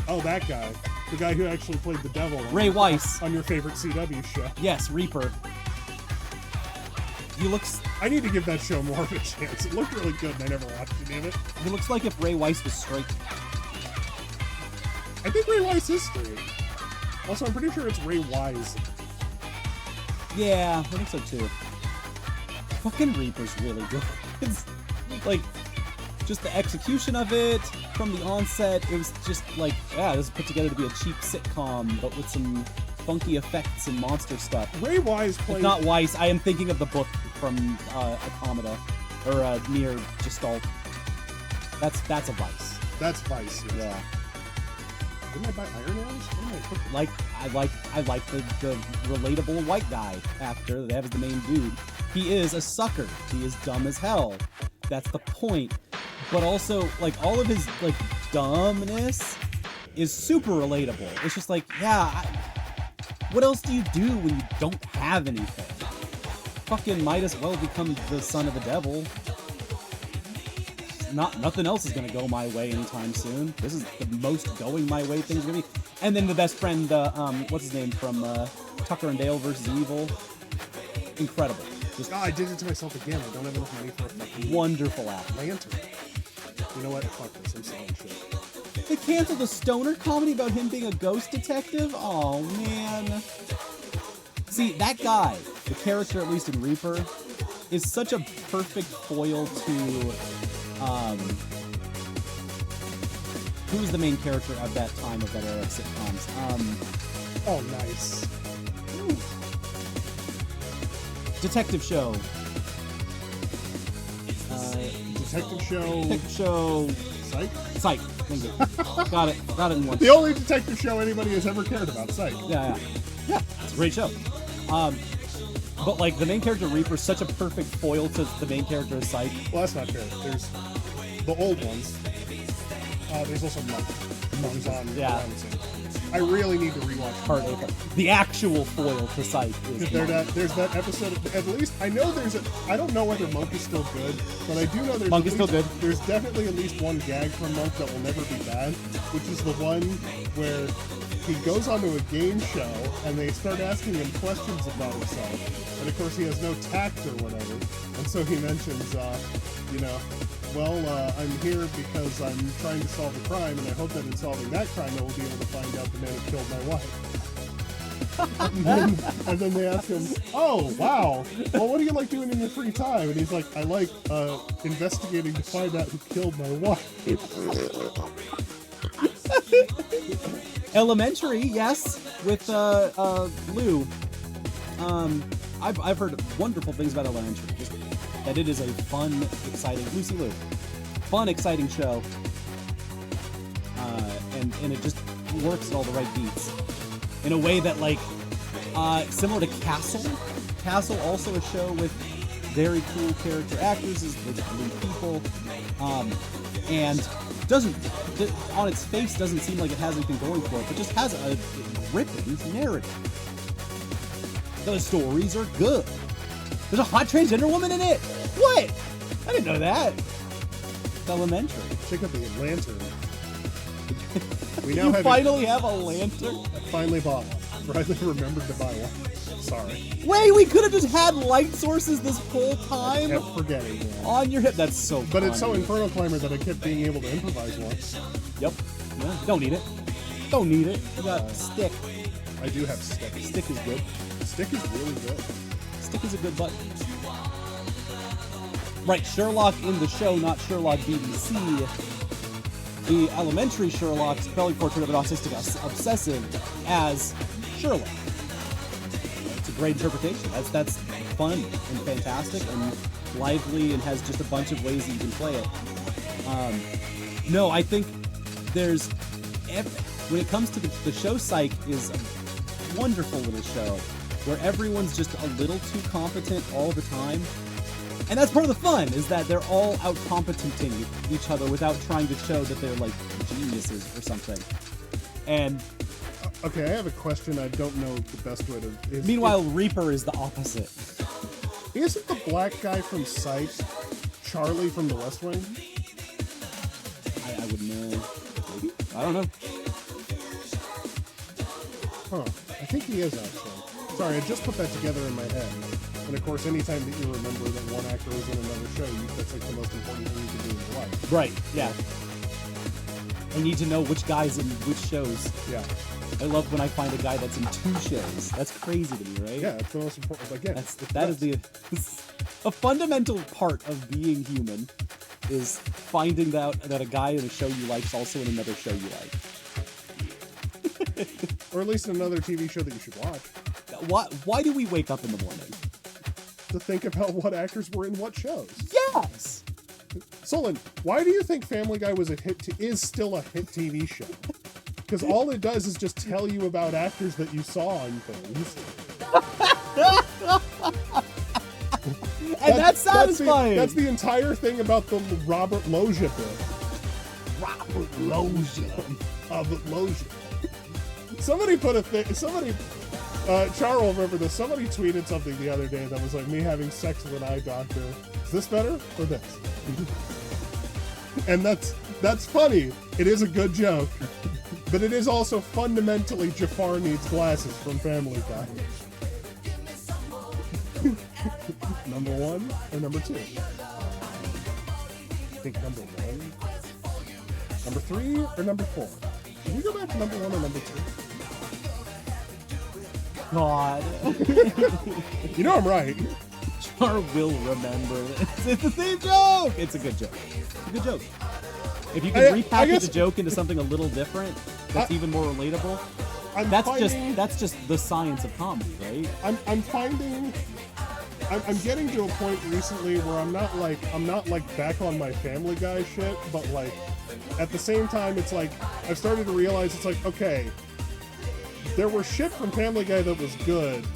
Oh, that guy. The guy who actually played the devil Ray Weiss. on your favorite CW show. Yes, Reaper. He looks. I need to give that show more of a chance. It looked really good and I never watched any of it. He looks like if Ray Weiss was straight. I think Ray Weiss is straight. Also, I'm pretty sure it's Ray Wise. Yeah, I think so too. Fucking Reaper's really good. It's like just the execution of it from the onset. It was just like, yeah, this is put together to be a cheap sitcom, but with some funky effects and monster stuff. Ray Wise played... It's not Weiss. I am thinking of the book from Automata, or Near Gestalt. That's a Vice. That's Vice. Yes. Yeah. Didn't I buy Iron Arms? What am I I like the relatable white guy actor that has the main dude. He is a sucker. He is dumb as hell. That's the point. But also, like, all of his like dumbness is super relatable. It's just like, yeah, what else do you do when you don't have anything? Fucking might as well become the son of the devil. Nothing else is gonna go my way anytime soon. This is the most going my way thing's gonna be. And then the best friend, what's his name from Tucker and Dale versus Evil. Incredible. Just I did it to myself again. I don't have enough money for a fucking wonderful actor. lantern. You know what? Fuck this. I'm selling shit. They canceled the stoner comedy about him being a ghost detective? Oh, man. See, that guy, the character at least in Reaper, is such a perfect foil to, who was the main character of that time of that era of sitcoms? Oh, nice. Detective show. Detective show. Detective show. Psych? Psych. Thank you. Got it in one. The only detective show anybody has ever cared about. Psych. Yeah, it's a great show. But like the main character Reaper's such a perfect foil to the main character Psych. Well, that's not true. There's the old ones. There's also Monk. Monk's on. Yeah. on the same. I really need to rewatch Part of the actual foil to Psych is there's that episode. At least I know there's a. I don't know whether Monk is still good, but I do know there's. Monk is still good. There's definitely at least one gag from Monk that will never be bad, which is the one where he goes onto a game show and they start asking him questions about himself, and of course he has no tact or whatever, and so he mentions, I'm here because I'm trying to solve a crime, and I hope that in solving that crime I will be able to find out the man who killed my wife. and then they ask him, oh, wow, well, what do you like doing in your free time? And he's like, I like investigating to find out who killed my wife. Elementary, yes, with Lou. I've heard wonderful things about Elementary. Just that it is a fun, exciting Lucy Lou, fun, exciting show, and it just works at all the right beats in a way that similar to Castle. Castle, also a show with very cool character actors, with new people, and doesn't on its face doesn't seem like it has anything going for it, but just has a gripping narrative. The stories are good. There's a hot transgender woman in it. What? I didn't know that. It's Elementary. Check out the lantern. We You now have finally have a lantern. I finally bought one. Finally remembered to buy one. Sorry. Wait, we could have just had light sources this whole time Kept forgetting. Yeah. on your hip. That's so. But it's so funny. Inferno Climber that I kept being able to improvise one. Yep. Yeah, don't need it. Don't need it. You got stick. I do have stick. Stick is good. Stick is really good. Stick is a good button. Right, Sherlock in the show, not Sherlock BBC. The Elementary Sherlock spelling portrait of an autistic obsessive as Sherlock. It's a great interpretation. That's fun and fantastic and lively and has just a bunch of ways that you can play it. No, I think there's when it comes to the show, Psych is a wonderful little show where everyone's just a little too competent all the time. And that's part of the fun, is that they're all out-competenting each other without trying to show that they're, geniuses or something. And Okay, I have a question. I don't know the best way to... meanwhile, Reaper is the opposite. Isn't the black guy from Psych Charlie from The West Wing? I would know. Maybe? I don't know. Huh. I think he is, actually. Sorry, I just put that together in my head. And of course, anytime that you remember that one actor was in another show, that's the most important thing you can do in your life. Right, yeah. I need to know which guy's in which shows. Yeah. I love when I find a guy that's in 2 shows. That's crazy to me, right? Yeah, it's the most important. Again, That is a fundamental part of being human, is finding out that a guy in a show you like is also in another show you like. Or at least another TV show that you should watch. Why do we wake up in the morning? To think about what actors were in what shows. Yes! Solon, why do you think Family Guy was is still a hit TV show? Because all it does is just tell you about actors that you saw on things. And that's satisfying! That's the entire thing about the Robert Loggia bit. Robert Loggia. Loggia. Somebody put a thing... Charles, remember this. Somebody tweeted something the other day that was like me having sex with an eye doctor. Is this better or this? And that's funny. It is a good joke. But it is also fundamentally Jafar needs glasses from Family Guy. Number 1 or number 2? I think number 1. Number 3 or number 4? Can we go back to number 1 or number 2? God. You know I'm right. Char will remember. It's the same joke! It's a good joke. It's a good joke. If you can repackage a joke into something a little different, that's even more relatable, that's just the science of comedy, right? I'm getting to a point recently where I'm not back on my Family Guy shit, but at the same time it's I've started to realize it's okay, there were shit from Family Guy that was good,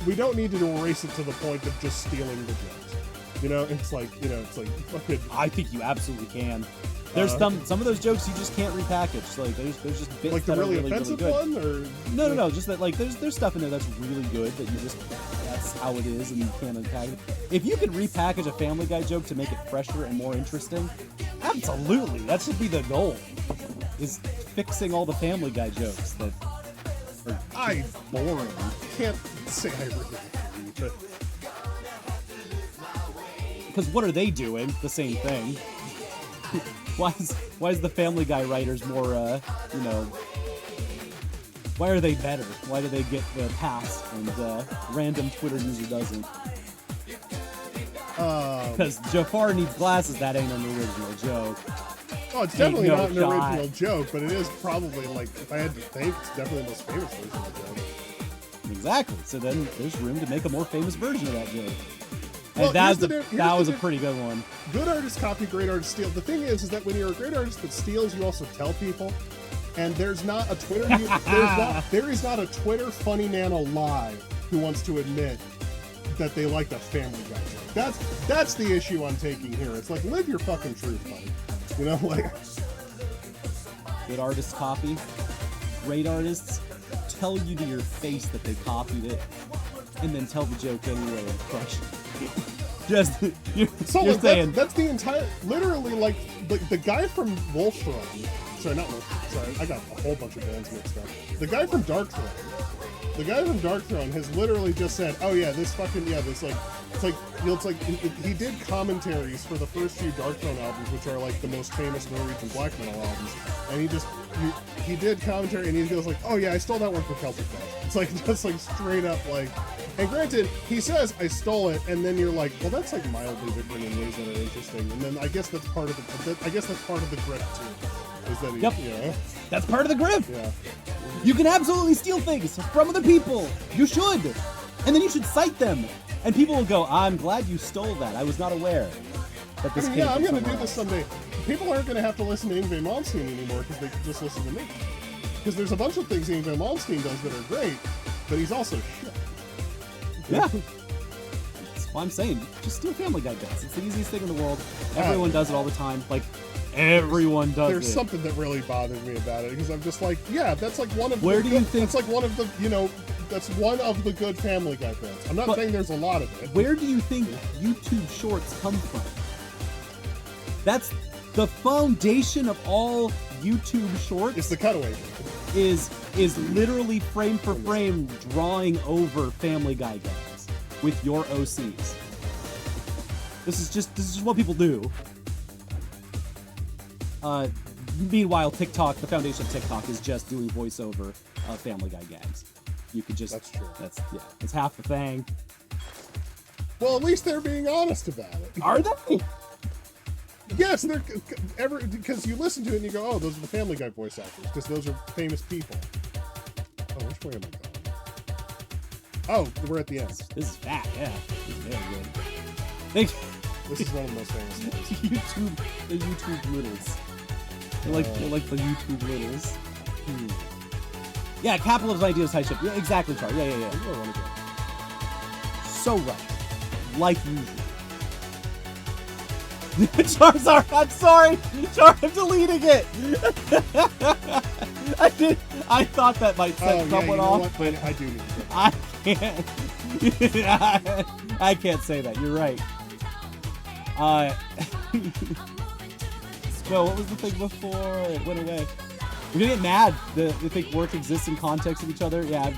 we don't need to erase it to the point of just stealing the jokes. It's like fucking. I think you absolutely can. There's some of those jokes you just can't repackage. Like there's just bits like the that really are really, offensive really good. one, or No. Just that like there's stuff in there that's really good that you just that's how it is and you can't unpackage it. If you could repackage a Family Guy joke to make it fresher and more interesting, absolutely, that should be the goal. Is fixing all the Family Guy jokes that are boring. Can't say I really agree, but Because what are they doing? The same thing. Why is the Family Guy writers more, why are they better? Why do they get the pass and random Twitter user doesn't? Because Jafar needs glasses, that ain't an original joke. oh, it's definitely no not an shot. original joke, but it is probably like if I had to think, it's definitely the most famous version of the joke. Exactly. So then there's room to make a more famous version of that joke. Well, And that was a here's pretty good one. Good artists copy, great artists steal. The thing is that when you're a great artist that steals, you also tell people. And there's not a Twitter, there is not a Twitter funny man alive who wants to admit that they like the Family Guy joke. That's the issue I'm taking here. It's like, live your fucking truth, buddy. Good artists copy. Great artists tell you to your face that they copied it, and then tell the joke anyway and crush it. Just you're saying that's the entire, literally like the guy from Wolfram. Sorry, not Wolfram. Sorry, I got a whole bunch of bands mixed up. The guy from Darkthrone has literally just said, "Oh yeah, this fucking this he did commentaries for the first few Darkthrone albums, which are like the most famous Norwegian black metal albums, and he did commentary, and he goes like, "Oh yeah, I stole that one from Celtic Frost." It's like just like straight up like. And granted, he says, "I stole it," and then you're like, "Well, that's like mildly different in ways that are interesting." And then I guess that's part of the grip too. Is that that's part of the grip. Yeah. You can absolutely steal things from other people. You should, and then you should cite them, and people will go, "I'm glad you stole that. I was not aware that this." I'm going to do this someday. People aren't going to have to listen to Yngwie Malmsteen anymore because they can just listen to me. Because there's a bunch of things Yngwie Malmsteen does that are great, but he's also shit. Yeah. That's what I'm saying. Just steal Family Guy bits. It's the easiest thing in the world. Everyone does it all the time. Like, everyone does There's it. something that really bothers me about it because I'm just like, yeah, that's like one of Where the do good, you think... that's like one of the, that's one of the good Family Guy fans. I'm not saying there's a lot of it. Where do you think YouTube Shorts come from? That's the foundation of all YouTube Shorts. It's the cutaway. Is literally frame for frame drawing over Family Guy gags with your OCs. This is just what people do. Meanwhile, TikTok, the foundation of TikTok is just doing voiceover of Family Guy gags. You could just That's true. That's half the thing. Well, at least they're being honest about it. Are they? Yes, they're because you listen to it and you go, "Oh, those are the Family Guy voice actors," because those are famous people. Oh, which way am I going? Oh, we're at the end. This is fat, yeah. This is very good. This is one of the most famous ones. The YouTube littles. They're like the YouTube littles. Yeah, capitalism ideas high ship. Yeah, exactly, Char. Yeah. You're right. So right. Like usual. Charizard, I'm sorry. Char, I'm deleting it. I thought that might set someone off, but I do need to. I can't. I can't say that. You're right. No, what was the thing before? It went away. We're gonna get mad. They think work exists in context of each other. Yeah,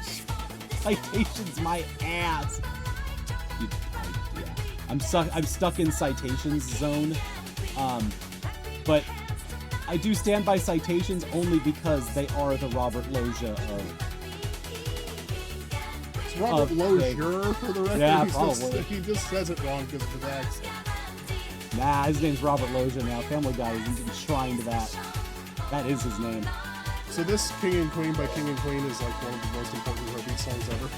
citations, my ass. I'm stuck in citations zone. But I do stand by citations only because they are the Robert Loggia of. It's Robert Loggia for the record. Yeah, probably. He just says it wrong because of his accent. Nah, his name's Robert Loggia now. Family Guy is enshrined to that. That is his name. So this King and Queen by King and Queen is like one of the most important Heartbeat songs ever.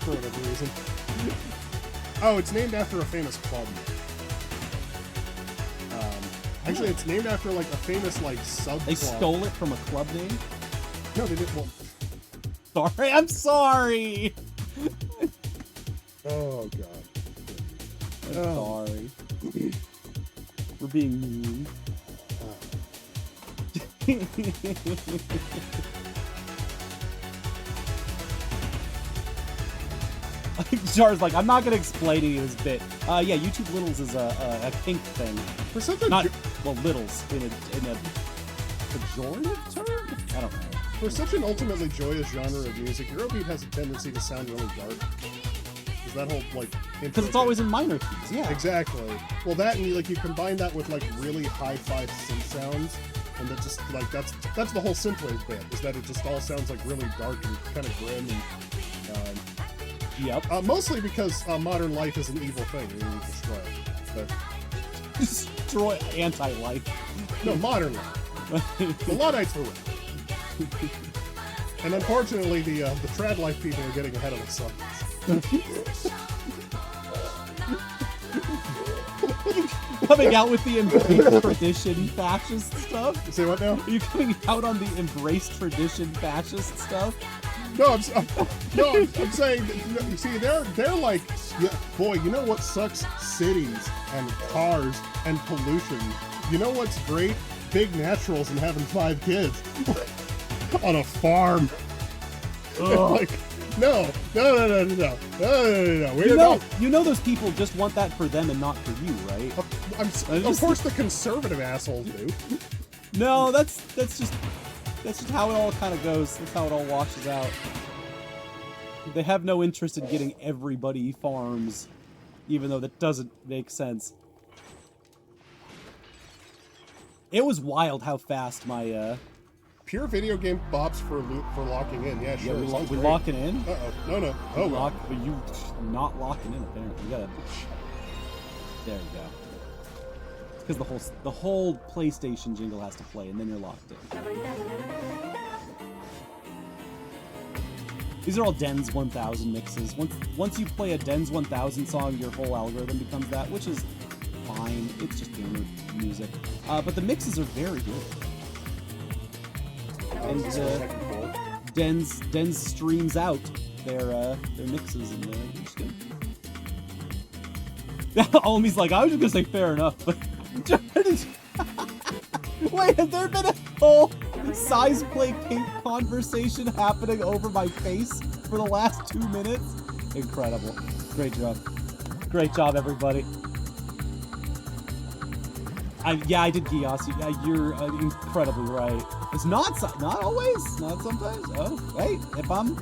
For whatever reason. Oh, it's named after a famous club. Actually, it's named after like a famous like sub. They stole it from a club name? No, they didn't. Well, Sorry, I'm sorry. Oh god. I'm sorry. We're being mean. Jar's like, I'm not gonna explain any of this bit. Yeah, YouTube Littles is a kink thing. For something Not well, Littles in a pejorative term. I don't know. For such an ultimately joyous genre of music, Eurobeat has a tendency to sound really dark. Is that whole like? Because it's always in minor keys. Yeah. Exactly. Well, that and you combine that with like really hi-fi synth sounds, and that just like that's the whole synthwave bit. Is that it just all sounds like really dark and kind of grim and. Yep. Mostly because modern life is an evil thing. We need to destroy it. But Destroy anti-life. no, modern life. The Luddites were right. And unfortunately, the trad life people are getting ahead of us. Coming out with the embrace tradition fascist stuff? Say what now? Are you coming out on the embrace tradition fascist stuff? No, I'm saying, you see, they're like, yeah, boy, you know what sucks? Cities and cars and pollution. You know what's great? Big naturals and having 5 kids on a farm. Like, no. You know those people just want that for them and not for you, right? Of course, the conservative assholes do. No, that's just how it all kind of goes. That's how it all washes out. They have no interest in getting everybody farms, even though that doesn't make sense. It was wild how fast my pure video game bops for locking in. Yeah, sure. Yeah, we locking in. No. Oh, but you not locking in apparently. You gotta. There you go. Because the whole PlayStation jingle has to play, and then you're locked in. These are all Dens 1000 mixes. Once you play a Dens 1000 song, your whole algorithm becomes that, which is fine. It's just gamer music. But the mixes are very good. And Dens streams out their mixes, and they're just good. Omi's like, I was just gonna say fair enough, but wait, has there been a whole size play kink conversation happening over my face for the last 2 minutes? Incredible. Great job. Great job, everybody. I did Gios. You're incredibly right. It's not always, not sometimes. Oh, wait, if I'm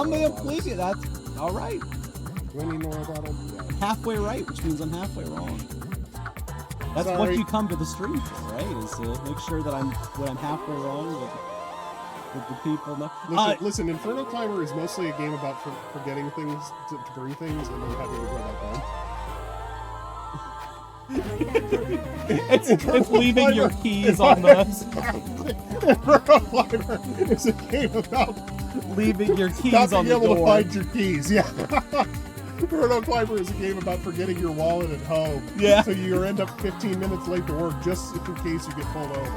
being completely, that's all right. Do you need more about them? Halfway right, which means I'm halfway wrong. That's what you come to the stream for, right? Is to make sure that I'm halfway wrong with the people. Listen, Inferno Climber is mostly a game about forgetting things to bring things and then having to go back home. It's leaving your keys on the. Inferno Climber is a game about leaving your keys not on being the able door. to find your keys. Yeah. Inferno Climber is a game about forgetting your wallet at home. Yeah. So you end up 15 minutes late to work just in case you get pulled over.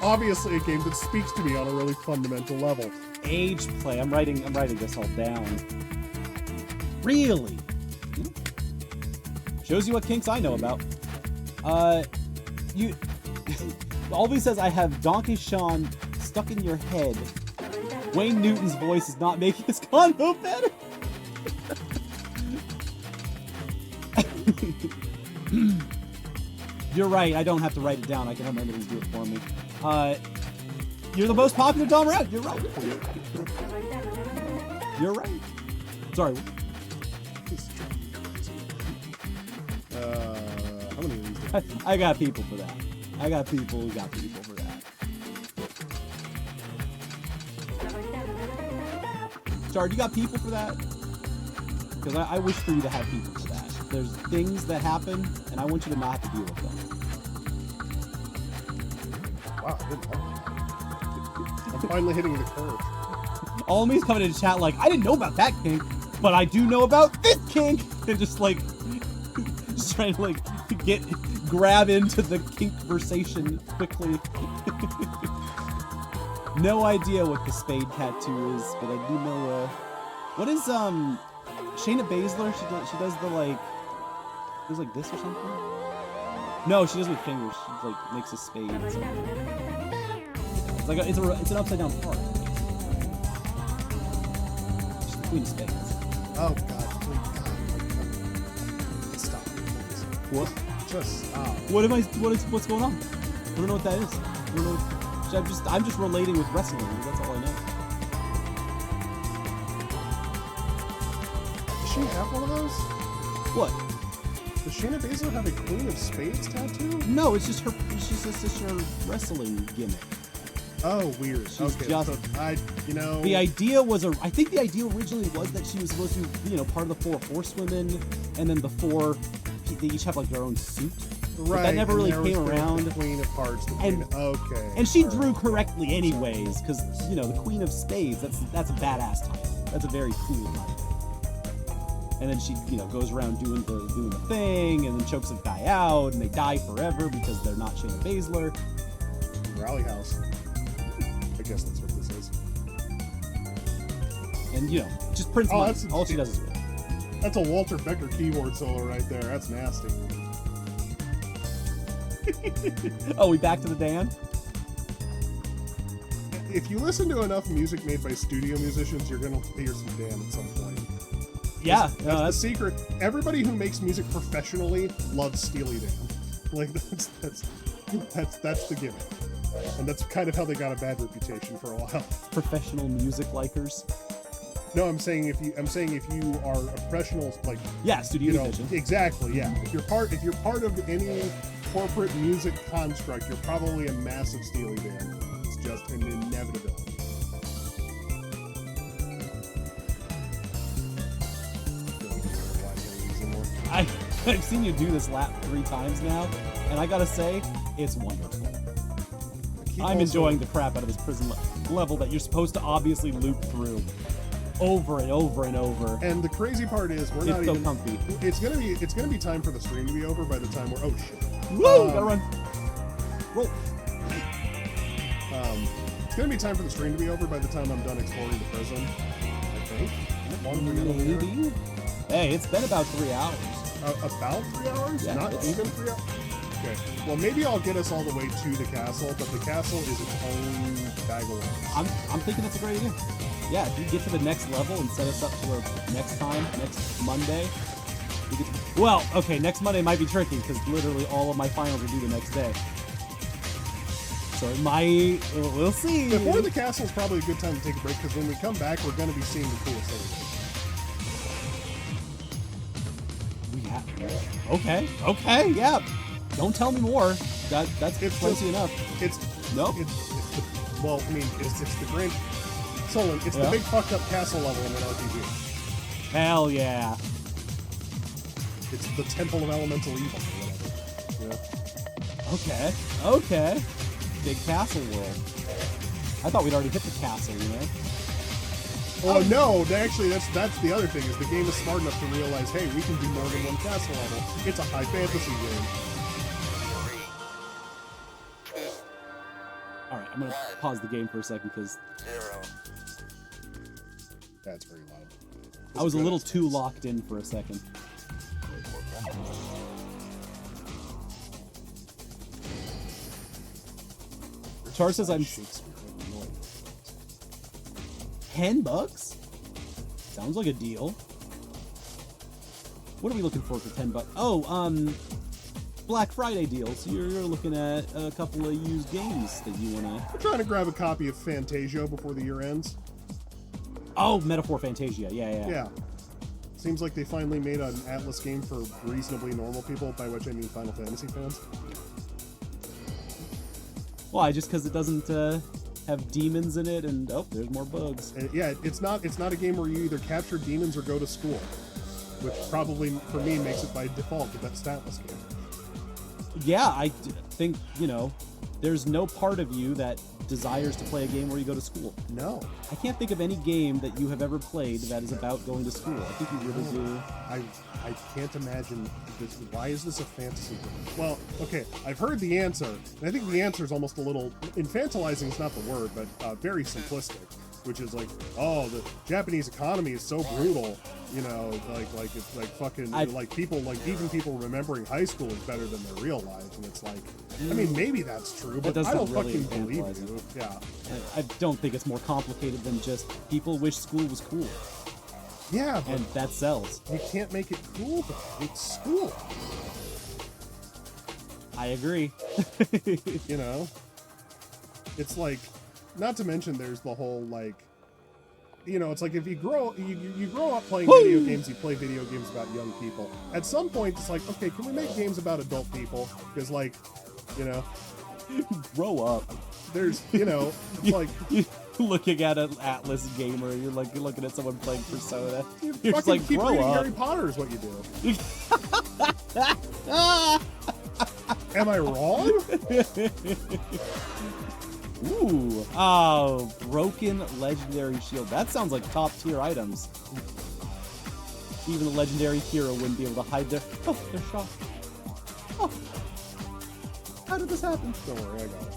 Obviously, a game that speaks to me on a really fundamental level. Age play. I'm writing this all down. Really? Shows you what kinks I know about. You. Always says I have Donkey Sean stuck in your head. Wayne Newton's voice is not making this convo better. You're right. I don't have to write it down. I can have my enemies do it for me. You're the most popular Dom around. You're right. You're right. Sorry. How many of these do I got people for that. I got people who got people for that. Jar, you got people for that? Because I wish for you to have people for that. There's things that happen, and I want you to not have to deal with them. Wow, I didn't know. I'm finally hitting the curve. Almi's coming into chat like, I didn't know about that kink, but I do know about this kink! And just like, just trying to like, grab into the kink conversation quickly. No idea what the spade tattoo is, but I do know. What is Shayna Baszler? She does the like. Does like this or something? No, she does it with fingers. She like makes a spade. Or something. It's like it's an upside down heart. She's the queen of spades. Oh God, please, God. Stop, please. What? Just stop. What's going on? I don't know what that is. I don't know. I'm just relating with wrestling. That's all I know. Does she have one of those? What? Does Shayna Baszler have a Queen of Spades tattoo? No, it's just her. She's just her wrestling gimmick. Oh, weird. She's Okay, just- so The idea was I think the idea originally was that she was supposed to be, part of the 4 horsewomen, and then the 4, they each have like their own suit. right. But that never and really there was came the around. Queen of Hearts. The And- Queen, okay. And she all right. drew correctly anyways, because the Queen of Spades. That's a badass title. That's a very cool title. And then she goes around doing the thing, and then chokes a guy out, and they die forever because they're not Shayna Baszler. Rally House. I guess that's what this is. And just Prince Oh, Money. that's- All she does is win. That's a Walter Becker keyboard solo right there. That's nasty. Oh, we back to the Dan? If you listen to enough music made by studio musicians, you're gonna hear some Dan at some point. Yeah, That's the secret. Everybody who makes music professionally loves Steely Dan. Like that's the gimmick, and that's kind of how they got a bad reputation for a while. professional music likers. No, I'm saying if you are a professional, like Yeah, studio musician. exactly, yeah. If you're part of any corporate music construct, you're probably a massive Steely Dan. It's just an inevitability. I've seen you do this lap 3 times now, and I gotta say, it's wonderful. I'm enjoying the crap out of this prison level that you're supposed to obviously loop through over and over and over. And the crazy part is we're It's not so even. comfy. It's gonna be time for the stream to be over by the time we're. Oh shit. Woo! Gotta run. Roll. It's gonna be time for the stream to be over by the time I'm done exploring the prison. I think. How long have we got over there? Maybe. Hey, it's been about 3 hours. About 3 hours? Yeah, Not it's- even 3 hours? Okay. Well, maybe I'll get us all the way to the castle, but the castle is its own bag of worms. I'm thinking it's a great idea. Yeah, if you get to the next level and set us up for next Monday. Well, okay, next Monday might be tricky because literally all of my finals are due the next day. So it might. We'll see. Before the castle is probably a good time to take a break because when we come back, we're going to be seeing the coolest everything. Okay, yeah. Don't tell me more. That's It's plenty just- enough. It's No? It's the grand. Solon, it's the Yeah. big fucked up castle level in an RPG. Hell yeah. It's the Temple of Elemental Evil or whatever. Yeah. Okay. Big castle world. I thought we'd already hit the castle, Oh no! Actually, that's the other thing is the game is smart enough to realize, hey, we can do more than one castle level. It's a high fantasy game. All right, I'm gonna pause the game for a second because That's very loud. I was a little too locked in for a second. Char says I'm Shakespeare. Illinois. $10. Sounds like a deal. What are we looking for $10? Oh, Black Friday deals. You're looking at a couple of used games that you wanna. I'm trying to grab a copy of Fantasia before the year ends. Oh, Metaphor Fantasia. Yeah. Yeah. Seems like they finally made an Atlas game for reasonably normal people, by which I mean Final Fantasy fans. Why? Just because it doesn't have demons in it, and oh, there's more bugs. And yeah, it's not a game where you either capture demons or go to school, which probably for me makes it by default the best Atlas game. Yeah, I think there's no part of you that desires to play a game where you go to school. No. I can't think of any game that you have ever played that is about going to school. I think you really do. I can't imagine this. Why is this a fantasy game? Well, okay, I've heard the answer, and I think the answer is almost a little infantilizing is not the word, but very simplistic, which is like, oh, the Japanese economy is so brutal, you know, like it's like fucking like people like even people remembering high school is better than their real lives, and it's like, I mean, maybe that's true, but I don't really fucking believe infantilize you. Yeah. I don't think it's more complicated than just people wish school was cool. Yeah, but And that sells. you can't make it cool. It's school, I agree. you know. It's like, not to mention there's the whole like, you know, it's like if you grow up playing video games, you play video games about young people. At some point, it's like, okay, can we make games about adult people? Because like, you know, Grow up. there's, you know, it's like You're looking at an Atlas gamer, you're looking at someone playing Persona. you You're just fucking like, keep grow reading up. Harry Potter is what you do. Am I wrong? Ooh. Oh, broken legendary shield. That sounds like top tier items. Even the legendary hero wouldn't be able to hide their. Oh, they're shot. Oh. How did this happen? Don't worry, I got it.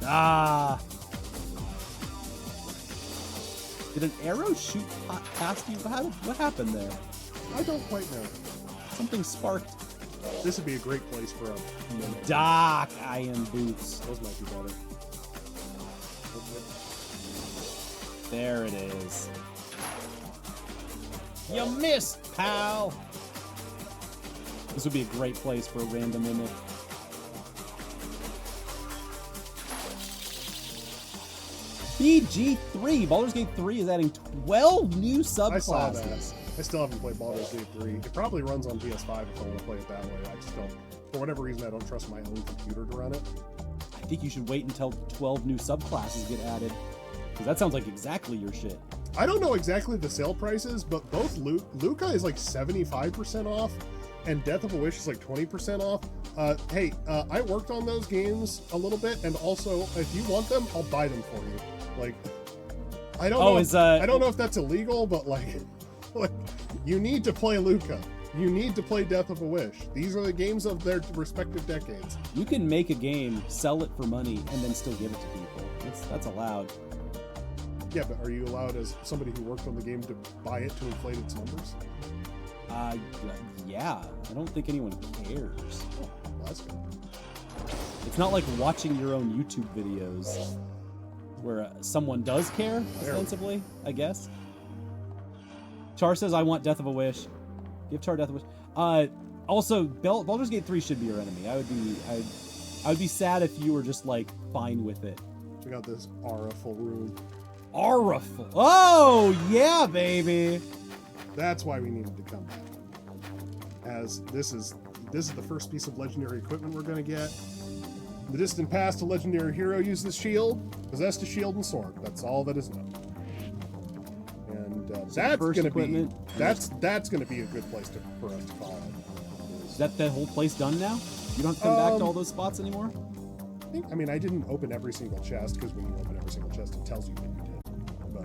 Ah. Did an arrow shoot past you? What happened there? I don't quite know. Something sparked. This would be a great place for a minute. Dark iron boots. Those might be better. There it is. You missed, pal. This would be a great place for a random mimic. BG3. Baldur's Gate 3 is adding 12 new subclasses. I saw that. I still haven't played Baldur's Gate 3. It probably runs on PS5 if I want to play it that way. I just don't, for whatever reason, I don't trust my own computer to run it. I think you should wait until 12 new subclasses get added. Because that sounds like exactly your shit. I don't know exactly the sale prices, but both Luca is like 75% off, and Death of a Wish is like 20% off. Hey, I worked on those games a little bit, and also, if you want them, I'll buy them for you. Like, I don't know. I don't know if that's illegal, but like, you need to play Luca. You need to play Death of a Wish. These are the games of their respective decades. You can make a game, sell it for money, and then still give it to people. That's allowed. Yeah, but are you allowed as somebody who worked on the game to buy it to inflate its numbers? Yeah. I don't think anyone cares. Oh, well, that's good. It's not like watching your own YouTube videos where someone does care, ostensibly, I guess. Char says, I want Death of a Wish. Give Char Death of a Wish. Also, Baldur's Gate 3 should be your enemy. I would be sad if you were just, like, fine with it. Check out this auraful room. Auraful. Oh, yeah, baby. That's why we needed to come back. As this is the first piece of legendary equipment we're going to get. In the distant past, a legendary hero used this shield, possessed a shield and sword. That's all that is known. And that's going to be that's going to be a good place for us to call it. Is that the whole place done now? You don't have to come back to all those spots anymore? I mean, I didn't open every single chest, because when you open every single chest, it tells you that